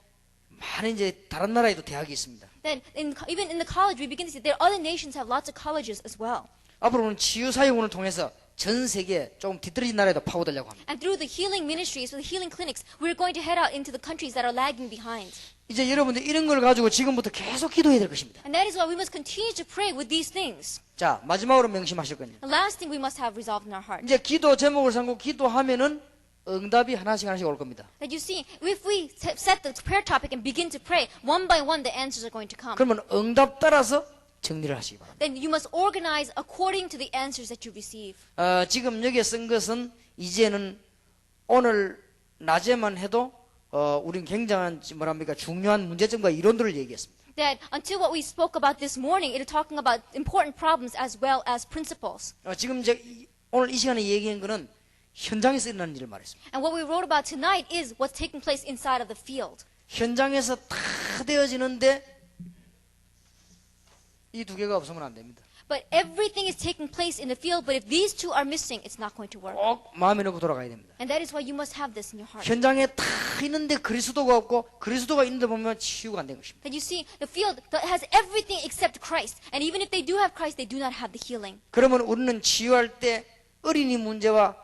많은 이제 다른 나라에도 대학이 있습니다. Then even in the college, we begin to see there other nations have lots of colleges as well. 앞으로는 치유 사역원을 통해서 전 세계 조금 뒤떨어진 나라에도 파고들려고 합니다. And through the healing ministries, with the healing clinics, we're going to head out into the countries that are lagging behind. 이제 여러분들 이런 걸 가지고 지금부터 계속 기도해야 될 것입니다. And that is why we must continue to pray with these things. 자, 마지막으로 명심하실 건요. The last thing we must have resolved in our heart. 이제 기도 제목을 삼고 기도하면은 응답이 하나씩 올 겁니다. That you see, if we set the prayer topic and begin to pray, one by one the answers are going to come. 그러면 응답 따라서 정리를 하시기 바랍니다. Then you must organize according to the answers that you receive. 지금 여기에 쓴 것은 이제는 오늘 낮에만 해도 우린 굉장한 뭐랍니까 중요한 문제점과 이론들을 얘기했습니다. That until what we spoke about this morning, it is talking about important problems as well as principles. 지금 이제 오늘 이 시간에 얘기한 거는 현장에서 일어나는 일을 말했습니다. And what we wrote about tonight is what's taking place inside of the field. 현장에서 다 되어지는데 이 두 개가 없으면 안 됩니다. But everything is taking place in the field, but if these two are missing, it's not going to work. 꼭 마음에 넣고 돌아가야 됩니다. And that is why you must have this in your heart. 현장에 다 있는데 그리스도가 없고 그리스도가 있는데 보면 치유가 안 된 것입니다. That you see, the field that has everything except Christ. And even if they do have Christ, they do not have the healing. 그러면 우리는 치유할 때 어린이 문제와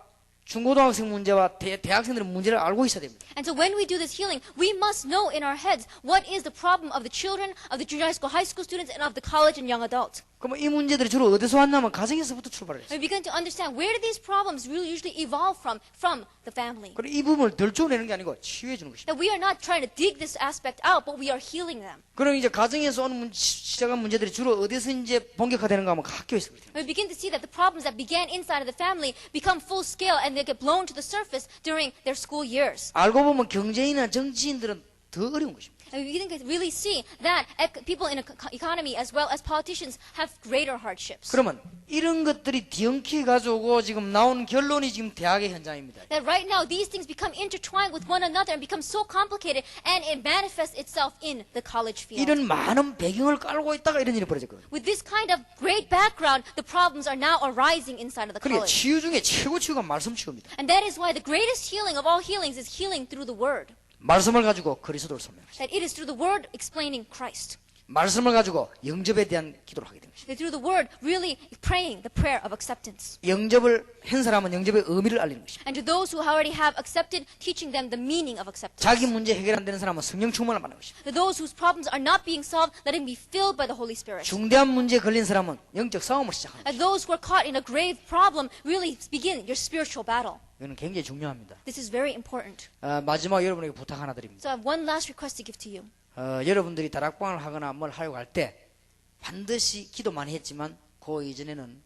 중고등학생 문제와 대학생들의 문제를 알고 있어야 됩니다. And so when we do this healing, we must know in our heads what is the problem of the children, of the junior high school, high school students, and of the college and young adults. 그러면 이 문제들이 주로 어디서 왔냐면 가정에서부터 출발을 했어요. We begin to understand where do these problems really usually evolve from the family. 그리고 이 부분을 덜쳐내는 게 아니고 치유해 주는 것입니다. That we are not trying to dig this aspect out, but we are healing them. 그럼 이제 가정에서 오는 시작한 문제들이 주로 어디서 이제 본격화되는가 하면 학교에서 그렇습니다. We begin to see that the problems that began inside of the family become full scale and they get blown to the surface during their school years. 알고 보면 경제인이나 정치인들은 더 어려운 것입니다. And we can really see that people in economy as well as politicians have greater hardships. 그러면 이런 것들이 뒤엉키 가지고 지금 나온 결론이 지금 대학의 현장입니다. That right now these things become intertwined with one another and become so complicated and it manifests itself in the college field. 이런 많은 배경을 깔고 있다가 이런 일이 벌어졌거든요. With this kind of great background, the problems are now arising inside of the 그러니까 college. 치유 중에 최고 치유가 말씀 치유입니다. And that is why the greatest healing of all healings is healing through the Word. 말씀을 가지고 그리스도를 설명하시죠. That it is through the Word explaining Christ. 말씀을 가지고 영접에 대한 기도를 하게 된 것입니다. That through the Word really praying the prayer of acceptance. 영접을 한 사람은 영접의 의미를 알리는 것입니다. And to those who already have accepted, teaching them the meaning of acceptance. 자기 문제 해결 안 되는 사람은 성령 충만을 받는 것입니다. To those whose problems are not being solved, let them be filled by the Holy Spirit. 중대한 문제에 걸린 사람은 영적 싸움을 시작합니다. And those who are caught in a grave problem really begin your spiritual battle. 이거는 굉장히 중요합니다. This is very important. 마지막 여러분에게 부탁 하나 드립니다. So I have one last request to give to you. 여러분들이 다락방을 하거나 뭘 하려고 할 때 반드시 기도 많이 했지만 그 이전에는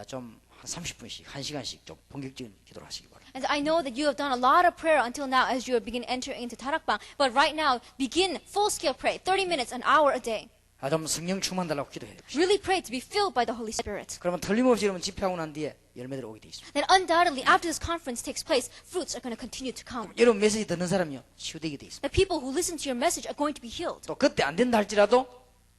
좀 한 30분씩, 1시간씩 좀 본격적인 기도를 하시기 바랍니다. And I know that you have done a lot of prayer until now as you begin entering into Tarakbang. But right now, begin full-scale prayer, 30 minutes, an hour a day. 좀 성령 충만 달라고 기도해야 됩니다. Really pray to be filled by the Holy Spirit. 그러면 틀림없이 여러분 집회하고 난 뒤에 열매들이 오게 돼 있습니다. Then undoubtedly, after this conference takes place, fruits are going to continue to come. 여러분 메시지 듣는 사람이요 치유되게 돼 있습니다. The people who listen to your message are going to be healed. 또 그때 안 된다 할지라도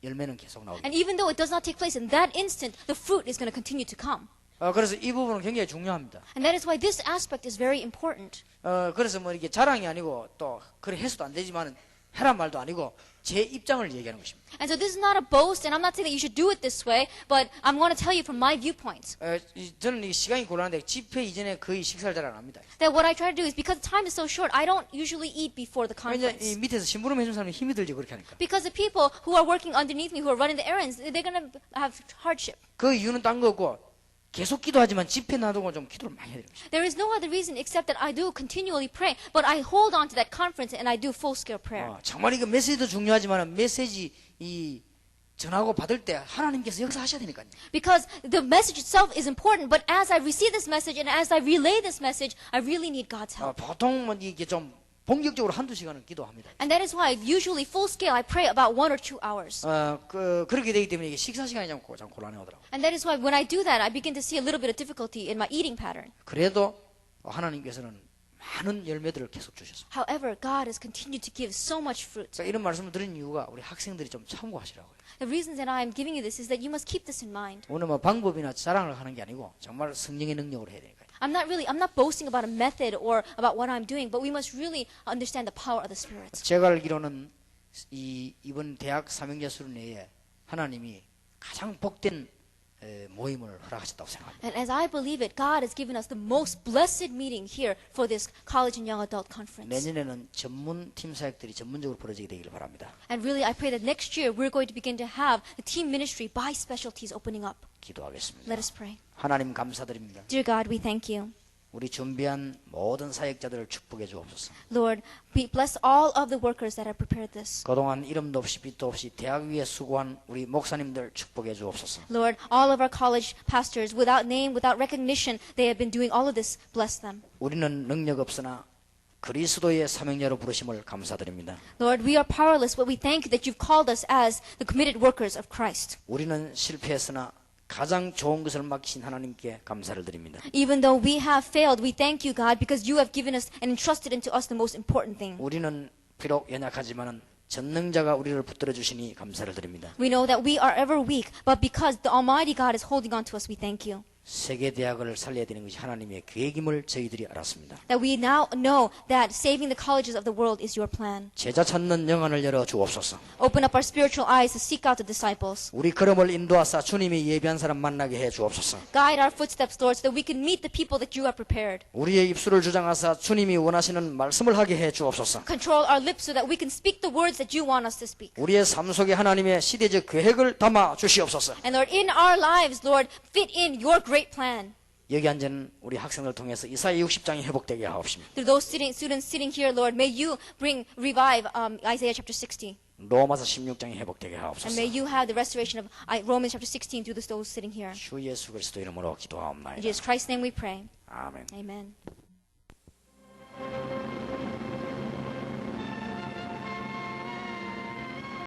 열매는 계속 나오게 And 됩니다. even though it does not take place in that instant, the fruit is going to continue to come. 그래서 이 부분은 굉장히 중요합니다. And that is why this aspect is very important. 그래서 뭐 이게 자랑이 아니고 또 그래 해서도 안 되지만 해란 말도 아니고 제 입장을 얘기하는 것입니다. And so this is not a boast, and I'm not saying that you should do it this way, but I'm going to tell you from my viewpoint. 저는 이 시간이 곤란한데 집회 이전에 거의 식사를 잘 안 합니다. That what I try to do is because time is so short, I don't usually eat before the 왜냐 conference. 이 밑에서 심부름 해준 사람이 힘이 들지 그렇게 하니까. Because the people who are working underneath me, who are running the errands, they're going to have hardship. 그 이유는 딴 거 없고 계속 기도하지만 집회 놔두고 좀 기도를 많이 해야 됩니다. There is no other reason except that I do continually pray, but I hold on to that conference and I do full-scale prayer. 정말 이거 메시지도 중요하지만 메시지 이 전하고 받을 때 하나님께서 역사하셔야 되니까요. Because the message itself is important, but as I receive this message and as I relay this message, I really need God's help. 보통 뭐 이게 좀 본격적으로 한두 시간은 기도합니다. And that is why usually full-scale I pray about 1 or 2 hours. 그렇게 되기 때문에 이게 식사 시간이 좀 곤란해오더라고요. And that is why when I do that, I begin to see a little bit of difficulty in my eating pattern. 그래도 하나님께서는 많은 열매들을 계속 주셨습니다. However, God has continued to give so much fruit. 제가 이런 말씀을 드린 이유가 우리 학생들이 좀 참고하시라고요. The reason that I am giving you this is that you must keep this in mind. 오늘 뭐 방법이나 자랑을 하는 게 아니고 정말 성령의 능력으로 해야 되니까요. I'm not boasting about a method or about what I'm doing, but we must really understand the power of the Spirit. 제가 알기로는 이번 대학 사명자 수련회에 하나님이 가장 복된 모임을 허락하셨다고 생각합니다. And as I believe it, God has given us the most blessed meeting here for this college and young adult conference. 내년에는 전문 팀 사역들이 전문적으로 벌어지게 되기를 바랍니다. And really, I pray that next year we're going to begin to have the team ministry by specialties opening up. 기도하겠습니다. Let us pray. 하나님 감사드립니다. Dear God, we thank you. 우리 준비한 모든 사역자들을 축복해 주옵소서. Lord, bless all of the workers that have prepared this. 그동안 이름도 없이 빛도 없이 대학 위에 수고한 우리 목사님들 축복해 주옵소서. Lord, all of our college pastors, without name, without recognition, they have been doing all of this. Bless them. 우리는 능력 없으나 그리스도의 사명자로 부르심을 감사드립니다. Lord, we are powerless, but we thank you that you've called us as the committed workers of Christ. 우리는 실패했으나 가장 좋은 것을 맡기신 하나님께 감사를 드립니다. Even though we have failed, we thank you, God, because you have given us and entrusted into us the most important thing. 우리는 비록 연약하지만은 전능자가 우리를 붙들어 주시니 감사를 드립니다. We know that we are ever weak, but because the Almighty God is holding on to us, we thank you. 세계 대학을 살려야 되는 것이 하나님의 계획임을 저희들이 알았습니다. That we now know that saving the colleges of the world is your plan. 제자 찾는 영안을 열어 주옵소서. Open up our spiritual eyes to seek out the disciples. 우리 걸음을 인도하사 주님이 예비한 사람 만나게 해 주옵소서. Guide our footsteps, Lord, so that we can meet the people that you have prepared. 우리의 입술을 주장하사 주님이 원하시는 말씀을 하게 해 주옵소서. Control our lips so that we can speak the words that you want us to speak. 우리의 삶 속에 하나님의 시대적 계획을 담아 주시옵소서. And Lord, in our lives, Lord, fit in your great plan. 여기 앉은 우리 학생들 통해서 이사야 60장이 회복되게 하옵시며 Through those students sitting here, Lord, may you revive Isaiah chapter 60. 로마서 16장이 회복되게 And 하옵소서. may you have the restoration of Romans chapter 16 through those sitting here. 주 예수 그리스도 이름으로 기도하옵나이다. In Jesus Christ's name we pray. 아멘. Amen.